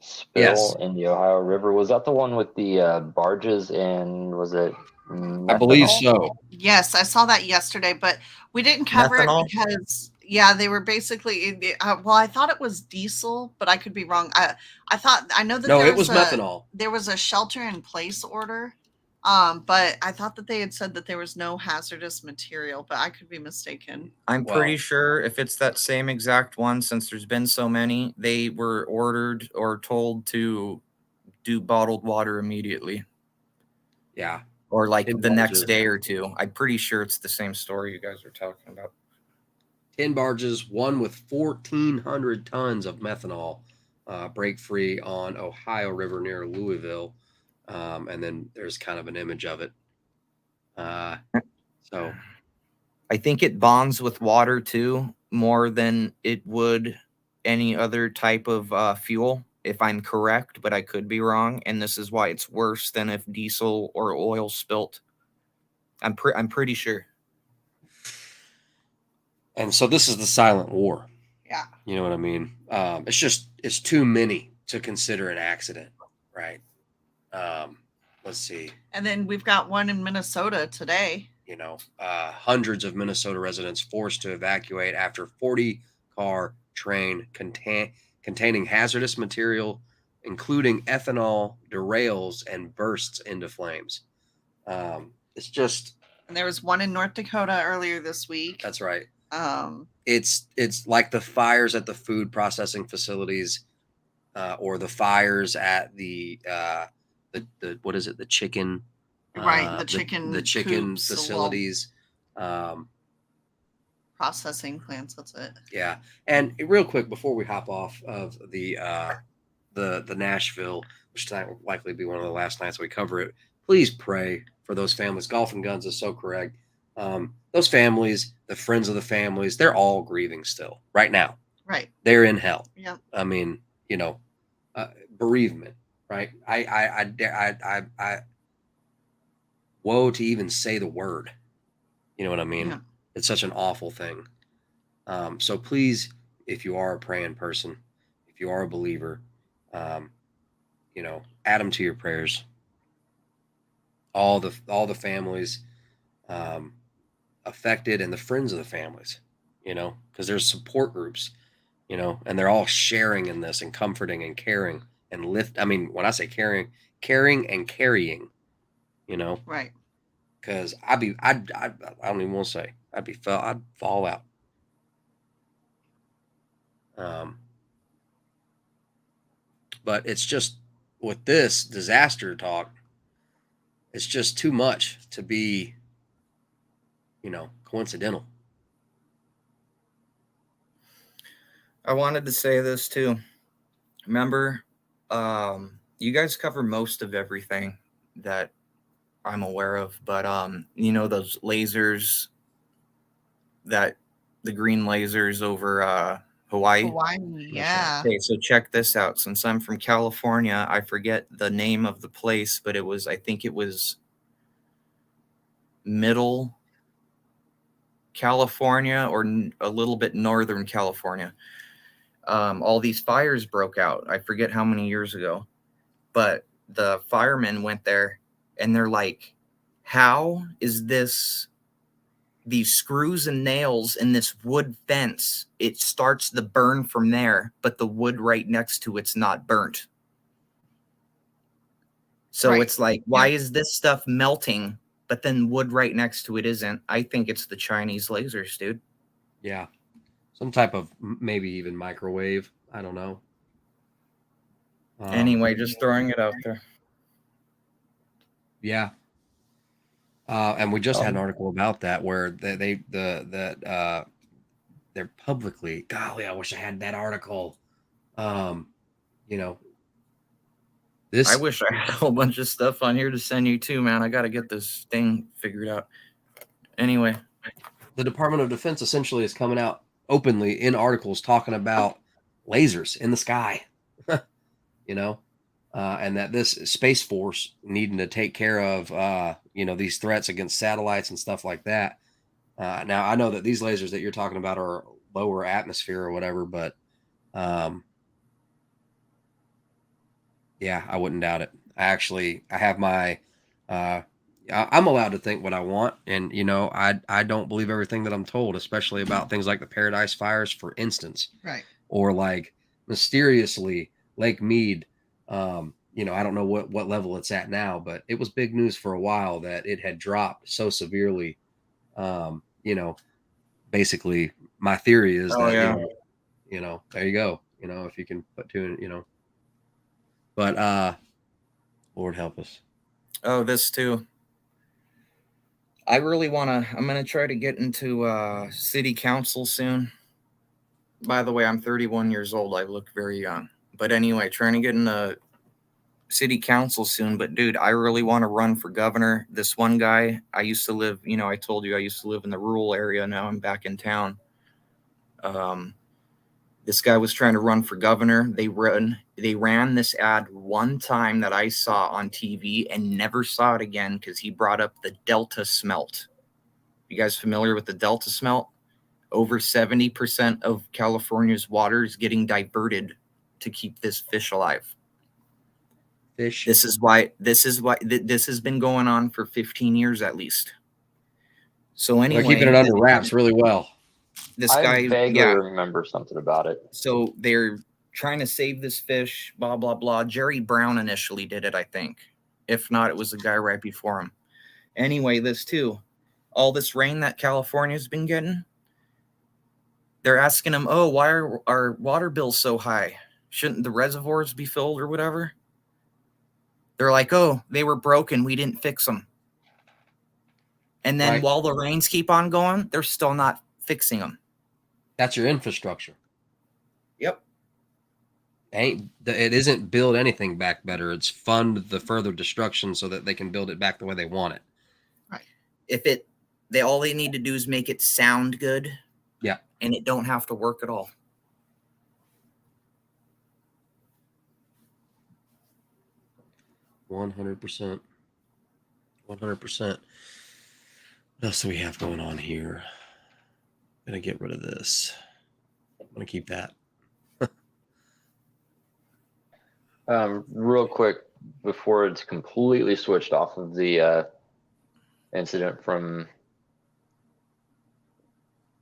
spill Yes. in the Ohio River. Was that the one with the barges in, was it I believe methanol? so. Yes, I saw that yesterday, but we didn't cover Methanol? it because they were basically. Well, I thought it was diesel, but I could be wrong. I know that No, it was methanol. there was a shelter in place order, but I thought that they had said that there was no hazardous material, but I could be mistaken. I'm Well, pretty sure if it's that same exact one, since there's been so many, they were ordered or told to do bottled water immediately, yeah. or like Tin the next barges. day or two. I'm pretty sure it's the same story you guys are talking about. 10 barges, one with 1,400 tons of methanol, break free on Ohio River near Louisville. And then there's kind of an image of it. So I think it bonds with water too, more than it would any other type of fuel, if I'm correct, but I could be wrong. And this is why it's worse than if diesel or oil spilt. I'm pretty sure. and so this is the silent war. Yeah. You know what I mean? It's too many to consider an accident, right? Let's see. And then we've got one in Minnesota today. You know, hundreds of Minnesota residents forced to evacuate after 40-car train containing hazardous material, including ethanol, derails and bursts into flames. It's just. And there was one in North Dakota earlier this week. That's right. Um, It's like the fires at the food processing facilities, or the fires at the what is it? The chicken. Right, the chicken coops, facilities. Processing plants. That's it. Yeah, and real quick before we hop off of the Nashville, which tonight will likely be one of the last nights we cover it. Please pray for those families. Golf and Guns is so correct. Those families, the friends of the families, they're all grieving still right now. Right. They're in hell. Yeah. I mean, bereavement. Right. I woe to even say the word. You know what I mean? Yeah. It's such an awful thing. So please, if you are a praying person, if you are a believer, add them to your prayers. All the families affected and the friends of the families, because there's support groups, and they're all sharing in this and comforting and caring and lift. I mean, when I say caring and carrying, Right. Because I don't even want to say I'd fall out. But it's just with this disaster talk, it's just too much to be, coincidental. I wanted to say this too. Remember, you guys cover most of everything that I'm aware of, but those lasers, that the green lasers over Hawaii. Hawaii, yeah. Okay, so check this out. Since I'm from California, I forget the name of the place, but I think it was Middle California or a little bit Northern California. All these fires broke out. I forget how many years ago, but the firemen went there and they're like, how is these screws and nails in this wood fence? It starts the burn from there, but the wood right next to it's not burnt. So It's like, why is this stuff melting, but then wood right next to it isn't. I think it's the Chinese lasers, dude. Yeah. Some type of maybe even microwave. I don't know. Anyway, just throwing it out there. Yeah. And we just had an article about that where they're publicly, golly, I wish I had that article. You know, I wish I had a whole bunch of stuff on here to send you too, man. I got to get this thing figured out. Anyway, the Department of Defense essentially is coming out openly in articles talking about lasers in the sky, you know, and that this Space Force needing to take care of, these threats against satellites and stuff like that. Now, I know that these lasers that you're talking about are lower atmosphere or whatever, but yeah, I wouldn't doubt it. I have my, I'm allowed to think what I want. And, I don't believe everything that I'm told, especially about things like the Paradise Fires, for instance. Right. Or like mysteriously Lake Mead. I don't know what level it's at now, but it was big news for a while that it had dropped so severely. Basically my theory is that, there you go. If you can put two in, but Lord help us. Oh, this too. I'm going to try to get into city council soon. By the way, I'm 31 years old. I look very young. But anyway, trying to get into city council soon. But dude, I really want to run for governor. This one guy, I used to live, I told you I used to live in the rural area. Now I'm back in town. This guy was trying to run for governor. They ran this ad one time that I saw on TV and never saw it again because he brought up the Delta smelt. You guys familiar with the Delta smelt? Over 70% of California's water is getting diverted to keep this fish alive. Fish. This is why this has been going on for 15 years at least. So anyway, they're keeping it under wraps really well. This guy, I vaguely remember something about it. So they're trying to save this fish, blah, blah, blah. Jerry Brown initially did it, I think. If not, it was the guy right before him. Anyway, this too. All this rain that California's been getting, they're asking him, oh, why are our water bills so high? Shouldn't the reservoirs be filled or whatever? They're like, oh, they were broken. We didn't fix them. And then while the rains keep on going, they're still not fixing them. That's your infrastructure. Yep. It isn't build anything back better. It's fund the further destruction so that they can build it back the way they want it. Right. All they need to do is make it sound good. Yeah. And it don't have to work at all. $100%. 100%. What else do we have going on here? I'm going to get rid of this. I'm going to keep that. Real quick, before it's completely switched off of the incident from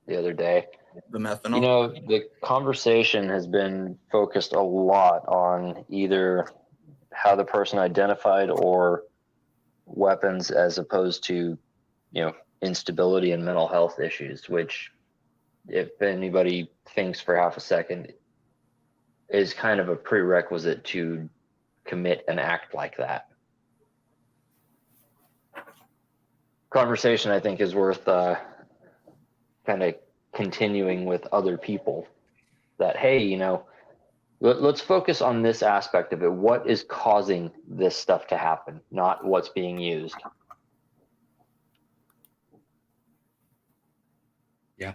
the other day. The methanol. The conversation has been focused a lot on either how the person identified or weapons as opposed to, instability and mental health issues, which, if anybody thinks for half a second, is kind of a prerequisite to commit an act like that. Conversation, I think, is worth kind of continuing with other people that, hey, let's focus on this aspect of it. What is causing this stuff to happen, not what's being used? Yeah.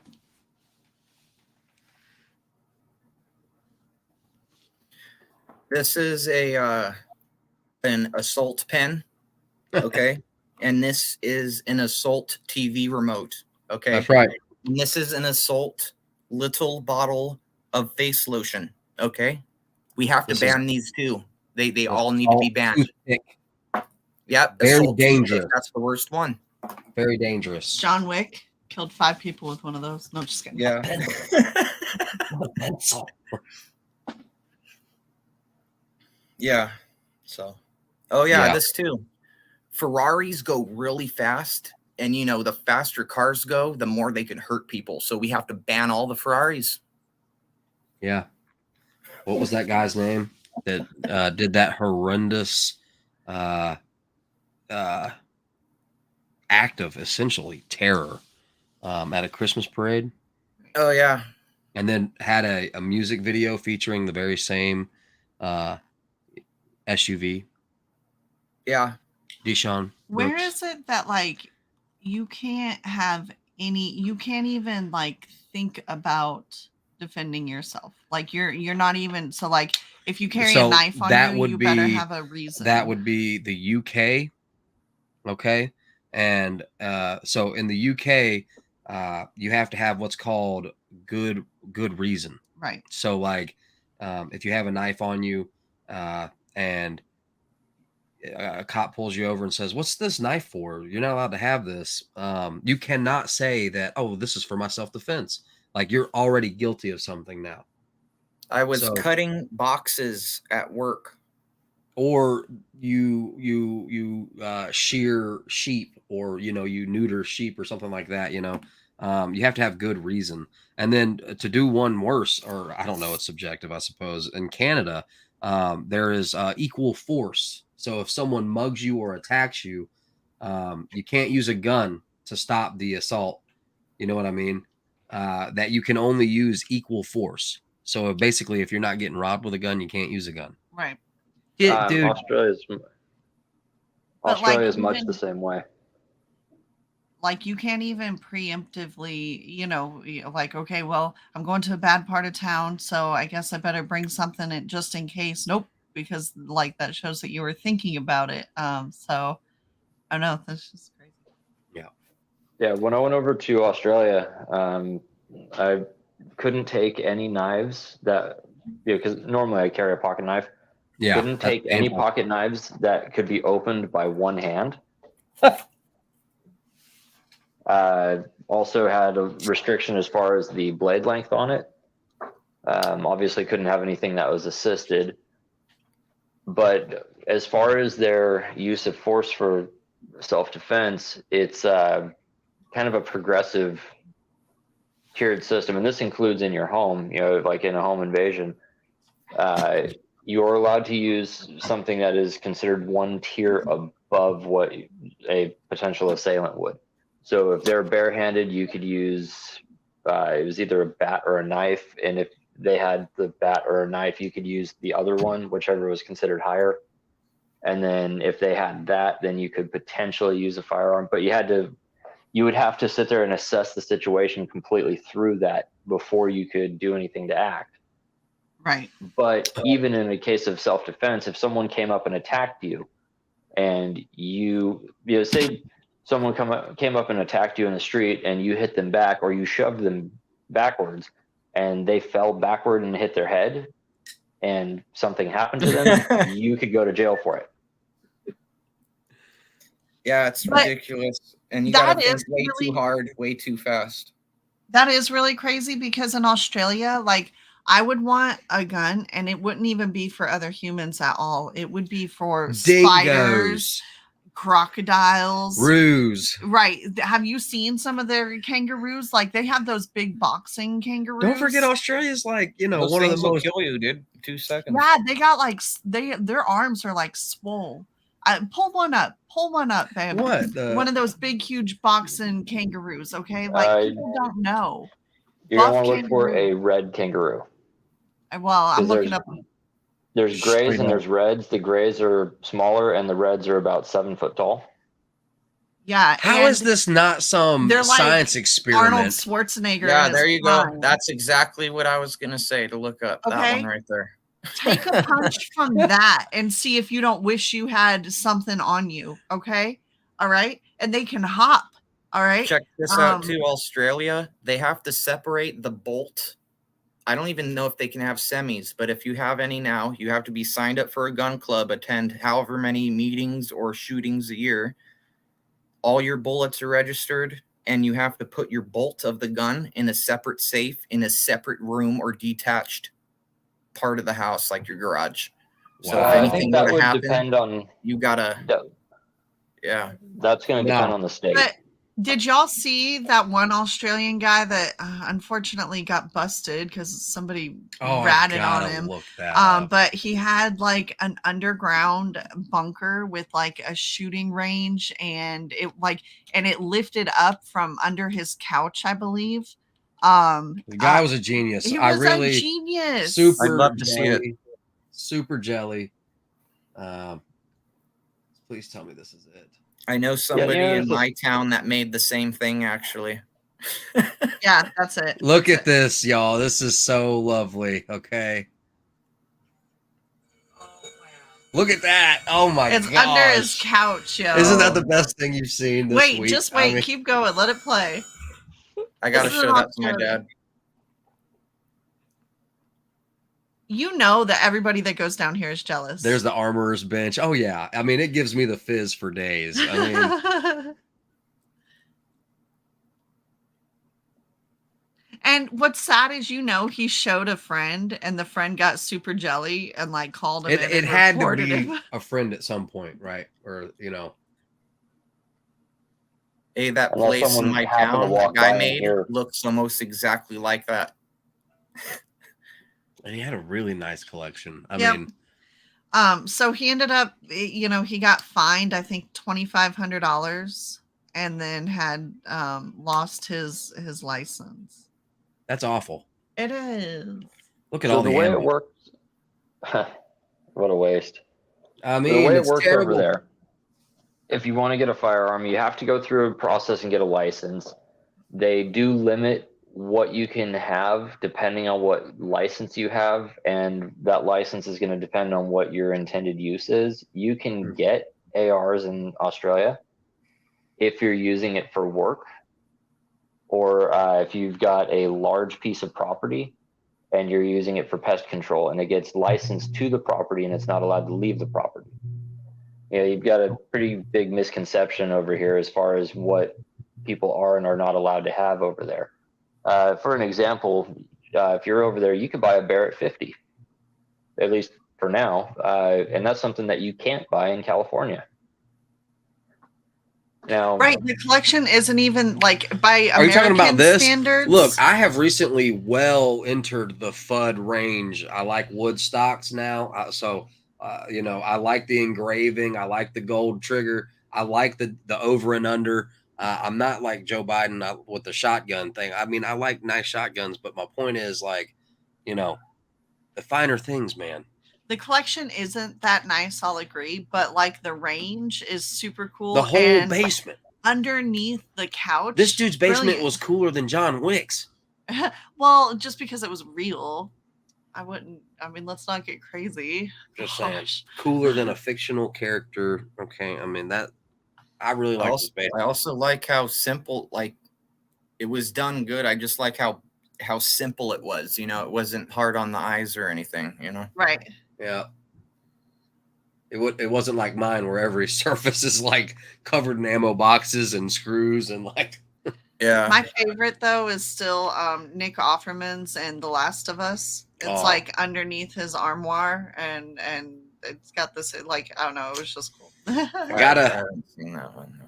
This is an assault pen, okay? And this is an assault TV remote, okay? That's right. And this is an assault little bottle of face lotion, okay? We have to ban these too. They all need to be banned. Yep. Very dangerous. That's the worst one. Very dangerous. John Wick killed 5 people with one of those. No, just kidding. Yeah. Pencil. Yeah. So, oh yeah, this too. Ferraris go really fast, and the faster cars go, the more they can hurt people. So we have to ban all the Ferraris. Yeah. What was that guy's name that did that horrendous act of essentially terror at a Christmas parade? Oh yeah. And then had a music video featuring the very same SUV. Yeah. Deshaun Where Brooks. is it that like you can't even like think about defending yourself? Like you're not even, so like if you carry a knife on you better have a reason. That would be the UK. Okay. And so in the UK, you have to have what's called good reason. Right. So like if you have a knife on you and a cop pulls you over and says, "What's this knife for? You're not allowed to have this." You cannot say that, "Oh, this is for my self-defense." Like you're already guilty of something now. I was cutting boxes at work. Or you shear sheep, or you neuter sheep or something like that. You have to have good reason. And then to do one worse, or I don't know, it's subjective, I suppose. In Canada, there is equal force. So if someone mugs you or attacks you, you can't use a gun to stop the assault. You know what I mean? That you can only use equal force. So basically, if you're not getting robbed with a gun, you can't use a gun. Right. Yeah, dude. Australia is much the same way. Like you can't even preemptively, like, okay, well, I'm going to a bad part of town, so I guess I better bring something in just in case. Nope, because like that shows that you were thinking about it. So I don't know, that's just crazy. Yeah, when I went over to Australia, I couldn't take any knives because normally I carry a pocket knife. Yeah, couldn't take any pocket knives that could be opened by one hand. Also had a restriction as far as the blade length on it. Obviously couldn't have anything that was assisted. But as far as their use of force for self-defense, it's kind of a progressive tiered system. And this includes in your home, like in a home invasion. You're allowed to use something that is considered one tier above what a potential assailant would. So if they're barehanded, you could use, it was either a bat or a knife. And if they had the bat or a knife, you could use the other one, whichever was considered higher. And then if they had that, then you could potentially use a firearm. But you would have to sit there and assess the situation completely through that before you could do anything to act. Right. But even in a case of self-defense, if someone came up and attacked you, and say someone came up and attacked you in the street, and you hit them back, or you shoved them backwards, and they fell backward and hit their head, and something happened to them, you could go to jail for it. Yeah, it's ridiculous, and you gotta think way too hard, way too fast. That is really crazy, because in Australia, like, I would want a gun, and it wouldn't even be for other humans at all. It would be for spiders, crocodiles, roos. Right. Have you seen some of their kangaroos? Like, they have those big boxing kangaroos. Don't forget, Australia's like, those one of the most will kill you, dude. 2 seconds. Yeah, they got like their arms are like swole. Pull one up, babe. What? One of those big, huge boxing kangaroos. Okay, like people don't know. You're gonna want to look for a red kangaroo. Well, I'm looking up. There's grays and there's reds. The grays are smaller and the reds are about 7 foot tall. Yeah. How is this not some science experiment? Arnold Schwarzenegger. Yeah, there you go. That's exactly what I was gonna say, to look up that one right there. Take a punch from that and see if you don't wish you had something on you. Okay. All right. And they can hop. All right. Check this out too. Australia, they have to separate the bolt. I don't even know if they can have semis, but if you have any now, you have to be signed up for a gun club, attend however many meetings or shootings a year. All your bullets are registered, and you have to put your bolt of the gun in a separate safe in a separate room or detached part of the house, like your garage. So if anything that would happen, depend on you gotta. Yeah. That's going to depend on the state. But did y'all see that one Australian guy that unfortunately got busted because somebody ratted on him? Look that up. But he had like an underground bunker with like a shooting range, and it lifted up from under his couch, I believe. The guy was a genius. He I was really a genius. super I'd love to see it. Super jelly. Please tell me this is it. I know somebody yeah, in my town that made the same thing, actually. Yeah, that's it. Look at this, y'all. This is so lovely. Okay. Look at that. Oh my gosh. It's under his couch, yo. Isn't that the best thing you've seen this week? Just wait. Keep going. Let it play. I got to This is show an that to my Australian. dad. You know that everybody that goes down here is jealous. There's the armorer's bench. Oh yeah. I mean, it gives me the fizz for days. I mean, and what's sad is, he showed a friend, and the friend got super jelly and like called him. it had to be a friend at some point, right? Or Hey, that Unless place in someone my happened to town walk that guy by made here. looks almost exactly like that. And he had a really nice collection. I Yep. mean, so he ended up, he got fined, I think $2,500, and then had lost his license. that's awful. It is. Look at So all the the way ammo. it works, what a waste. I The mean, way it it's works terrible. over there, if you want to get a firearm, you have to go through a process and get a license. They do limit what you can have depending on what license you have, and that license is going to depend on what your intended use is. You can get ARs in Australia if you're using it for work, or if you've got a large piece of property and you're using it for pest control, and it gets licensed to the property and it's not allowed to leave the property. You've got a pretty big misconception over here as far as what people are and are not allowed to have over there. For an example, if you're over there, you can buy a Barrett 50, at least for now, and that's something that you can't buy in California. Now, Right, the collection isn't even like by Are you talking about American this? standards. Look, I have recently well entered the FUD range. I like wood stocks now. I like the engraving. I like the gold trigger. I like the over and under. I'm not like Joe Biden with the shotgun thing. I mean, I like nice shotguns, but my point is the finer things, man. The collection isn't that nice, I'll agree, but like the range is super cool. The whole and basement. Underneath the couch. This dude's basement brilliant. was cooler than John Wick's. Well, just because it was real. Let's not get crazy. Just saying. Cooler than a fictional character. Okay. I mean, I really like this basement. I also like how simple, it was done good. I just like how simple it was. It wasn't hard on the eyes or anything, Right. Yeah. It wasn't like mine where every surface is like covered in ammo boxes and screws and like. Yeah. My favorite though is still Nick Offerman's and The Last of Us. It's like underneath his armoire, and it's got this I don't know. It was just cool. I haven't seen that one.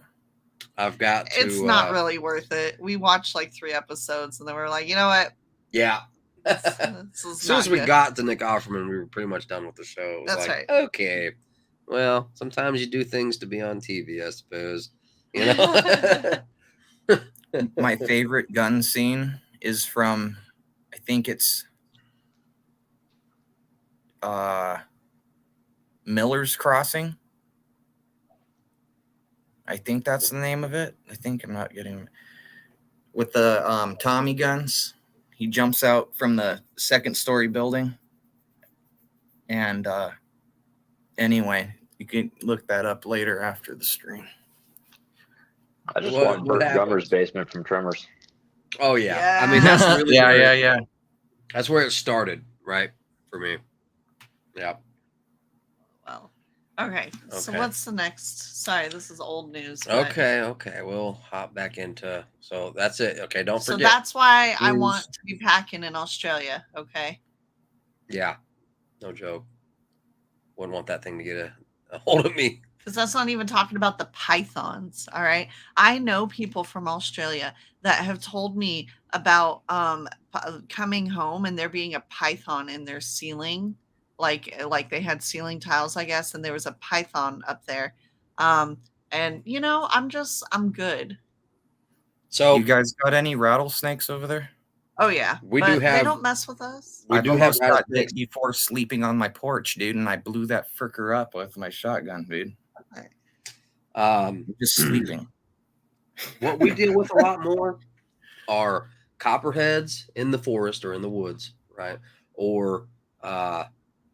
I've got to. It's not really worth it. We watched like 3 episodes, and then we were like, you know what? Yeah. This As soon as we got to Nick Offerman, we were pretty much done with the show. It was That's right. Okay. Well, sometimes you do things to be on TV, I suppose. My favorite gun scene is from, I think it's Miller's Crossing. I think that's the name of it. I think I'm not getting with the Tommy guns. He jumps out from the 2nd-story building. And anyway, you can look that up later after the stream. I just want Burt Gummer's basement from Tremors. Oh yeah. I mean, that's really yeah. That's where it started, right? For me. Yeah. Well, okay. So what's the next? Sorry, this is old news. But... Okay. We'll hop back into. So that's it. Okay, don't forget. So that's why I want to be packing in Australia. Okay. Yeah. No joke. Wouldn't want that thing to get a hold of me. Because that's not even talking about the pythons. All right. I know people from Australia that have told me about coming home and there being a python in their ceiling. Like they had ceiling tiles, I guess, and there was a python up there. And I'm good. So You guys got any rattlesnakes over there? Oh yeah. We but do they have- don't mess with us. we I've do have almost got rattlesnakes. bit before sleeping on my porch, dude, and I blew that fricker up with my shotgun, dude. Just sleeping. What we deal with a lot more are copperheads in the forest or in the woods, right? Or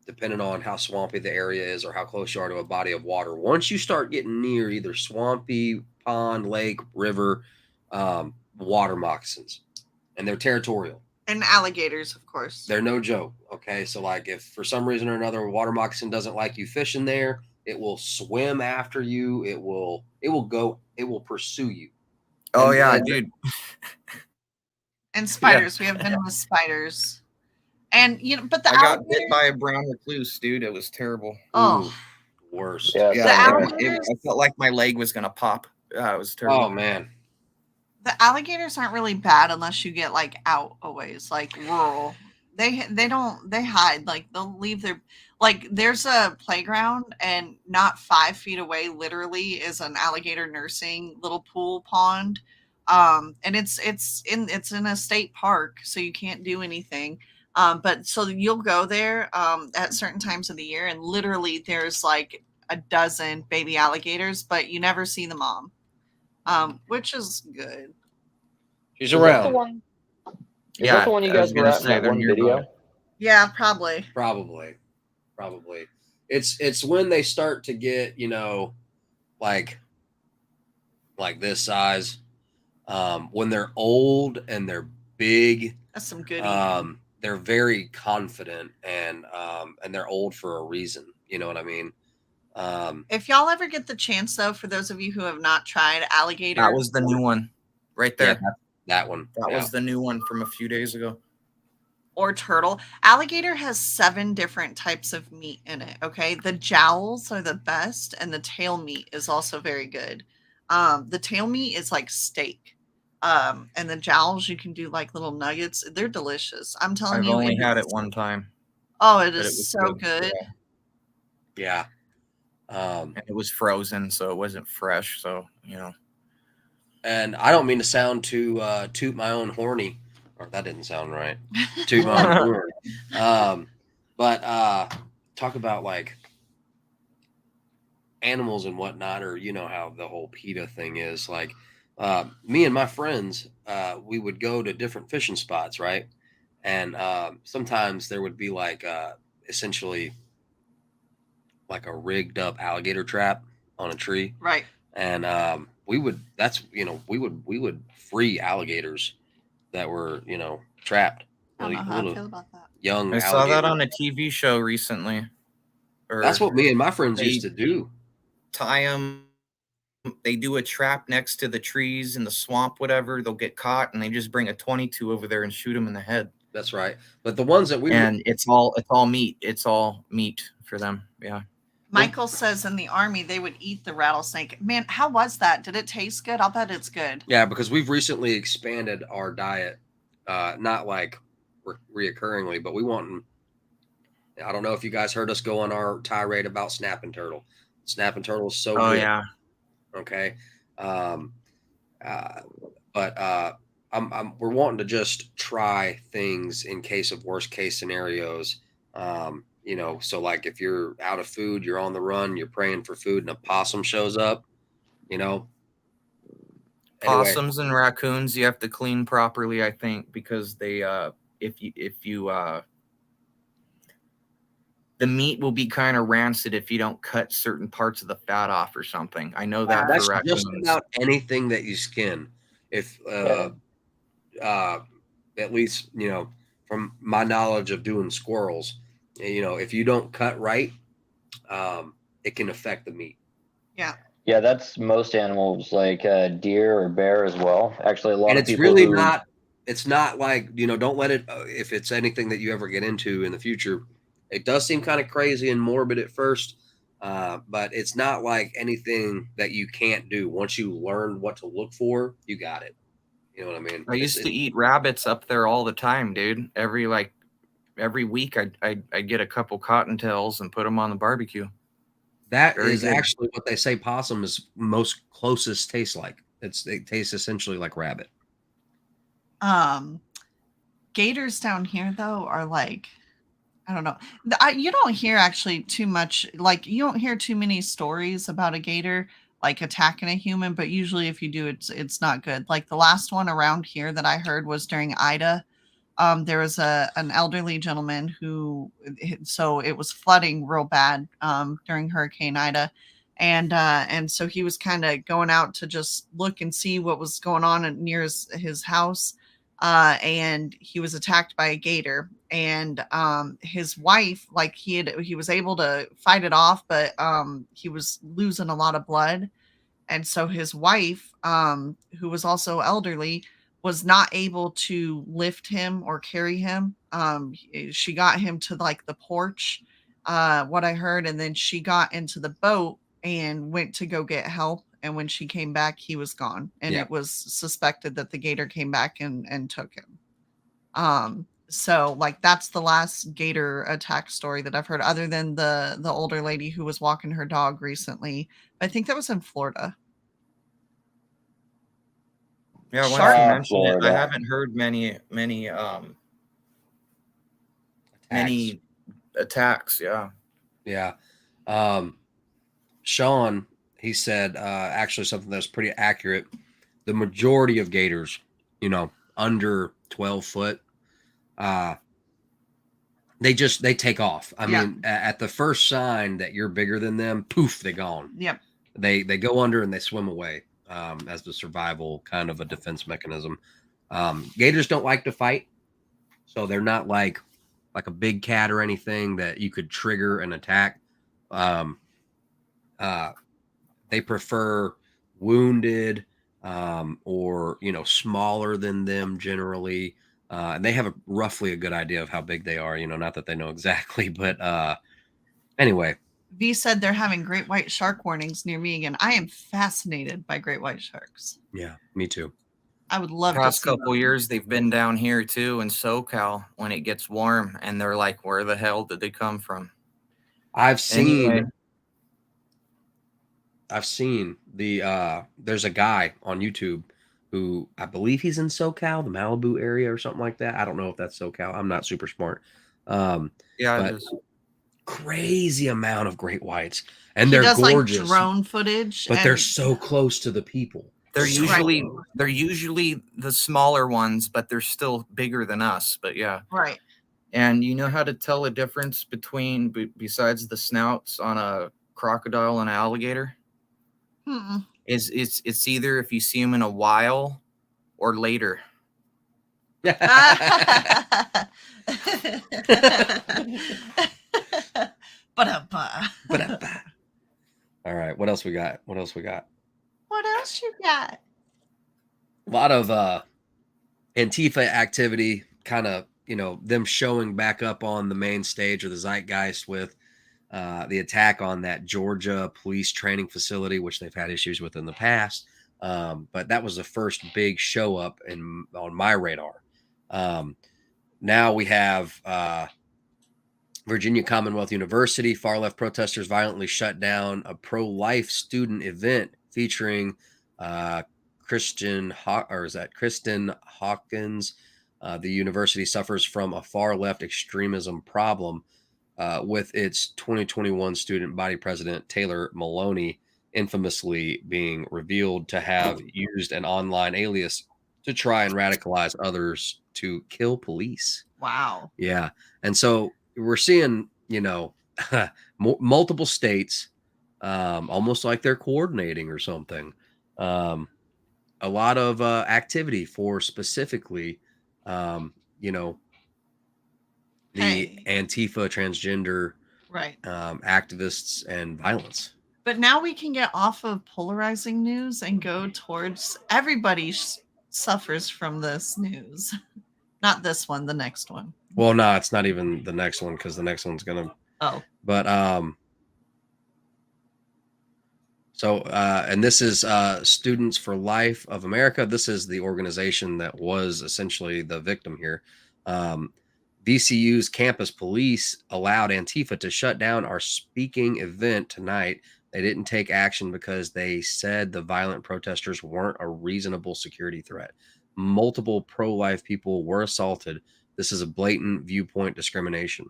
depending on how swampy the area is or how close you are to a body of water. Once you start getting near either swampy, pond, lake, river, water moccasins, and they're territorial. And alligators, of course. They're no joke. Okay. So, like, if for some reason or another, a water moccasin doesn't like you fishing there, it will swim after you. It will pursue you. Oh, And- yeah, and- dude. And spiders. We have venomous spiders. And but the I got alligators, bit by a brown recluse, dude. It was terrible. oh, Worst. Yeah, Yeah, The alligators- I felt like my leg was gonna pop. It was terrible. Oh man. the alligators aren't really bad unless you get like out a ways, like rural. They hide, like they'll leave their, like there's a playground and not 5 feet away literally is an alligator nursing little pool pond. And it's in a state park, so you can't do anything. But so you'll go there at certain times of the year and literally there's like a dozen baby alligators, but you never see the mom. Which is good. She's Is that the around. one? Is Yeah, that the one you I was guys were gonna at in say that they're one nearby. video? Yeah, probably. Probably. It's when they start to get, like this size. When they're old and they're big, That's some good eating. they're very confident and they're old for a reason. You know what I mean? If y'all ever get the chance, though, for those of you who have not tried alligator, That was the new one, right there. Yeah, that one. That Yeah. was the new one from a few days ago. or turtle, alligator has 7 different types of meat in it. Okay, the jowls are the best, and the tail meat is also very good. The tail meat is like steak, and the jowls you can do like little nuggets. They're delicious. I'm telling I've you, only had is- it one time, Oh, it but it is was so good. good. Yeah. And it was frozen, so it wasn't fresh. So And I don't mean to sound too toot my own horny, or that didn't sound right. Toot my own horn. But talk about like animals and whatnot, or how the whole PETA thing is. Like me and my friends, we would go to different fishing spots, right? And sometimes there would be like essentially like a rigged up alligator trap on a tree. Right. And we would free alligators that were trapped. I don't know how I feel about that. Young I saw that alligator. on a TV show recently. That's what me and my friends They- used to do. Tie them. They do a trap next to the trees in the swamp, whatever. They'll get caught, and they just bring a 22 over there and shoot them in the head. That's right. But the ones that we And it's all meat. It's all meat for them. Yeah. Michael says in the army they would eat the rattlesnake. Man, how was that? Did it taste good? I'll bet it's good. yeah, because we've recently expanded our diet, not like reoccurringly, but we want. I don't know if you guys heard us go on our tirade about snapping turtle. Snapping turtle is so Oh good. yeah. Okay. But we're wanting to just try things in case of worst case scenarios. So like if you're out of food, you're on the run, you're praying for food, and a possum shows up, Anyway, Possums and raccoons you have to clean properly, I think, because they if you the meat will be kind of rancid if you don't cut certain parts of the fat off or something. I know that that's for just raccoons. about anything that you skin. If at least from my knowledge of doing squirrels, if you don't cut right, it can affect the meat. Yeah. Yeah, that's most animals, like deer or bear as well. Actually, a lot And of it's people really who- not. It's not like don't let it. If it's anything that you ever get into in the future, it does seem kind of crazy and morbid at first. But it's not like anything that you can't do. Once you learn what to look for, you got it. You know what I mean? I used to eat rabbits up there all the time, dude. Every week, I'd get a couple cottontails and put them on the barbecue. That Very is good. actually what they say possum is most closest tastes like. It tastes essentially like rabbit. Gators down here though are like, I don't know. You don't hear actually too much, like you don't hear too many stories about a gator like attacking a human, but usually if you do, it's not good. Like the last one around here that I heard was during Ida. There was an elderly gentleman who, so it was flooding real bad during Hurricane Ida, and so he was kind of going out to just look and see what was going on near his house, and he was attacked by a gator, and his wife, like he was able to fight it off, but he was losing a lot of blood, and so his wife, who was also elderly, was not able to lift him or carry him. She got him to like the porch, what I heard, and then she got into the boat and went to go get help. And when she came back, he was gone, and Yeah. it was suspected that the gator came back and took him. So like that's the last gator attack story that I've heard, other than the older lady who was walking her dog recently. I think that was in Florida. Yeah, once Shark- you mention it, I Florida. haven't heard many attacks. Yeah. Yeah. Sean, he said actually something that's pretty accurate. The majority of gators, under 12 foot, they take off. I mean, at the first sign that you're bigger than them, poof, they're gone. Yep. They go under and they swim away as the survival kind of a defense mechanism. Gators don't like to fight, so they're not like a big cat or anything that you could trigger an attack. They prefer wounded or smaller than them generally, and they have roughly a good idea of how big they are. Not that they know exactly, but anyway. V said they're having great white shark warnings near me again. I am fascinated by great white sharks. Yeah, me too. I would love Past to see couple years, they've been down here too in SoCal when it gets warm, and they're like, "Where the hell did they come from?" I've seen Anyway. the there's a guy on YouTube who I believe he's in SoCal, the Malibu area or something like that. I don't know if that's SoCal. I'm not super smart. Yeah, but it is. Crazy amount of great whites, and he they're does gorgeous. like drone footage, but they're so close to the people. They're So usually the smaller ones, but they're still bigger than us. But yeah, right. And you know how to tell a difference between besides the snouts on a crocodile and an alligator? Mm-mm. It's either if you see them in a while or later. All right, what else we got? What else you got? A lot of Antifa activity, kind of, them showing back up on the main stage or the zeitgeist with the attack on that Georgia police training facility, which they've had issues with in the past. But that was the first big show up on my radar. Now we have Virginia Commonwealth University. Far left protesters violently shut down a pro-life student event featuring Kristen Hawkins. The university suffers from a far left extremism problem with its 2021 student body president, Taylor Maloney, infamously being revealed to have used an online alias to try and radicalize others to kill police. Wow. Yeah. And so we're seeing, multiple states, almost like they're coordinating or something. A lot of activity for specifically, the Antifa, transgender, right, activists and violence. But now we can get off of polarizing news and go towards everybody suffers from this news. Not this one, the next one. Well, no, it's not even the next one because the next one's gonna. Oh. But So, and this is Students for Life of America. This is the organization that was essentially the victim here. VCU's campus police allowed Antifa to shut down our speaking event tonight. They didn't take action because they said the violent protesters weren't a reasonable security threat. Multiple pro-life people were assaulted. This is a blatant viewpoint discrimination.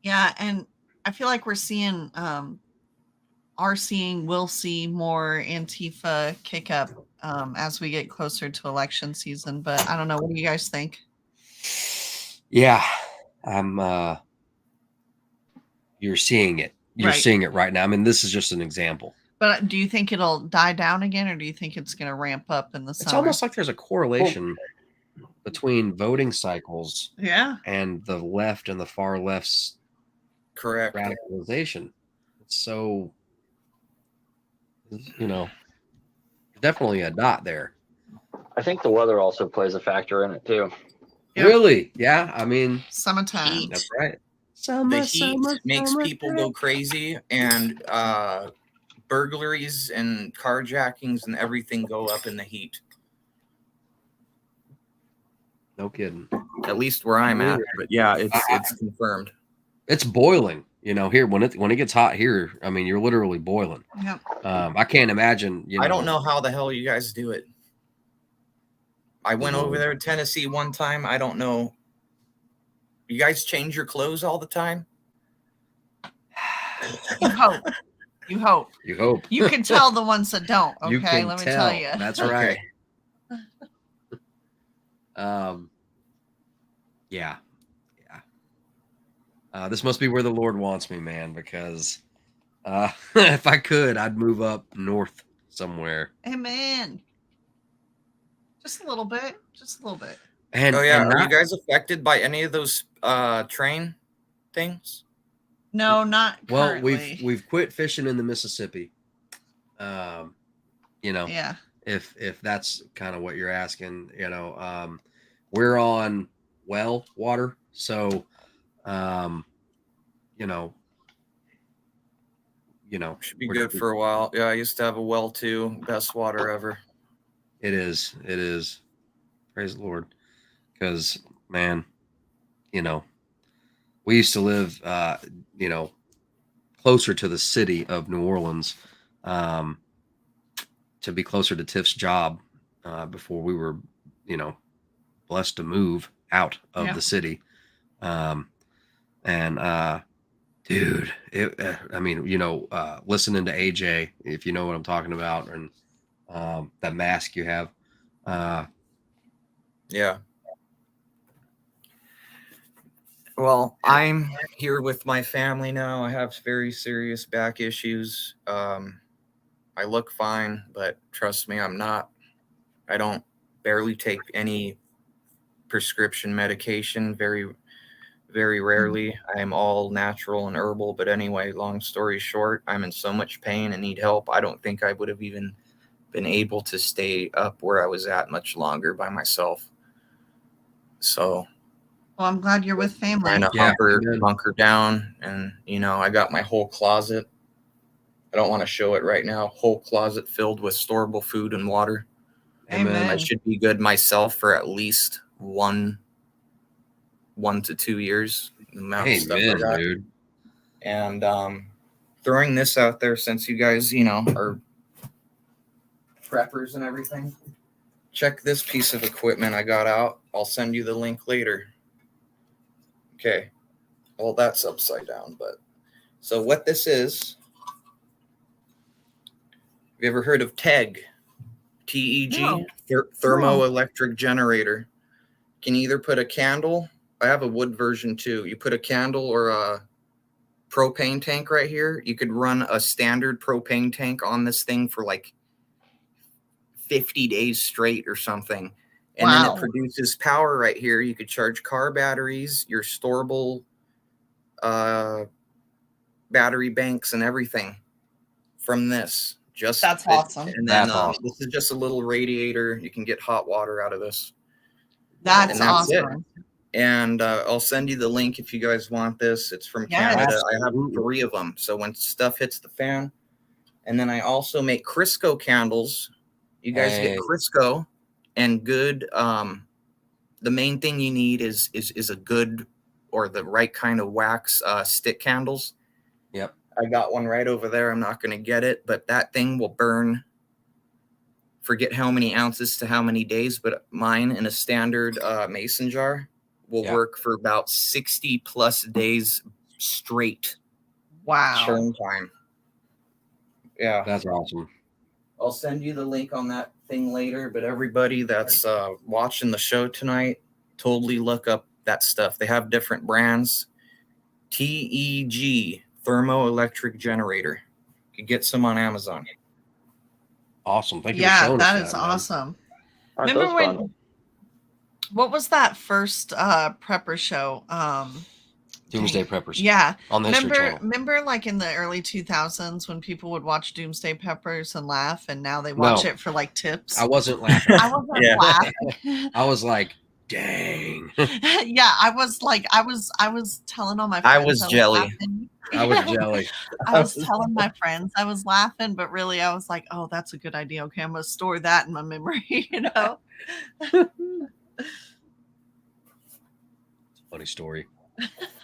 Yeah, and I feel like we'll see more Antifa kick up as we get closer to election season. But I don't know. What do you guys think? Yeah, I'm. You're seeing it. You're Right. seeing it right now. I mean, this is just an example. But do you think it'll die down again, or do you think it's going to ramp up in the It's summer? almost like there's a correlation between voting cycles Yeah. and the left and the far left's Correct. radicalization. It's so, definitely a dot there. I think the weather also plays a factor in it too. Yep. Really? Yeah. I mean, Summertime. Heat. that's right. The heat makes people go crazy, and burglaries and carjackings and everything go up in the heat. No kidding. At least where I'm at. But yeah, it's confirmed. It's boiling. Here when it gets hot here, I mean, you're literally boiling. Yep. I can't imagine. I don't know how the hell you guys do it. I went over there to Tennessee one time. I don't know. You guys change your clothes all the time? You hope. You hope. You hope. You can tell the ones that don't. You Okay, can let me tell you. That's Okay. right. Yeah. This must be where the Lord wants me, man, because if I could, I'd move up north somewhere. Amen. Just a little bit. Just a little bit. And Oh yeah, and are not- you guys affected by any of those train things? No, not well, currently. we've quit fishing in the Mississippi. Yeah. If that's kind of what you're asking, we're on well water, so Should be we're- good for a while. Yeah, I used to have a well too. Best water ever. It is. Praise the Lord, because man, we used to live closer to the city of New Orleans, to be closer to Tiff's job before we were blessed to move out of the city. Dude, listening to AJ, if you know what I'm talking about, and that mask you have. Yeah. Well, I'm here with my family now. I have very serious back issues. I look fine, but trust me, I'm not. I don't barely take any prescription medication. Very, very rarely. I am all natural and herbal. But anyway, long story short, I'm in so much pain and need help. I don't think I would have even been able to stay up where I was at much longer by myself. So Well, I'm glad you're with family. trying to Yeah, hunker down, and I got my whole closet. I don't want to show it right now. Whole closet filled with storable food and water. Amen. I should be good myself for at least 1 to 2 years. The amount of stuff I Amen, got. dude. And throwing this out there, since you guys, are preppers and everything, check this piece of equipment I got out. I'll send you the link later. Okay. Well, that's upside down, but so what this is, have you ever heard of TEG? TEG? No. Thermoelectric generator. Can either put a candle, I have a wood version too. You put a candle or a propane tank right here. You could run a standard propane tank on this thing for like 50 days straight or something. And then it produces power right here. You could charge car batteries, your storable battery banks and everything from this. That's awesome. And then this is just a little radiator. You can get hot water out of this. That's It. awesome. And I'll send you the link if you guys want this. It's from Canada. I have 3 of them. So when stuff hits the fan And then I also make Crisco candles. You guys Hey. get Crisco and good. The main thing you need is a good or the right kind of wax stick candles. Yep. I got one right over there. I'm not going to get it, but that thing will burn. Forget how many ounces to how many days, but mine in a standard mason jar will work for about 60 plus days straight. Wow. Churn time. Yeah. That's awesome. I'll send you the link on that thing later, but everybody that's watching the show tonight, totally look up that stuff. They have different brands. TEG, thermoelectric generator. You can get some on Amazon. Awesome. Thank you for showing us that that. is man. awesome. Aren't Remember those when? fun? What was that first prepper show? Doomsday Preppers. Yeah. On the History Channel. Remember like in the early 2000s when people would watch Doomsday Preppers and laugh, and now they watch it for like tips? I wasn't laughing. I wasn't laughing. I was like, dang. Yeah, I was telling all my friends. I was jelly. Laughing. I was jelly. I was telling my friends I was laughing, but really I was like, oh, that's a good idea. Okay, I'm gonna store that in my memory, you know. Funny story.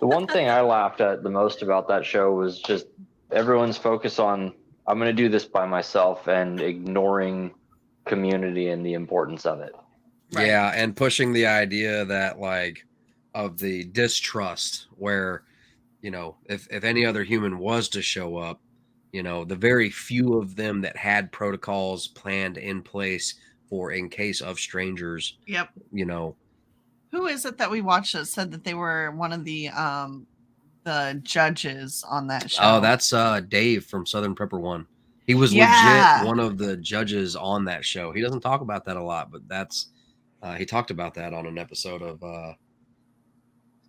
The one thing I laughed at the most about that show was just everyone's focus on, I'm going to do this by myself, and ignoring community and the importance of it. Right. Yeah, and pushing the idea that like of the distrust where, you know, if any other human was to show up, you know, the very few of them that had protocols planned in place for in case of strangers, Yep. you know. Who is it that we watched that said that they were one of the judges on that show? Oh, that's Dave from Southern Prepper One. He was legit one of the judges on that show. He doesn't talk about that a lot, but that's he talked about that on an episode of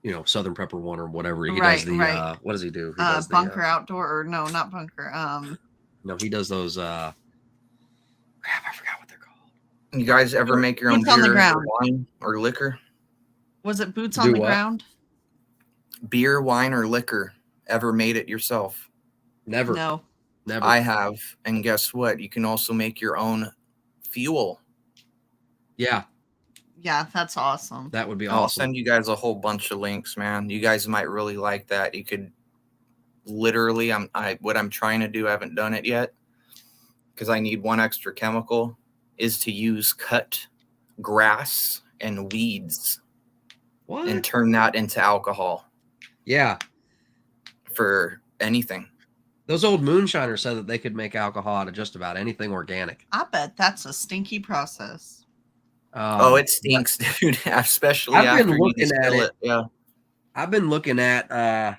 you know, Southern Prepper One or whatever. He does the what does he do? He does Bunker Outdoor, or no, not Bunker. No, he does those crap, I forgot what they're called. You guys ever make your own Boots on the beer ground. or wine or liquor? Was it Boots on the Ground? Beer, wine, or liquor. Ever made it yourself? Never. No. Never. I have. And guess what? You can also make your own fuel. Yeah. Yeah, that's awesome. That would be I'll awesome. send you guys a whole bunch of links, man. You guys might really like that. You could literally, what I'm trying to do, I haven't done it yet because I need one extra chemical, is to use cut grass and weeds. What? And turn that into alcohol. Yeah. For anything. Those old moonshiners said that they could make alcohol out of just about anything organic. I bet that's a stinky process. Oh, it stinks, dude. Especially I've after been you looking at distill it. it. Yeah. I've been looking at a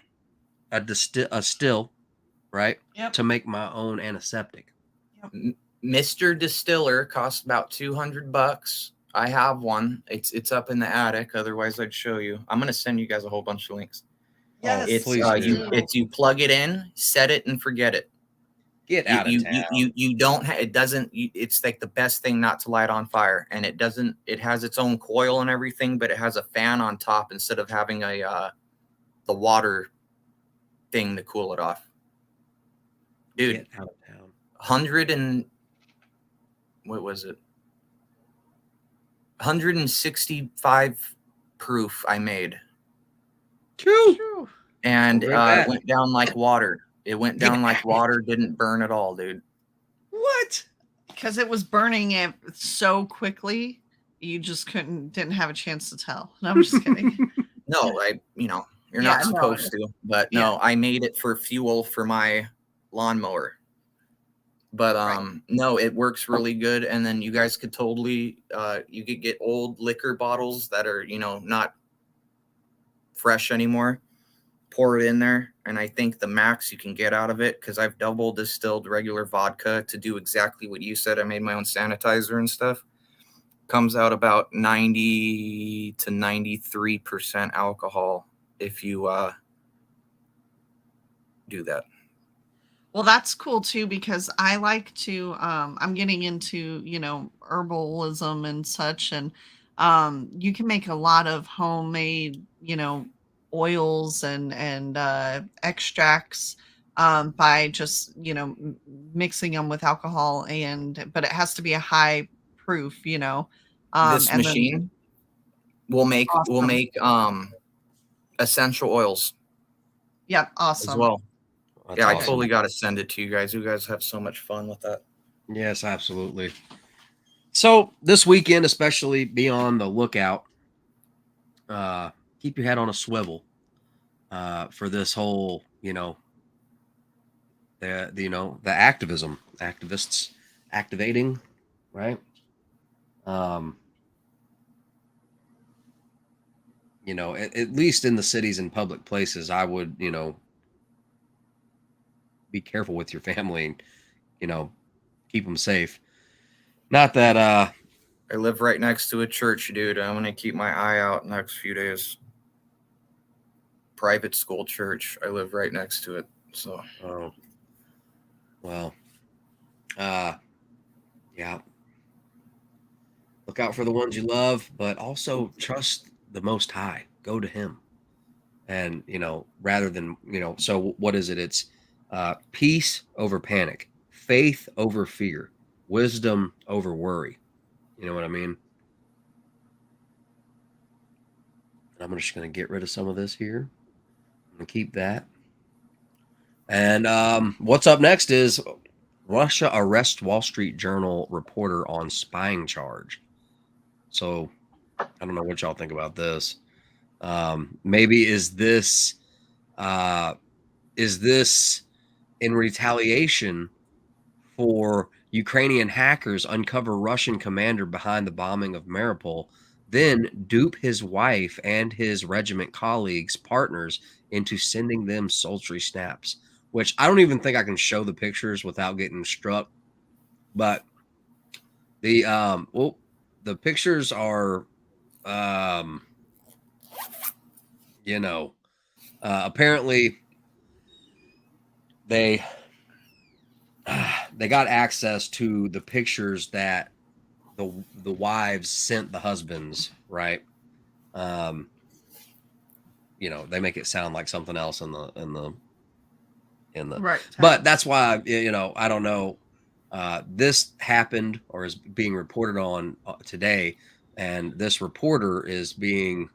still, right? Yep. To make my own antiseptic. Yep. Mr. Distiller costs about $200. I have one. It's up in the attic. Otherwise, I'd show you. I'm gonna send you guys a whole bunch of links. Yes, It's you plug it in, set it, and forget it. Get out of town. You don't. It doesn't. It's like the best thing not to light on fire, and it doesn't. It has its own coil and everything, but it has a fan on top instead of having the water thing to cool it off. Dude, Get out of town. 100 and what was it? 165 proof I made. True. And it went down like water. It went down like water, didn't burn at all, dude. What? Because it was burning it so quickly, you just didn't have a chance to tell. No, I'm just kidding. No, you're not supposed to. But no, I made it for fuel for my lawnmower. But no, it works really good. And then you guys could totally you could get old liquor bottles that are, not fresh anymore. Pour it in there. And I think the max you can get out of it, because I've double distilled regular vodka to do exactly what you said. I made my own sanitizer and stuff. Comes out about 90 to 93% alcohol if you do that. Well, that's cool too, because I like to, I'm getting into, herbalism and such. And you can make a lot of homemade, oils and extracts by just, mixing them with alcohol, but it has to be a high proof, This and then machine will make awesome. essential oils Yep, as awesome. well. That's Yeah, I awesome. totally got to send it to you guys. You guys have so much fun with that. Yes, absolutely. So this weekend, especially, be on the lookout. Keep your head on a swivel for this whole, the activists activating, right? At least in the cities and public places, I would, be careful with your family and, keep them safe. Not that, I live right next to a church, dude. I'm going to keep my eye out next few days. Private school church. I live right next to it. So, oh, well, yeah. Look out for the ones you love, but also trust the Most High. Go to Him. And, rather than, so what is it? It's peace over panic, faith over fear, wisdom over worry. You know what I mean? I'm just going to get rid of some of this here. I'm going to keep that. And what's up next is Russia arrests Wall Street Journal reporter on spying charge. So I don't know what y'all think about this. Maybe is this in retaliation for Ukrainian hackers uncover Russian commander behind the bombing of Mariupol, then dupe his wife and his regiment colleagues, partners, into sending them sultry snaps, which I don't even think I can show the pictures without getting struck. But the pictures are apparently they got access to the pictures that the wives sent the husbands, right? They make it sound like something else in the Right. but that's why I don't know. This happened or is being reported on today, and this reporter is being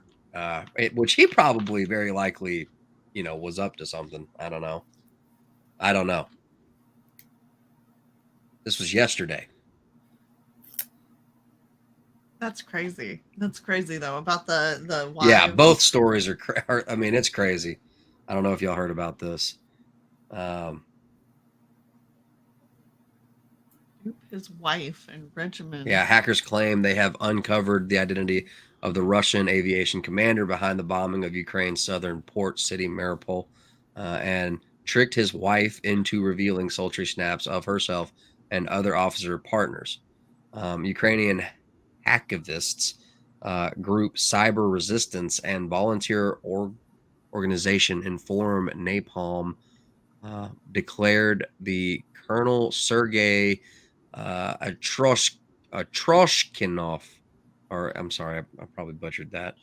which he probably very likely was up to something. I don't know. This was yesterday. That's crazy. That's crazy though about the wives. Yeah, both stories are. I mean, it's crazy. I don't know if y'all heard about this. His wife and regiment. Yeah, hackers claim they have uncovered the identity of the Russian aviation commander behind the bombing of Ukraine's southern port city Mariupol, and tricked his wife into revealing sultry snaps of herself and other officer partners. Ukrainian hacktivists group Cyber Resistance and volunteer organization Inform Napalm declared the Colonel Sergei Atroshkinov, or I'm sorry, I probably butchered that,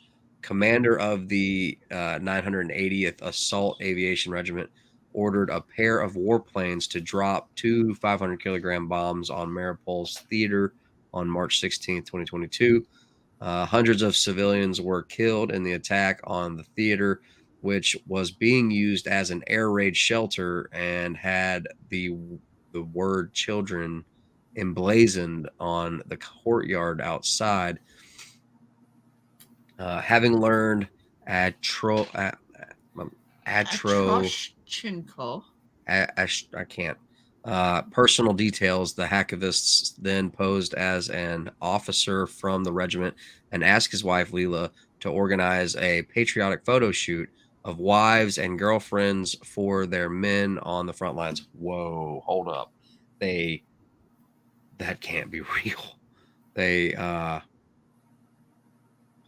commander of the 980th Assault Aviation Regiment, ordered a pair of warplanes to drop two 500-kilogram bombs on Mariupol's theater on March 16th, 2022. Hundreds of civilians were killed in the attack on the theater, which was being used as an air raid shelter and had the word children emblazoned on the courtyard outside. Having learned Atroshchenko, I can't. Personal details, the hacktivists then posed as an officer from the regiment and asked his wife, Leela, to organize a patriotic photo shoot of wives and girlfriends for their men on the front lines. Whoa, hold up. That can't be real. They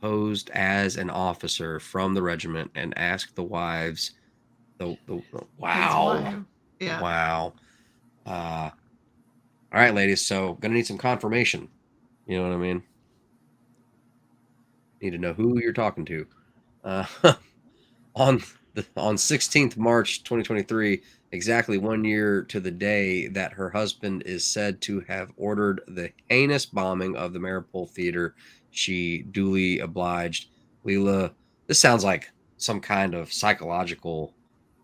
posed as an officer from the regiment and asked the wives, wow. Yeah. Wow. All right, ladies. So gonna need some confirmation. You know what I mean? Need to know who you're talking to. On On 16th March 2023, exactly 1 year to the day that her husband is said to have ordered the heinous bombing of the Maripol Theater, she duly obliged. Leela, this sounds like some kind of psychological,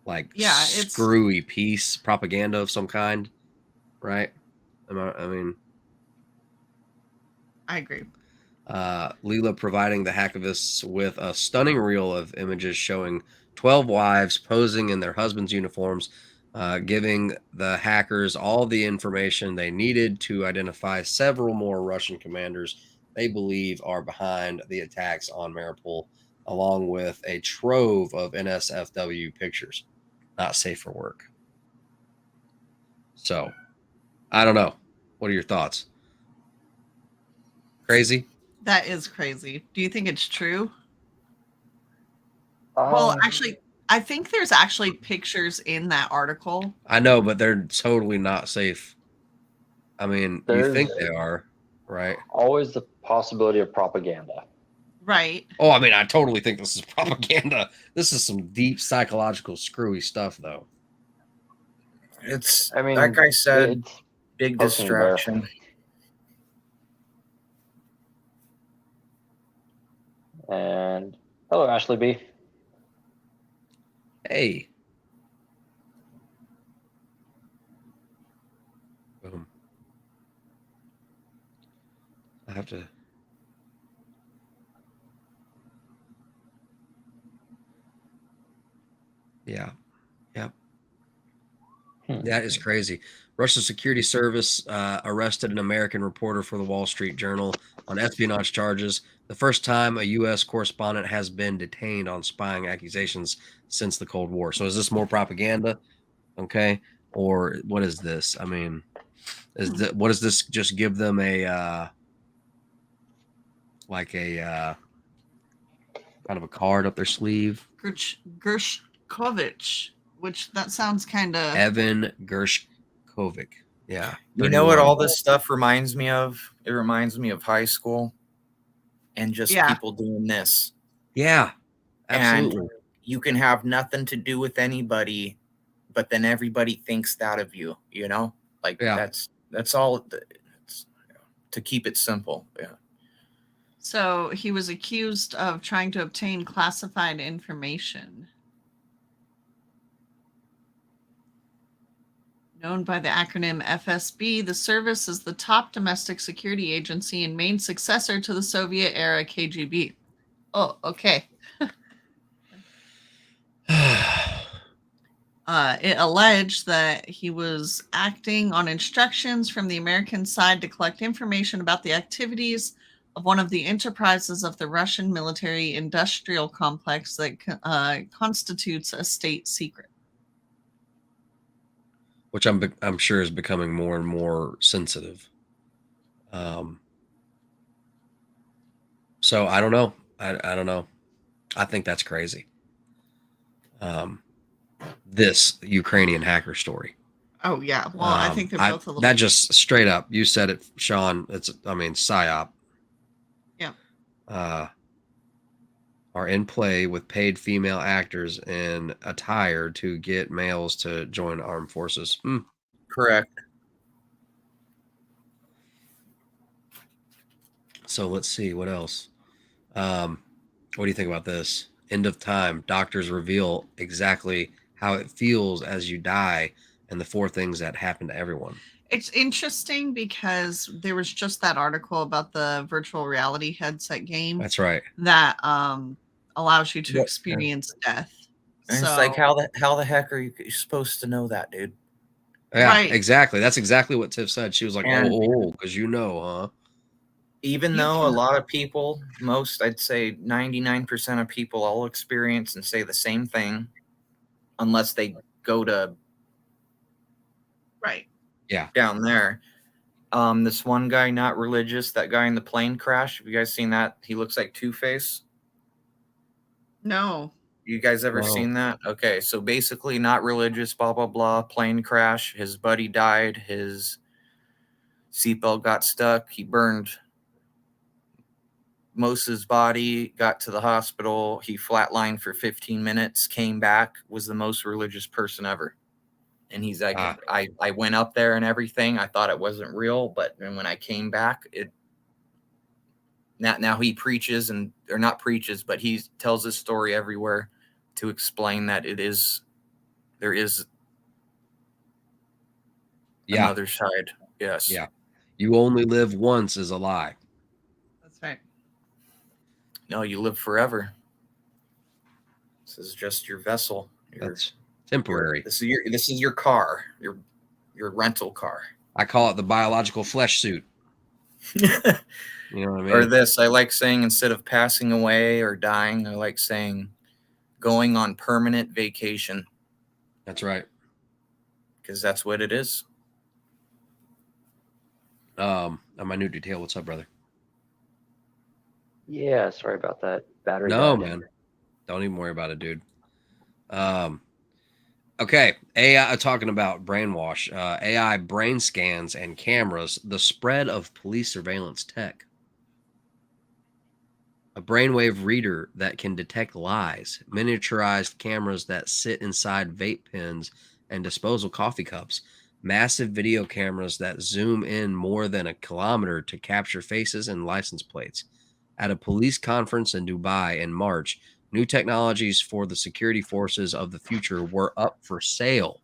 like Yeah, it's screwy piece, propaganda of some kind, right? I mean, I agree. Leela providing the hacktivists with a stunning reel of images showing 12 wives posing in their husbands' uniforms, giving the hackers all the information they needed to identify several more Russian commanders they believe are behind the attacks on Mariupol, along with a trove of NSFW pictures. Not safe for work. So, I don't know. What are your thoughts? Crazy? That is crazy. Do you think it's true? Well, actually, I think there's actually pictures in that article. I know, but they're totally not safe. I mean, you think they are, right? Always the possibility of propaganda. Right. Oh, I mean, I totally think this is propaganda. This is some deep psychological screwy stuff, though. It's, I mean, like I said, it's big poking the bear. distraction. And hello, Ashley B. Hey. Boom. I have to. Yeah. Yep. That is crazy. Russian Security Service arrested an American reporter for the Wall Street Journal on espionage charges. The first time a U.S. correspondent has been detained on spying accusations since the Cold War. So is this more propaganda? Okay. Or what is this? I mean, what does this just give them a kind of a card up their sleeve? Gershkovich, which that sounds kind of Evan Gershkovich. Yeah. You know what 31. all this stuff reminds me of? It reminds me of high school and just people doing this. Yeah, absolutely. And you can have nothing to do with anybody, but then everybody thinks that of you, you know? Like that's all it's, to keep it simple. Yeah. So he was accused of trying to obtain classified information. Known by the acronym FSB, the service is the top domestic security agency and main successor to the Soviet-era KGB. Oh, okay. It alleged that he was acting on instructions from the American side to collect information about the activities of one of the enterprises of the Russian military-industrial complex that constitutes a state secret. Which I'm sure is becoming more and more sensitive. So I don't know. I don't know. I think that's crazy. This Ukrainian hacker story. Oh yeah. Well, I think they're both a little. That just straight up. You said it, Sean. PSYOP. Yeah. Are in play with paid female actors in attire to get males to join armed forces. Correct. So let's see what else. What do you think about this? End of time. Doctors reveal exactly how it feels as you die and the 4 things that happen to everyone. It's interesting because there was just that article about the virtual reality headset game. That's right. That allows you to experience death. And it's like, how the heck are you supposed to know that, dude? Yeah, right. Exactly. That's exactly what Tiff said. She was like, because you know, huh? Even though a lot of people, I'd say 99% of people all experience and say the same thing, unless they go to down there. This one guy, not religious, that guy in the plane crash. Have you guys seen that? He looks like Two-Face. No. You guys ever seen that? Okay, so basically not religious, blah, blah, blah, plane crash. His buddy died. His seatbelt got stuck. He burned Mose's body, got to the hospital. He flatlined for 15 minutes, came back, was the most religious person ever. And he's like, I went up there and everything. I thought it wasn't real, but then when I came back, now he preaches or not preaches, but he tells this story everywhere to explain that there is another side. Yes. Yeah. You only live once is a lie. That's right. No, you live forever. This is just your vessel. That's temporary. This is your car, your rental car. I call it the biological flesh suit. You know what I mean? Or this, I like saying, instead of passing away or dying, I like saying going on permanent vacation. That's right. Because that's what it is. On my new detail, what's up, brother? Yeah, sorry about that. Battery. No, man. Don't even worry about it, dude. Okay, AI talking about brainwash, AI brain scans and cameras, the spread of police surveillance tech. A brainwave reader that can detect lies, miniaturized cameras that sit inside vape pens and disposal coffee cups, massive video cameras that zoom in more than a kilometer to capture faces and license plates. At a police conference in Dubai in March, new technologies for the security forces of the future were up for sale.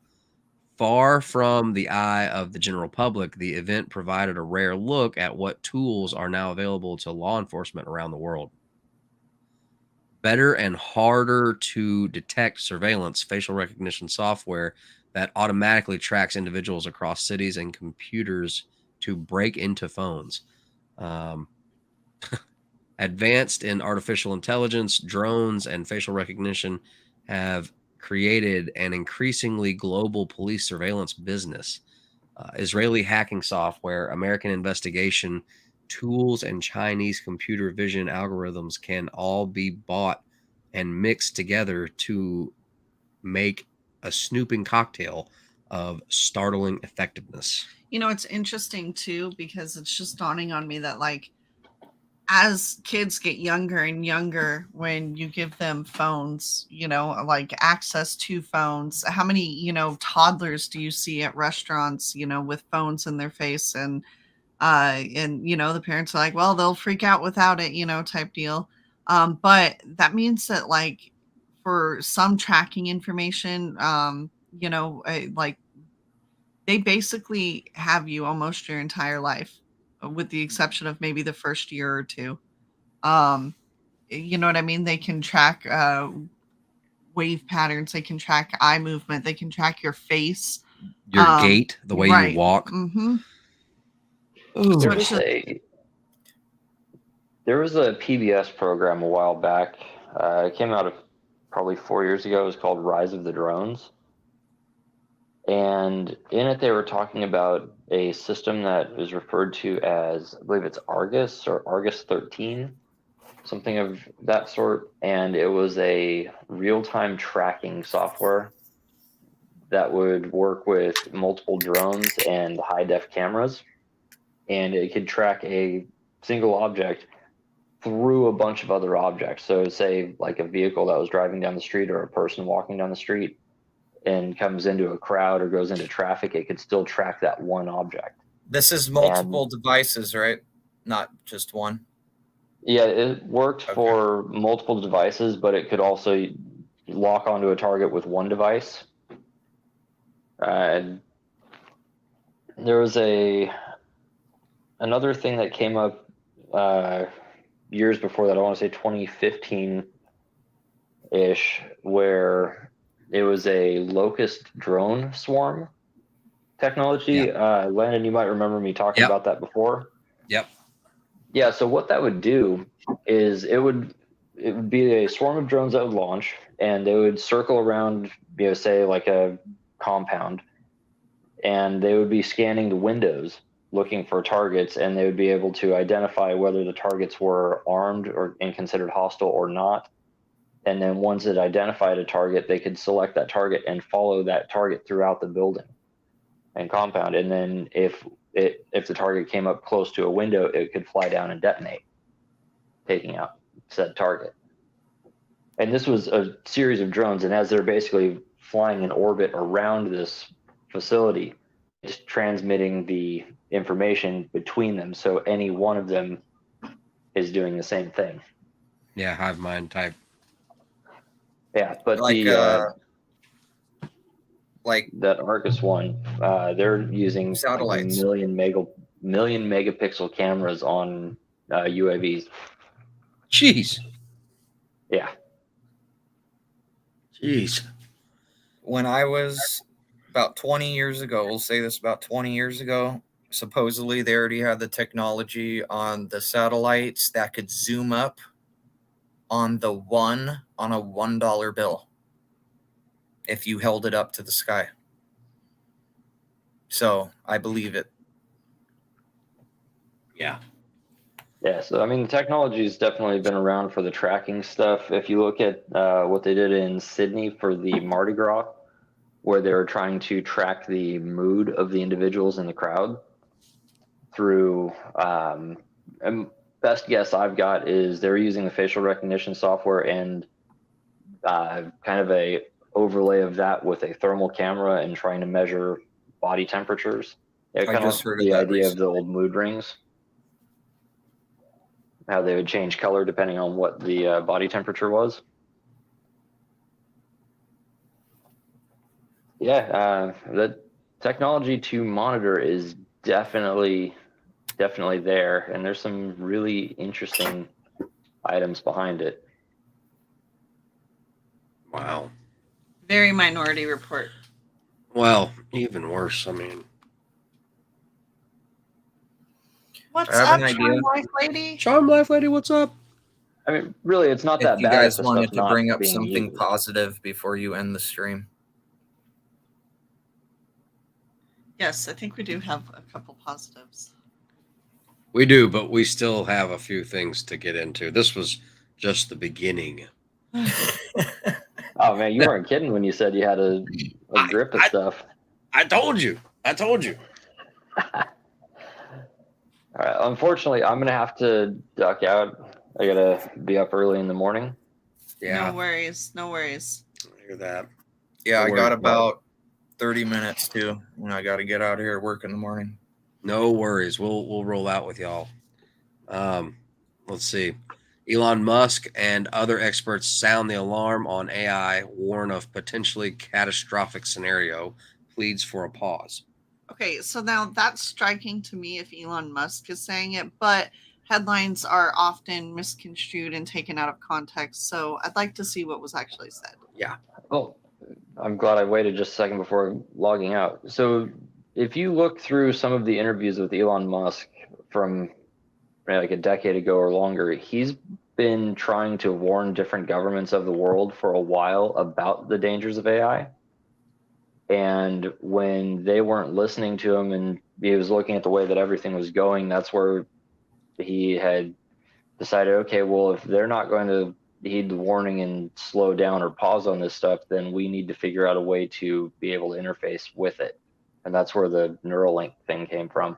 Far from the eye of the general public, the event provided a rare look at what tools are now available to law enforcement around the world. Better and harder to detect surveillance facial recognition software that automatically tracks individuals across cities and computers to break into phones. Advanced in artificial intelligence, drones, and facial recognition have created an increasingly global police surveillance business. Israeli hacking software, American investigation tools, and Chinese computer vision algorithms can all be bought and mixed together to make a snooping cocktail of startling effectiveness. You know, it's interesting too, because it's just dawning on me that, like, as kids get younger and younger, when you give them phones, you know, like access to phones, how many, you know, toddlers do you see at restaurants, you know, with phones in their face? And you know, the parents are like, well, they'll freak out without it, you know, type deal. But that means that, like, for some tracking information, you know, like, they basically have you almost your entire life, with the exception of maybe the first year or two. Um, you know what I mean? They can track wave patterns, they can track eye movement, they can track your face, your gait, the way you walk. Mm-hmm. There was a PBS program a while back. It came out probably 4 years ago. It was called Rise of the Drones. And in it, they were talking about a system that is referred to as, I believe it's Argus or Argus 13, something of that sort. And it was a real-time tracking software that would work with multiple drones and high-def cameras. And it could track a single object through a bunch of other objects. So say like a vehicle that was driving down the street or a person walking down the street and comes into a crowd or goes into traffic, it could still track that one object. This is multiple devices, right? Not just one? Yeah, it worked for multiple devices, but it could also lock onto a target with one device. There was another thing that came up years before that, I want to say 2015-ish, where it was a locust drone swarm technology. Yep. Landon, you might remember me talking about that before. Yep. Yeah, so what that would do is it would be a swarm of drones that would launch, and they would circle around, you know, say like a compound, and they would be scanning the windows looking for targets, and they would be able to identify whether the targets were armed and considered hostile or not. And then once it identified a target, they could select that target and follow that target throughout the building and compound. And then if the target came up close to a window, it could fly down and detonate. taking out said target. And this was a series of drones, and as they're basically flying in orbit around this facility, just transmitting the information between them, so any one of them is doing the same thing. Yeah, hive mind type. Yeah, but like that Arcus one, they're using satellites. Like million megapixel cameras on UAVs. Jeez. Yeah. Jeez. When I was about 20 years ago, we'll say this, about 20 years ago, supposedly they already had the technology on the satellites that could zoom up on a $1 bill if you held it up to the sky. So I believe it. Yeah. Yeah, so I mean, the technology's definitely been around for the tracking stuff. If you look at what they did in Sydney for the Mardi Gras, where they were trying to track the mood of the individuals in the crowd through, and best guess I've got is they were using the facial recognition software and kind of a overlay of that with a thermal camera and trying to measure body temperatures. Yeah, kind of heard the of that idea of the recently. old mood rings. How they would change color depending on what the body temperature was. Yeah, the technology to monitor is definitely there, and there's some really interesting items behind it. Wow. Very Minority Report. Well, even worse. I mean, What's I have up, an idea. Charm Life Lady? Charm Life Lady, what's up? I mean, really, it's not If that you bad. guys if the wanted stuff's to not bring up being something used. positive before you end the stream. Yes, I think we do have a couple positives. We do, but we still have a few things to get into. This was just the beginning. Oh man, you weren't kidding when you said you had a grip of stuff. I told you. All right. Unfortunately, I'm gonna have to duck out. I gotta be up early in the morning. Yeah. No worries. No worries. I hear that. Yeah, No I worries, got bud. about 30 minutes too. And I got to get out of here at work in the morning. No worries. We'll roll out with y'all. Let's see. Elon Musk and other experts sound the alarm on AI, warn of potentially catastrophic scenario, pleads for a pause. Okay, so now that's striking to me if Elon Musk is saying it, but headlines are often misconstrued and taken out of context. So I'd like to see what was actually said. Yeah. Oh, I'm glad I waited just a second before logging out. So if you look through some of the interviews with Elon Musk from like a decade ago or longer, he's been trying to warn different governments of the world for a while about the dangers of AI. And when they weren't listening to him and he was looking at the way that everything was going, that's where he had decided, okay, well, if they're not going to heed the warning and slow down or pause on this stuff, then we need to figure out a way to be able to interface with it. And that's where the Neuralink thing came from.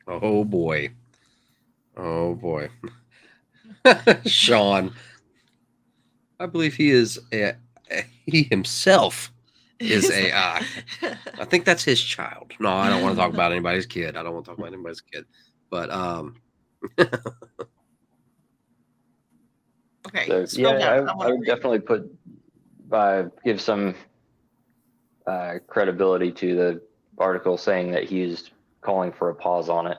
Oh boy. Oh boy. Sean. I believe he himself is AI. I think that's his child. No, I don't want to talk about anybody's kid. But Okay. So scroll yeah, down. I would definitely give some credibility to the article saying that he's calling for a pause on it.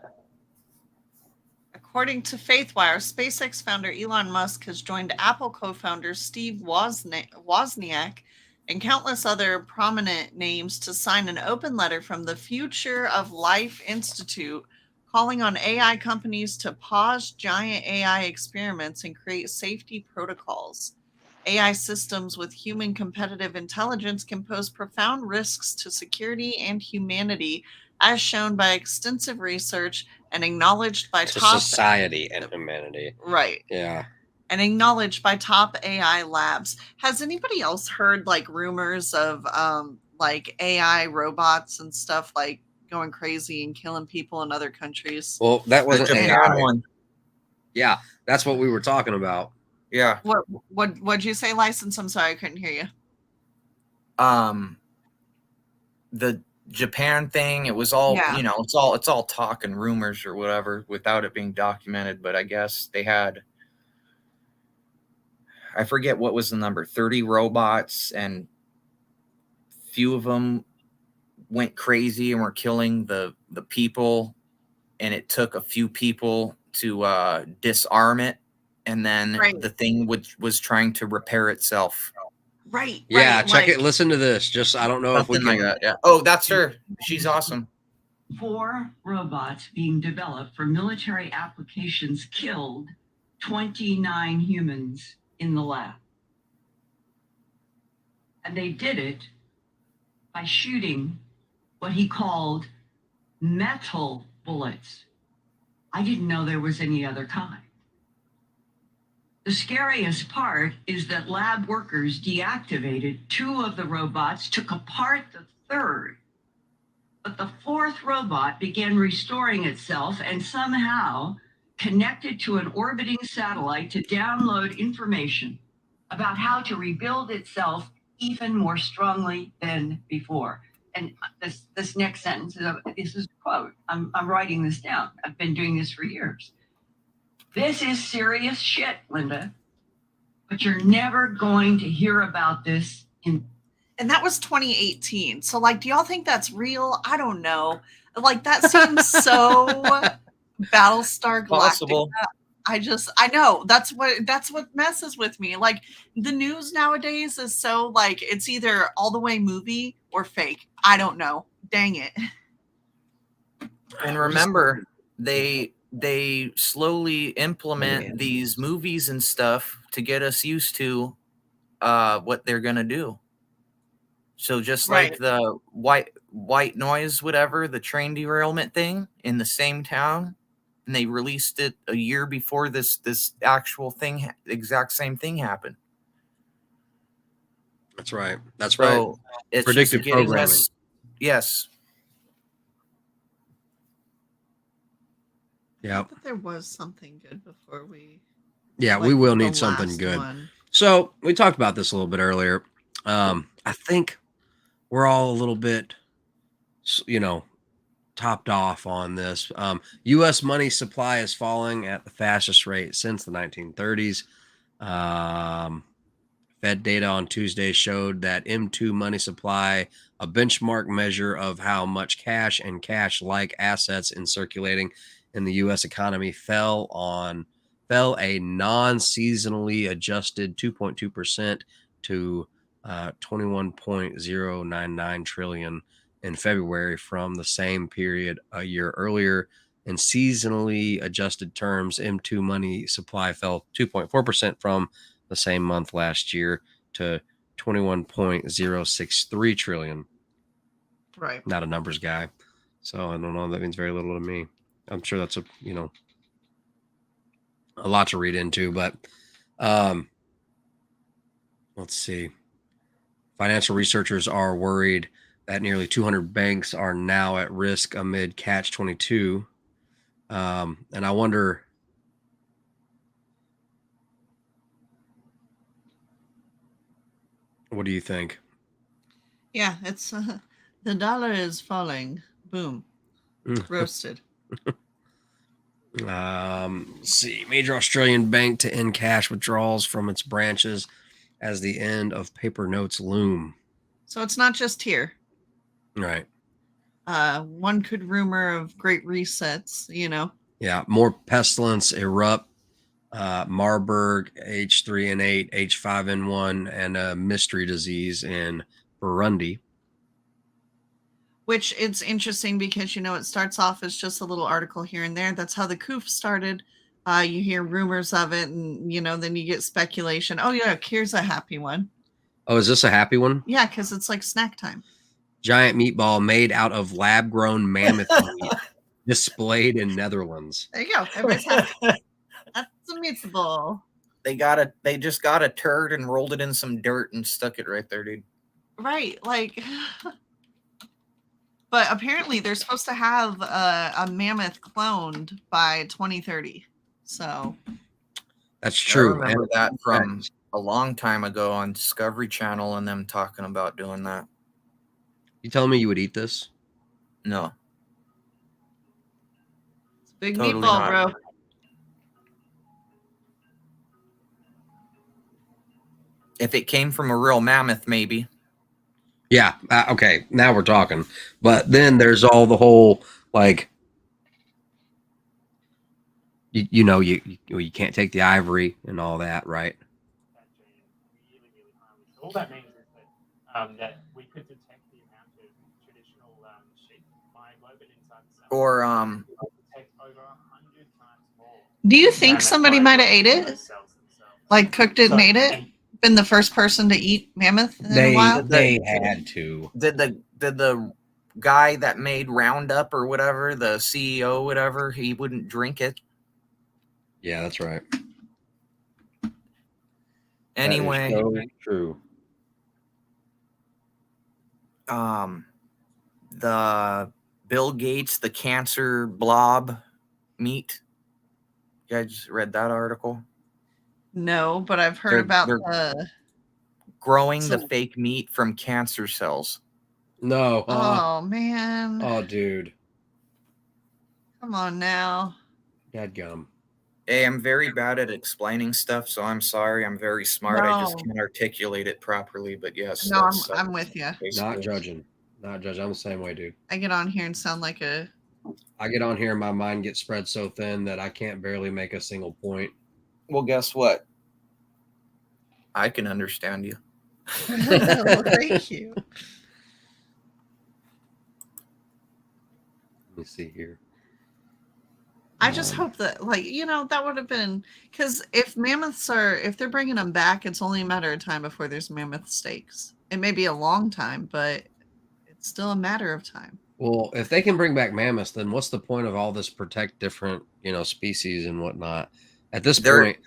According to FaithWire, SpaceX founder Elon Musk has joined Apple co-founder Steve Wozniak and countless other prominent names to sign an open letter from the Future of Life Institute calling on AI companies to pause giant AI experiments and create safety protocols. AI systems with human competitive intelligence can pose profound risks to security and humanity, as shown by extensive research and acknowledged by to top society and humanity. right Yeah. and acknowledged by top AI labs. Has anybody else heard like rumors of like AI robots and stuff like going crazy and killing people in other countries? Well, that The wasn't Japan AI. one. Yeah, that's what we were talking about. Yeah. What'd you say, License? I'm sorry, I couldn't hear you. The Japan thing, it was all, Yeah. it's all talk and rumors or whatever without it being documented. But I guess they had, I forget what was the number, 30 robots, and few of them went crazy and were killing the people. And it took a few people to disarm it. And then Right. the thing was trying to repair itself. Right. Yeah, right, check like, it. Listen to this. Just I don't know if we Something can. like that. Yeah. Oh, that's her. She's awesome. 4 robots being developed for military applications killed 29 humans in the lab. And they did it by shooting what he called metal bullets. I didn't know there was any other kind. The scariest part is that lab workers deactivated 2 of the robots, took apart the 3rd, but the 4th robot began restoring itself and somehow connected to an orbiting satellite to download information about how to rebuild itself even more strongly than before. And this next sentence this is a quote. I'm writing this down. I've been doing this for years. This is serious shit, Linda. But you're never going to hear about this in. And that was 2018. So, like, do y'all think that's real? I don't know. Like, that seems so Battlestar Galactica. Possible. I know that's what messes with me. Like, the news nowadays is so, like, it's either all the way movie or fake. I don't know. Dang it. And remember, they slowly implement these movies and stuff to get us used to what they're gonna do. So just like the white noise, whatever, the train derailment thing in the same town, and they released it a year before this actual thing, exact same thing happened. That's right. That's So right. it's Predictive just getting programming. us. Yes. Yeah. But there was something good before we. Yeah, like, we will the need something last good. one. So we talked about this a little bit earlier. I think we're all a little bit, topped off on this. U.S. money supply is falling at the fastest rate since the 1930s. Fed data on Tuesday showed that M2 money supply, a benchmark measure of how much cash and cash-like assets in circulating in the U.S. economy, fell a non-seasonally adjusted 2.2% to 21.099 trillion in February from the same period a year earlier. In seasonally adjusted terms, M2 money supply fell 2.4% from the same month last year to 21.063 trillion. Right. Not a numbers guy, so I don't know. That means very little to me. I'm sure that's a lot to read into, but let's see. Financial researchers are worried that nearly 200 banks are now at risk amid Catch-22. And I wonder, what do you think? Yeah, it's the dollar is falling. Boom. Roasted. Let's see. Major Australian bank to end cash withdrawals from its branches as the end of paper notes loom. So it's not just here. Right. One could rumor of great resets, Yeah. More pestilence erupt. Marburg, H3N8, H5N1, and a mystery disease in Burundi. Which it's interesting because, it starts off as just a little article here and there. That's how the COOF started. You hear rumors of it and, then you get speculation. Oh, yeah, here's a happy one. Oh, is this a happy one? Yeah, because it's like snack time. Giant meatball made out of lab-grown mammoth meat displayed in Netherlands. There you go. Everybody's happy. That's a meatball. They just got a turd and rolled it in some dirt and stuck it right there, dude. Right, like... But apparently they're supposed to have a mammoth cloned by 2030. So That's I true. remember And that from a long time ago on Discovery Channel and them talking about doing that. you telling me you would eat this? No, it's a big Totally meatball, not. bro. if it came from a real mammoth, maybe. Yeah. Okay. Now we're talking. But then there's all the whole like, you can't take the ivory and all that, right? All that means is that we could detect the amount of traditional sheep myoglobin inside the cell. Or Detect over 100 times more. Do you think somebody might have ate it? Like cooked it and ate it? Been the first person to eat mammoth in a while? They had to. did the guy that made Roundup or whatever, the CEO, whatever, he wouldn't drink it Yeah, that's right. anyway. That is so true. The Bill Gates, the cancer blob meat. You guys read that article? No, but I've heard They're- about they're the. Growing the So- fake meat from cancer cells. No. Oh man! Oh, dude. Come on now. Dadgum. Hey, I'm very bad at explaining stuff, so I'm sorry. I'm very smart. I just No. can't articulate it properly. But yes, No, that's I'm with you. Not basically- judging. Not judging. I'm the same way, dude. I get on here and sound like a. I get on here and my mind gets spread so thin that I can't barely make a single point. Well, guess what? I can understand you. Well, thank you. Let me see here. I just hope that, like, that would have been, because if they're bringing them back, it's only a matter of time before there's mammoth steaks. It may be a long time, but it's still a matter of time. Well, if they can bring back mammoths, then what's the point of all this protect different, species and whatnot? At this point,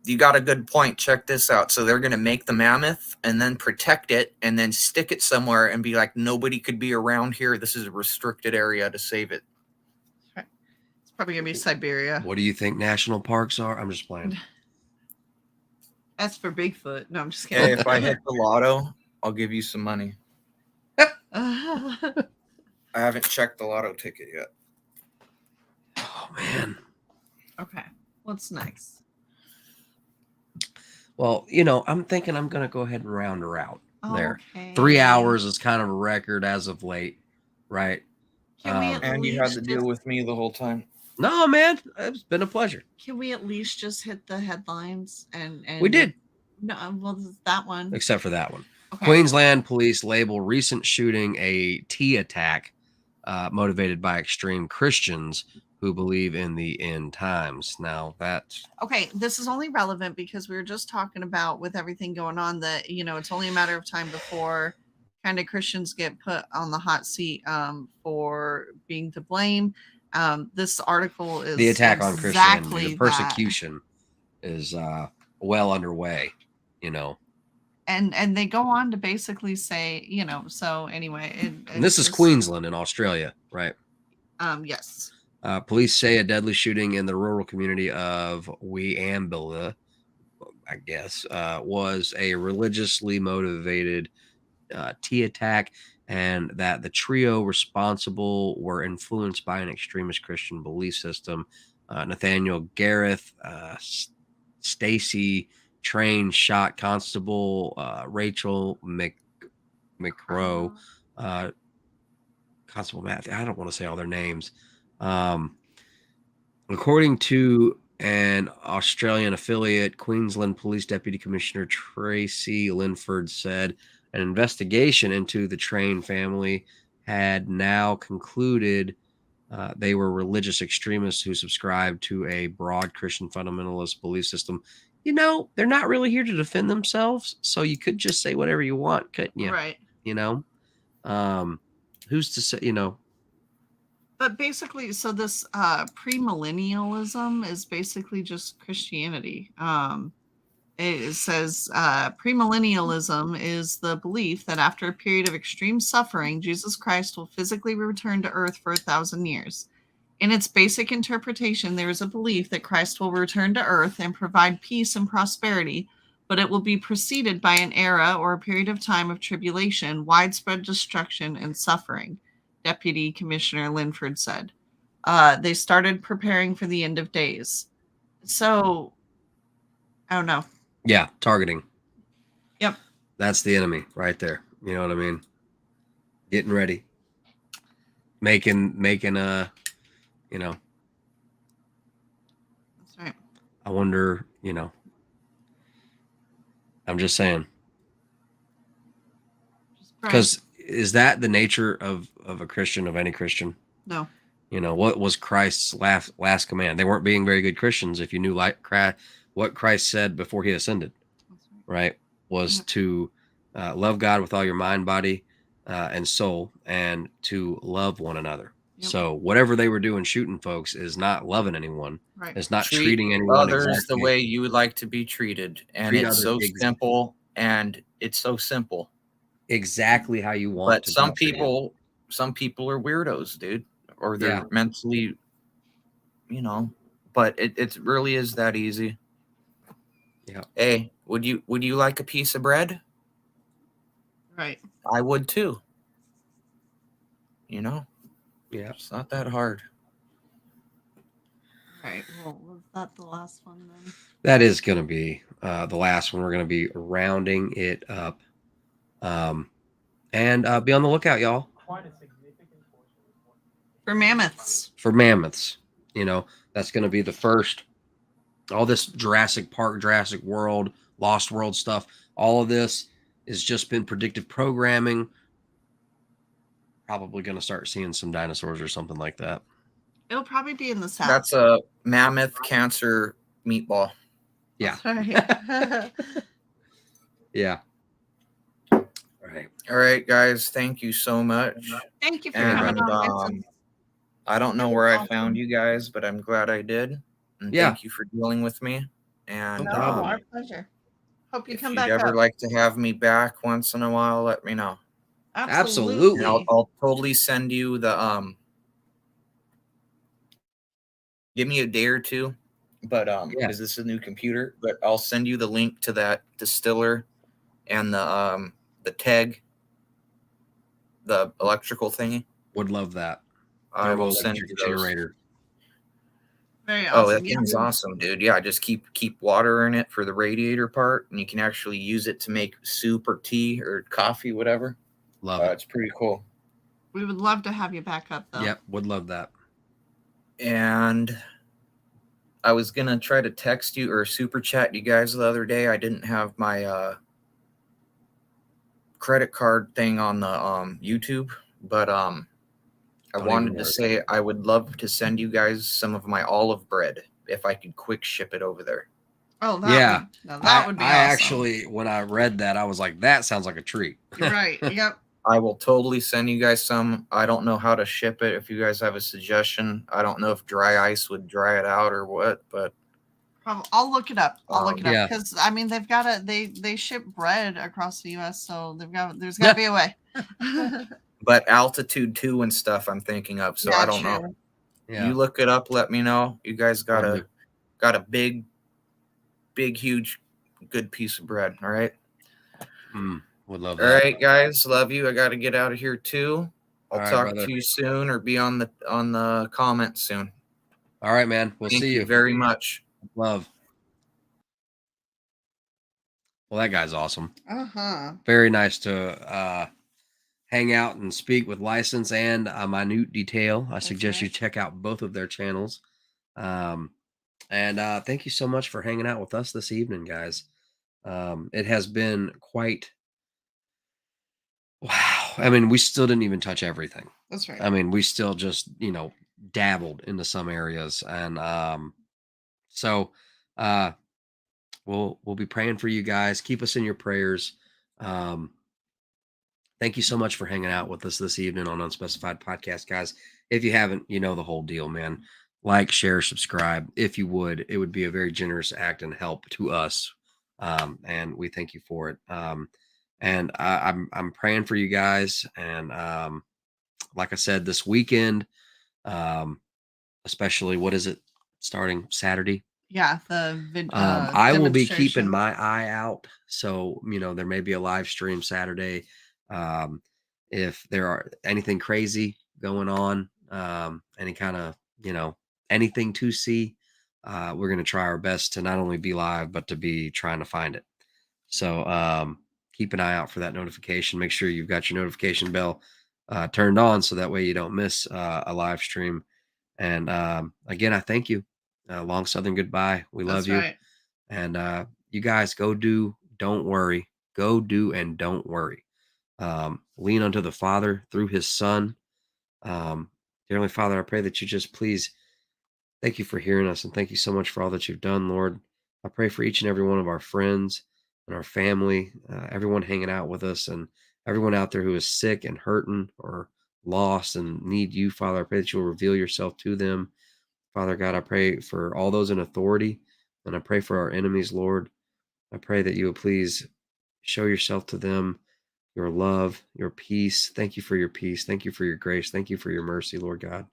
You got a good point. Check this out. So they're going to make the mammoth and then protect it and then stick it somewhere and be like, nobody could be around here. This is a restricted area to save it. It's probably gonna be Siberia. what do you think national parks are? I'm just playing. That's for Bigfoot. No, I'm just Hey, kidding. if I hit the lotto, I'll give you some money. I haven't checked the lotto ticket yet. Oh man. Okay. What's next? Well, I'm thinking I'm gonna go ahead and round her out there. Okay. 3 hours is kind of a record as of late, right? Can we at And you had least to deal with me the whole time. No, man, it's been a pleasure. Can we at least just hit the headlines and We did, No, well, that one. except for that one. Okay. Queensland police label recent shooting a tea attack motivated by extreme Christians who believe in the end times. Now that's Okay, this is only relevant because we were just talking about, with everything going on, that it's only a matter of time before kind of Christians get put on the hot seat for being to blame. This article is the attack on Christianity. exactly The persecution is well underway. And they go on to basically say, so anyway, And this is Queensland in Australia, right? Yes. Police say a deadly shooting in the rural community of Weambilla, I guess, was a religiously motivated tea attack, and that the trio responsible were influenced by an extremist Christian belief system. Nathaniel Gareth, Stacy Train shot Constable Rachel McRow, Constable Matt. I don't want to say all their names. According to an Australian affiliate, Queensland Police Deputy Commissioner Tracy Linford said an investigation into the Train family had now concluded they were religious extremists who subscribed to a broad Christian fundamentalist belief system. They're not really here to defend themselves, so you could just say whatever you want, couldn't you? Right. Who's to say, But basically, so this premillennialism is basically just Christianity. It says premillennialism is the belief that after a period of extreme suffering, Jesus Christ will physically return to earth for 1,000 years. In its basic interpretation, there is a belief that Christ will return to earth and provide peace and prosperity, but it will be preceded by an era or a period of time of tribulation, widespread destruction, and suffering, Deputy Commissioner Linford said. They started preparing for the end of days. So, I don't know. Yeah, targeting. Yep. That's the enemy right there. You know what I mean? Getting ready. Making you know, That's right. I wonder, I'm just saying. Because is that the nature of a Christian, of any Christian? No. What was Christ's last command? They weren't being very good Christians if you knew what Christ said before he ascended, right? Was to love God with all your mind, body, and soul, and to love one another. Yep. So whatever they were doing shooting folks is not loving anyone. Right. It's not Treat treating anyone others exactly the way you would like to be treated. And it's so simple, and it's so simple. Exactly how you want to some people are weirdos, dude, or they're mentally, but it really is that easy. Yeah. Hey, would you like a piece of bread? Right. I would too. Yeah. It's not that hard. Right. Well, was that the last one then? That is going to be the last one. We're going to be rounding it up. And be on the lookout, y'all. Quite a significant portion. For mammoths. For mammoths. That's going to be the first. All this Jurassic Park, Jurassic World, Lost World stuff, all of this has just been predictive programming. Probably going to start seeing some dinosaurs or something like that. It'll probably be in the south. That's a mammoth cancer meatball. Yeah. Right. Yeah. All right, guys. Thank you so much. Thank you for coming on. I don't know where I found you guys, but I'm glad I did. And thank you for dealing with me. And our pleasure. Hope you come back. If you'd ever like to have me back once in a while, let me know. Absolutely. And I'll totally send you the give me a day or two, but because this is a new computer, but I'll send you the link to that distiller and the tag, the electrical thingy. Would love that. I will send you those. Generator. Very awesome. Oh, that thing's awesome, dude. Yeah, just keep water in it for the radiator part, and you can actually use it to make soup or tea or coffee, whatever. Love it. It's pretty cool. We would love to have you back up, though. Yep, would love that. And I was gonna try to text you or super chat you guys the other day. I didn't have my credit card thing on the YouTube, but I wanted to say I would love to send you guys some of my olive bread if I could quick ship it over there. Oh, that would be awesome. I actually, when I read that, I was like, that sounds like a treat. You're right. Yep. I will totally send you guys some. I don't know how to ship it. If you guys have a suggestion, I don't know if dry ice would dry it out or what, but I'll look it up. Because I mean they've got they ship bread across the U.S., so there's got to be a way. But altitude 2 and stuff I'm thinking of, so I don't know. Yeah. You look it up, let me know. You guys got a big, huge, good piece of bread. All right. Would love that. All right, guys, love you. I got to get out of here too. I'll talk to you soon, or be on the comments soon. All right, man. We'll see you very much. Love. Well, that guy's awesome. Very nice to hang out and speak with License and Minute Detail. I suggest you check out both of their channels. And thank you so much for hanging out with us this evening, guys. It has been quite... Wow. I mean, we still didn't even touch everything. That's right. I mean, we still just, dabbled into some areas. And so we'll be praying for you guys. Keep us in your prayers. Thank you so much for hanging out with us this evening on Unspecified Podcast, guys. If you haven't, you know the whole deal, man. Like, share, subscribe. If you would, it would be a very generous act and help to us. And we thank you for it. And I'm praying for you guys. And like I said, this weekend, especially what is it starting Saturday? Yeah, the I will be keeping demonstration. my eye out. So, there may be a live stream Saturday. Um, if there are anything crazy going on, any kind of, anything to see, we're going to try our best to not only be live, but to be trying to find it. So, keep an eye out for that notification. Make sure you've got your notification bell turned on so that way you don't miss a live stream. And again, I thank you. Long Southern goodbye. We love That's you. right. And you guys go do, don't worry. Go do and don't worry. Lean unto the Father through his Son. Dear Heavenly Father, I pray that you just please thank you for hearing us and thank you so much for all that you've done, Lord. I pray for each and every one of our friends and our family, everyone hanging out with us, and everyone out there who is sick and hurting or lost and need you, Father. I pray that you will reveal yourself to them. Father God, I pray for all those in authority, and I pray for our enemies, Lord. I pray that you will please show yourself to them, your love, your peace. Thank you for your peace. Thank you for your grace. Thank you for your mercy, Lord God.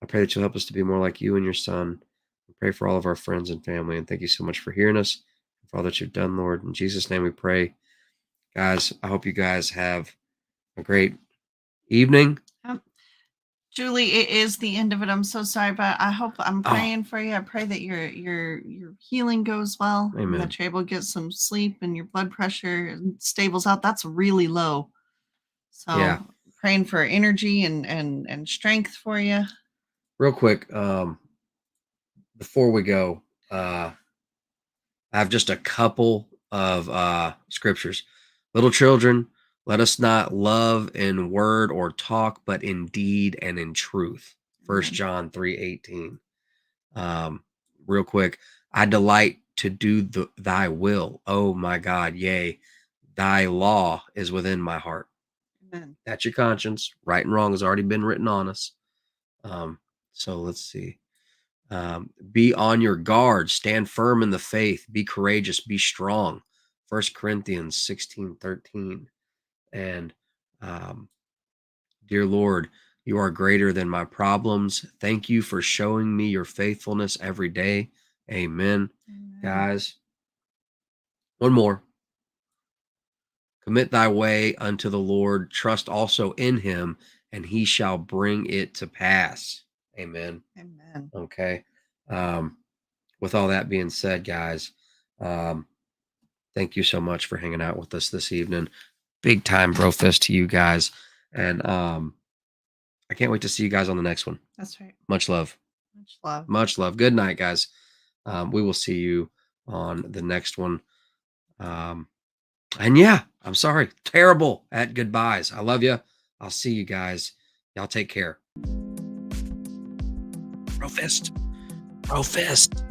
I pray that you'll help us to be more like you and your Son. I pray for all of our friends and family, and thank you so much for hearing us, for all that you've done, Lord. In Jesus' name we pray. Guys, I hope you guys have a great evening. Julie, it is the end of it. I'm so sorry, but I'm Oh. praying for you. I pray that your healing goes well, and Amen. that you're able to get some sleep and your blood pressure stables out. That's really low. So Yeah. praying for energy and strength for you. Real quick, before we go, I have just a couple of scriptures. Little children, let us not love in word or talk, but in deed and in truth. 1 Amen. John 3:18. Real quick, I delight to do thy will. Oh my God, yea, thy law is within my heart. Amen. That's your conscience. Right and wrong has already been written on us. So let's see. Be on your guard, stand firm in the faith, be courageous, be strong. 1 Corinthians 16:13. And dear Lord, you are greater than my problems. Thank you for showing me your faithfulness every day. Amen. Amen. Guys, one more. Commit thy way unto the Lord, trust also in him, and he shall bring it to pass. Amen. Amen. Okay. With all that being said, guys, thank you so much for hanging out with us this evening. Big time bro fist to you guys. And I can't wait to see you guys on the next one. That's right. Much love. Much love. Much love. Good night, guys. We will see you on the next one. And yeah, I'm sorry. Terrible at goodbyes. I love you. I'll see you guys. Y'all take care. Bro fist. Bro fist.